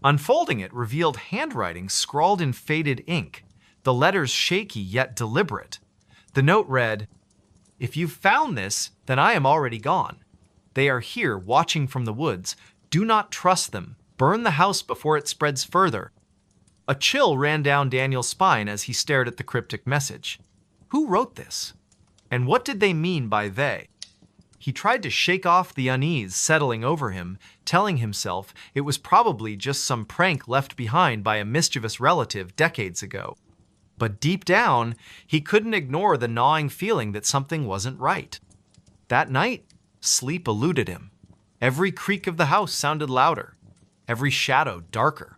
Unfolding it revealed handwriting scrawled in faded ink, the letters shaky yet deliberate. The note read, "If you've found this, then I am already gone. They are here watching from the woods. Do not trust them. Burn the house before it spreads further." A chill ran down Daniel's spine as he stared at the cryptic message. Who wrote this? And what did they mean by they? He tried to shake off the unease settling over him, telling himself it was probably just some prank left behind by a mischievous relative decades ago. But deep down, he couldn't ignore the gnawing feeling that something wasn't right. That night, sleep eluded him. Every creak of the house sounded louder, every shadow darker.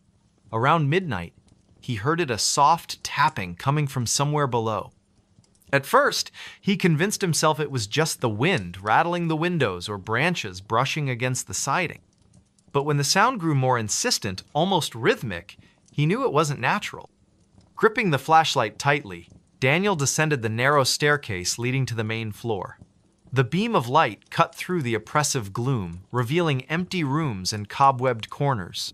Around midnight, he heard a soft tapping coming from somewhere below. At first, he convinced himself it was just the wind rattling the windows or branches brushing against the siding. But when the sound grew more insistent, almost rhythmic, he knew it wasn't natural. Gripping the flashlight tightly, Daniel descended the narrow staircase leading to the main floor. The beam of light cut through the oppressive gloom, revealing empty rooms and cobwebbed corners.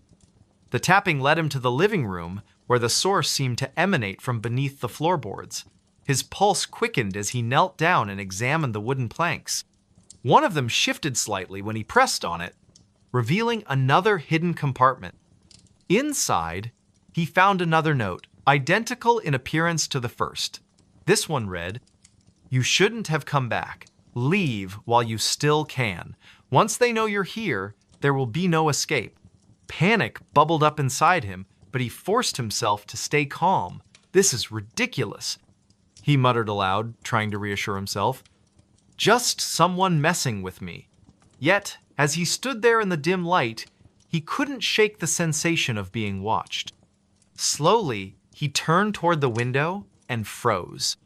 The tapping led him to the living room, where the source seemed to emanate from beneath the floorboards. His pulse quickened as he knelt down and examined the wooden planks. One of them shifted slightly when he pressed on it, revealing another hidden compartment. Inside, he found another note, identical in appearance to the first. This one read, "You shouldn't have come back. Leave while you still can. Once they know you're here, there will be no escape." Panic bubbled up inside him, but he forced himself to stay calm. "This is ridiculous," he muttered aloud, trying to reassure himself. "Just someone messing with me." Yet, as he stood there in the dim light, he couldn't shake the sensation of being watched. Slowly, he turned toward the window and froze.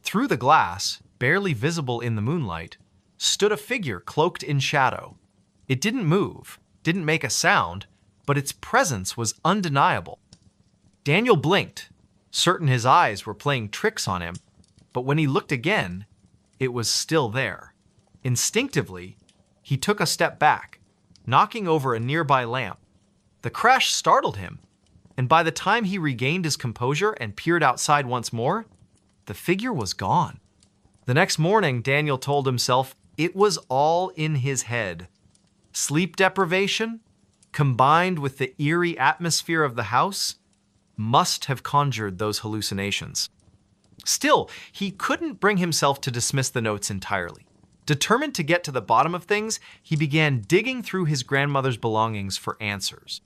Through the glass, barely visible in the moonlight, stood a figure cloaked in shadow. It didn't move, didn't make a sound, but its presence was undeniable. Daniel blinked, certain his eyes were playing tricks on him, but when he looked again, it was still there. Instinctively, he took a step back, knocking over a nearby lamp. The crash startled him, and by the time he regained his composure and peered outside once more, the figure was gone. The next morning, Daniel told himself it was all in his head. Sleep deprivation, combined with the eerie atmosphere of the house, must have conjured those hallucinations. Still, he couldn't bring himself to dismiss the notes entirely. Determined to get to the bottom of things, he began digging through his grandmother's belongings for answers.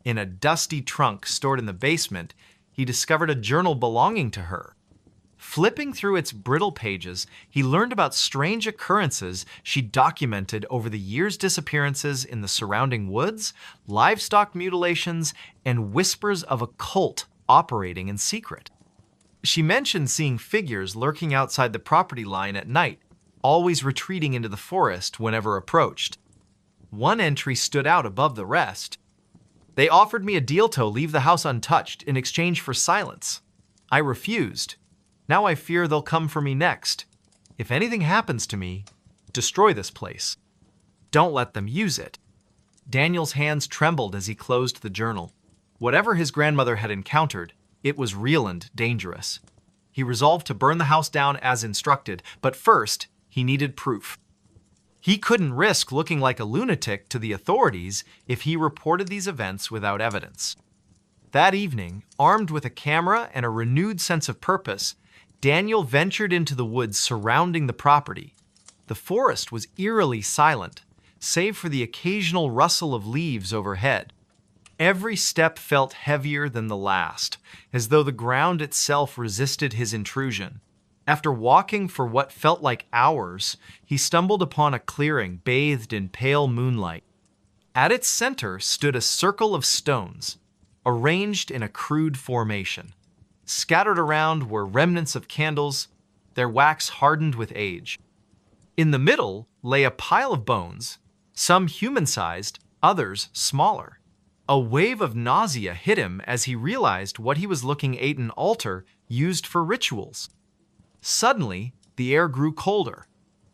In a dusty trunk stored in the basement, he discovered a journal belonging to her. Flipping through its brittle pages, he learned about strange occurrences she documented over the years' disappearances in the surrounding woods, livestock mutilations, and whispers of a cult operating in secret. She mentioned seeing figures lurking outside the property line at night, always retreating into the forest whenever approached. One entry stood out above the rest. "They offered me a deal to leave the house untouched in exchange for silence. I refused. Now I fear they'll come for me next. If anything happens to me, destroy this place. Don't let them use it." Daniel's hands trembled as he closed the journal. Whatever his grandmother had encountered, it was real and dangerous. He resolved to burn the house down as instructed, but first, he needed proof. He couldn't risk looking like a lunatic to the authorities if he reported these events without evidence. That evening, armed with a camera and a renewed sense of purpose, Daniel ventured into the woods surrounding the property. The forest was eerily silent, save for the occasional rustle of leaves overhead. Every step felt heavier than the last, as though the ground itself resisted his intrusion. After walking for what felt like hours, he stumbled upon a clearing bathed in pale moonlight. At its center stood a circle of stones, arranged in a crude formation. Scattered around were remnants of candles, their wax hardened with age. In the middle lay a pile of bones, some human-sized, others smaller. A wave of nausea hit him as he realized what he was looking at: an altar used for rituals. Suddenly, the air grew colder,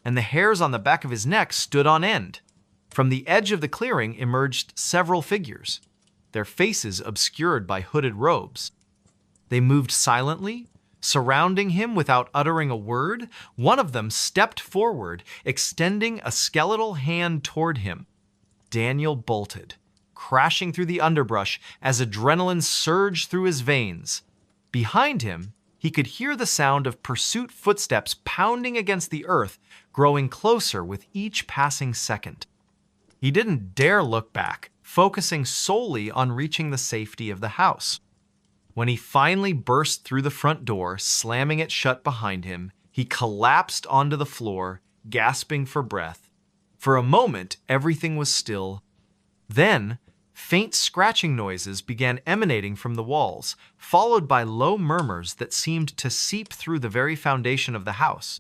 and the hairs on the back of his neck stood on end. From the edge of the clearing emerged several figures, their faces obscured by hooded robes. They moved silently, surrounding him without uttering a word. One of them stepped forward, extending a skeletal hand toward him. Daniel bolted, crashing through the underbrush as adrenaline surged through his veins. Behind him, he could hear the sound of pursuit footsteps pounding against the earth, growing closer with each passing second. He didn't dare look back, focusing solely on reaching the safety of the house. When he finally burst through the front door, slamming it shut behind him, he collapsed onto the floor, gasping for breath. For a moment, everything was still. Then, Faint scratching noises began emanating from the walls, followed by low murmurs that seemed to seep through the very foundation of the house.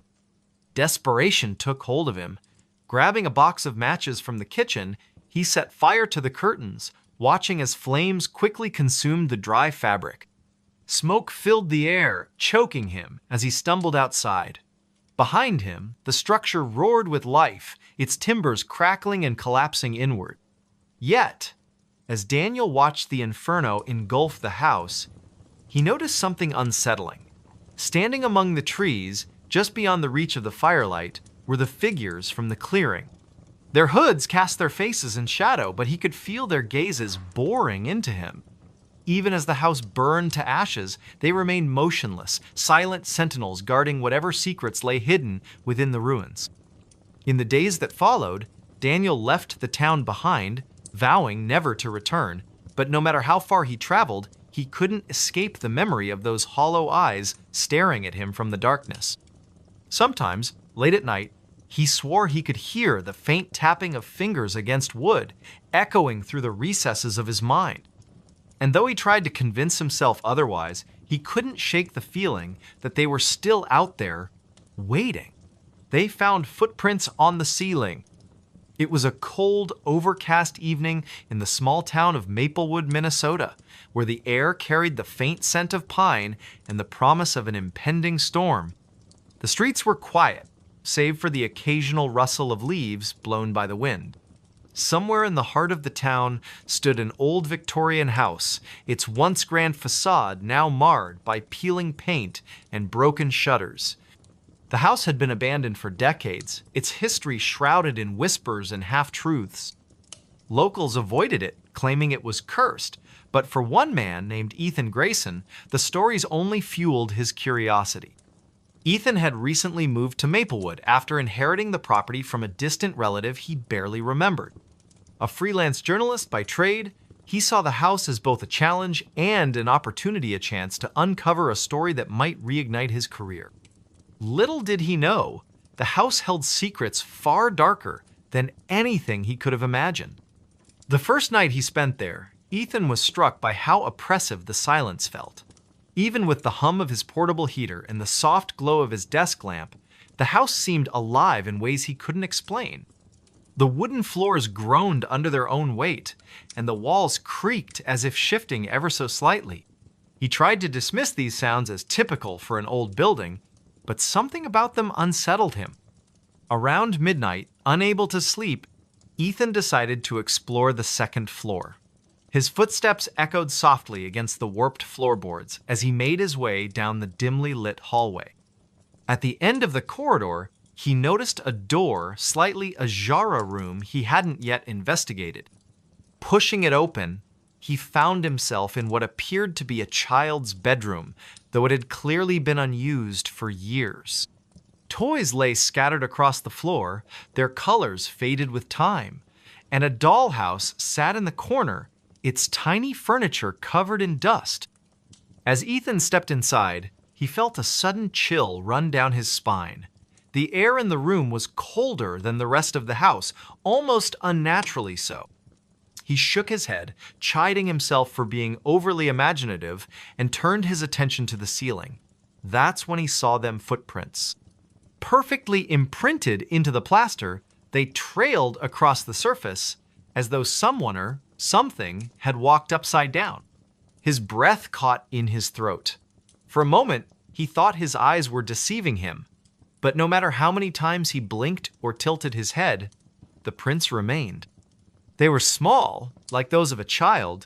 Desperation took hold of him. Grabbing a box of matches from the kitchen, he set fire to the curtains, watching as flames quickly consumed the dry fabric. Smoke filled the air, choking him as he stumbled outside. Behind him, the structure roared with life, its timbers crackling and collapsing inward. Yet, as Daniel watched the inferno engulf the house, he noticed something unsettling. Standing among the trees, just beyond the reach of the firelight, were the figures from the clearing. Their hoods cast their faces in shadow, but he could feel their gazes boring into him. Even as the house burned to ashes, they remained motionless, silent sentinels guarding whatever secrets lay hidden within the ruins. In the days that followed, Daniel left the town behind, vowing never to return, but no matter how far he traveled, he couldn't escape the memory of those hollow eyes staring at him from the darkness. Sometimes, late at night, he swore he could hear the faint tapping of fingers against wood, echoing through the recesses of his mind. And though he tried to convince himself otherwise, he couldn't shake the feeling that they were still out there, waiting. They found footprints on the ceiling. It was a cold, overcast evening in the small town of Maplewood, Minnesota, where the air carried the faint scent of pine and the promise of an impending storm. The streets were quiet, save for the occasional rustle of leaves blown by the wind. Somewhere in the heart of the town stood an old Victorian house, its once grand facade now marred by peeling paint and broken shutters. The house had been abandoned for decades, its history shrouded in whispers and half-truths. Locals avoided it, claiming it was cursed, but for one man named Ethan Grayson, the stories only fueled his curiosity. Ethan had recently moved to Maplewood after inheriting the property from a distant relative he barely remembered. A freelance journalist by trade, he saw the house as both a challenge and an opportunity, a chance to uncover a story that might reignite his career. Little did he know, the house held secrets far darker than anything he could have imagined. The first night he spent there, Ethan was struck by how oppressive the silence felt. Even with the hum of his portable heater and the soft glow of his desk lamp, the house seemed alive in ways he couldn't explain. The wooden floors groaned under their own weight, and the walls creaked as if shifting ever so slightly. He tried to dismiss these sounds as typical for an old building, but something about them unsettled him. Around midnight, unable to sleep, Ethan decided to explore the second floor. His footsteps echoed softly against the warped floorboards as he made his way down the dimly lit hallway. At the end of the corridor, he noticed a door slightly ajar, a room he hadn't yet investigated. Pushing it open, he found himself in what appeared to be a child's bedroom, though it had clearly been unused for years. Toys lay scattered across the floor, their colors faded with time, and a dollhouse sat in the corner, its tiny furniture covered in dust. As Ethan stepped inside, he felt a sudden chill run down his spine. The air in the room was colder than the rest of the house, almost unnaturally so. He shook his head, chiding himself for being overly imaginative, and turned his attention to the ceiling. That's when he saw them footprints. Perfectly imprinted into the plaster, they trailed across the surface as though someone or something had walked upside down. His breath caught in his throat. For a moment, he thought his eyes were deceiving him, but no matter how many times he blinked or tilted his head, the prints remained. They were small, like those of a child,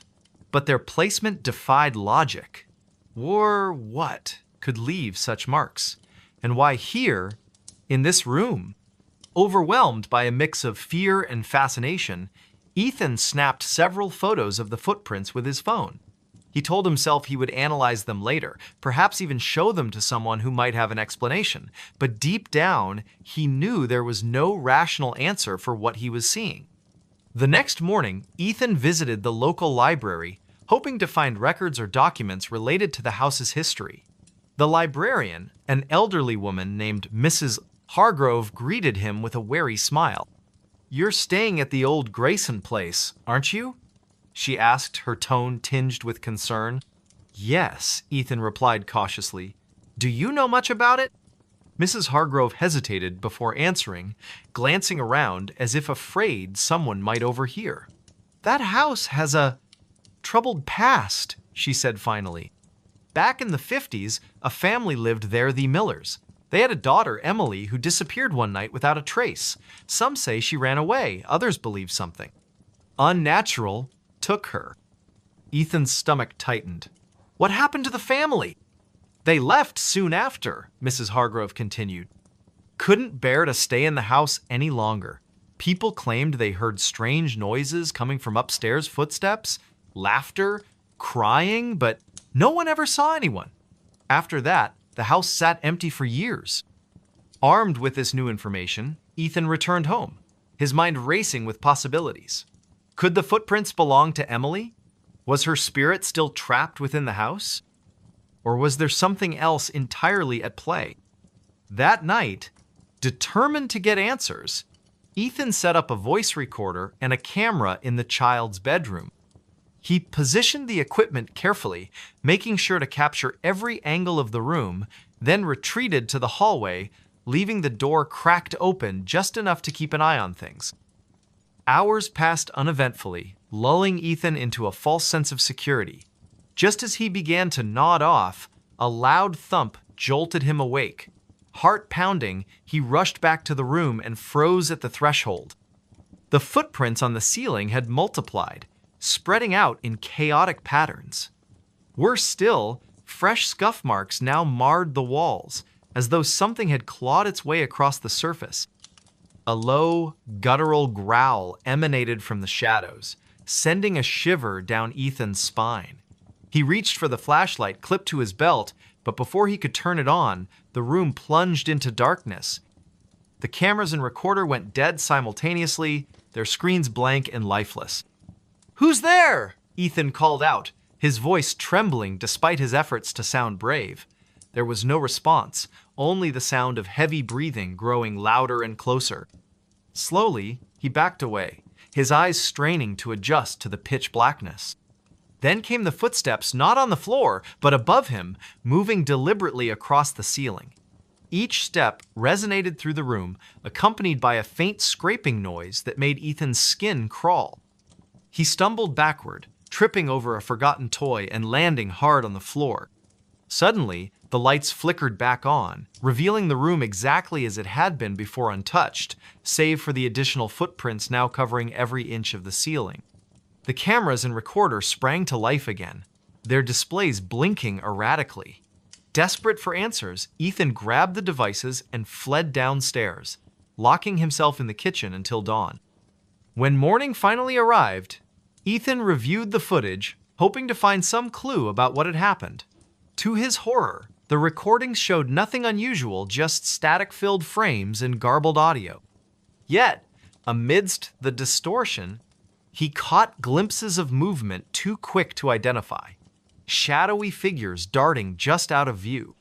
but their placement defied logic. Or what could leave such marks? And why here, in this room? Overwhelmed by a mix of fear and fascination, Ethan snapped several photos of the footprints with his phone. He told himself he would analyze them later, perhaps even show them to someone who might have an explanation. But deep down, he knew there was no rational answer for what he was seeing. The next morning, Ethan visited the local library, hoping to find records or documents related to the house's history. The librarian, an elderly woman named Mrs. Hargrove, greeted him with a wary smile. "You're staying at the old Grayson place, aren't you?" she asked, her tone tinged with concern. Yes, Ethan replied cautiously. Do you know much about it? Mrs. Hargrove hesitated before answering, glancing around as if afraid someone might overhear. That house has a troubled past, she said finally. Back in the 50s, a family lived there, the Millers. They had a daughter, Emily, who disappeared one night without a trace. Some say she ran away, others believe something unnatural took her. Ethan's stomach tightened. What happened to the family? They left soon after, Mrs. Hargrove continued. Couldn't bear to stay in the house any longer. People claimed they heard strange noises coming from upstairs, footsteps, laughter, crying, but no one ever saw anyone. After that, the house sat empty for years. Armed with this new information, Ethan returned home, his mind racing with possibilities. Could the footprints belong to Emily? Was her spirit still trapped within the house? Or was there something else entirely at play? That night, determined to get answers, Ethan set up a voice recorder and a camera in the child's bedroom. He positioned the equipment carefully, making sure to capture every angle of the room, then retreated to the hallway, leaving the door cracked open just enough to keep an eye on things. Hours passed uneventfully, lulling Ethan into a false sense of security. Just as he began to nod off, a loud thump jolted him awake. Heart pounding, he rushed back to the room and froze at the threshold. The footprints on the ceiling had multiplied, spreading out in chaotic patterns. Worse still, fresh scuff marks now marred the walls, as though something had clawed its way across the surface. A low, guttural growl emanated from the shadows, sending a shiver down Ethan's spine. He reached for the flashlight clipped to his belt, but before he could turn it on, the room plunged into darkness. The cameras and recorder went dead simultaneously, their screens blank and lifeless. "Who's there?" Ethan called out, his voice trembling despite his efforts to sound brave. There was no response, only the sound of heavy breathing growing louder and closer. Slowly, he backed away, his eyes straining to adjust to the pitch blackness. Then came the footsteps, not on the floor, but above him, moving deliberately across the ceiling. Each step resonated through the room, accompanied by a faint scraping noise that made Ethan's skin crawl. He stumbled backward, tripping over a forgotten toy and landing hard on the floor. Suddenly, the lights flickered back on, revealing the room exactly as it had been before untouched, save for the additional footprints now covering every inch of the ceiling. The cameras and recorder sprang to life again, their displays blinking erratically. Desperate for answers, Ethan grabbed the devices and fled downstairs, locking himself in the kitchen until dawn. When morning finally arrived, Ethan reviewed the footage, hoping to find some clue about what had happened. To his horror, the recordings showed nothing unusual, just static-filled frames and garbled audio. Yet, amidst the distortion, he caught glimpses of movement too quick to identify, shadowy figures darting just out of view.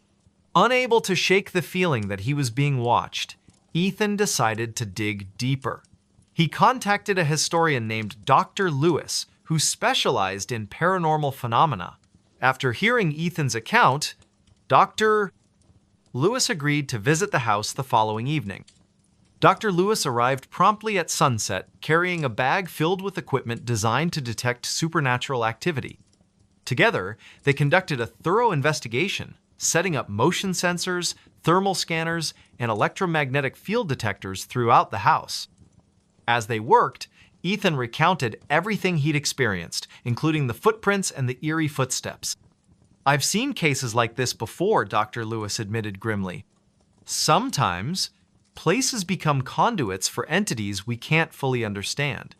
Unable to shake the feeling that he was being watched, Ethan decided to dig deeper. He contacted a historian named Dr. Lewis, who specialized in paranormal phenomena. After hearing Ethan's account, Dr. Lewis agreed to visit the house the following evening. Dr. Lewis arrived promptly at sunset, carrying a bag filled with equipment designed to detect supernatural activity. Together, they conducted a thorough investigation, setting up motion sensors, thermal scanners, and electromagnetic field detectors throughout the house. As they worked, Ethan recounted everything he'd experienced, including the footprints and the eerie footsteps. "I've seen cases like this before," Dr. Lewis admitted grimly. "Sometimes, places become conduits for entities we can't fully understand.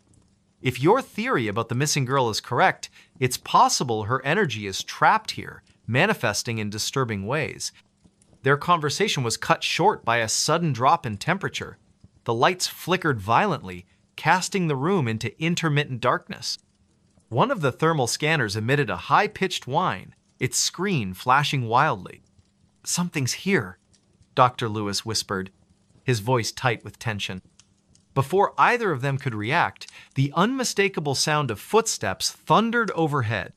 If your theory about the missing girl is correct, it's possible her energy is trapped here, manifesting in disturbing ways." Their conversation was cut short by a sudden drop in temperature. The lights flickered violently, casting the room into intermittent darkness. One of the thermal scanners emitted a high-pitched whine, its screen flashing wildly. "Something's here," Dr. Lewis whispered, his voice tight with tension. Before either of them could react, the unmistakable sound of footsteps thundered overhead.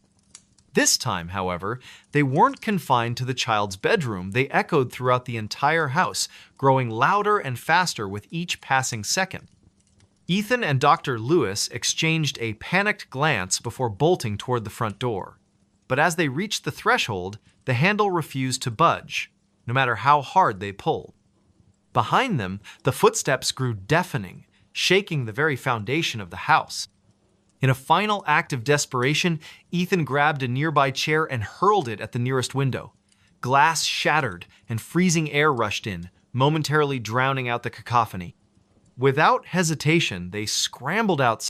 This time, however, they weren't confined to the child's bedroom. They echoed throughout the entire house, growing louder and faster with each passing second. Ethan and Dr. Lewis exchanged a panicked glance before bolting toward the front door. But as they reached the threshold, the handle refused to budge, no matter how hard they pulled. Behind them, the footsteps grew deafening, shaking the very foundation of the house. In a final act of desperation, Ethan grabbed a nearby chair and hurled it at the nearest window. Glass shattered and freezing air rushed in, momentarily drowning out the cacophony. Without hesitation, they scrambled outside.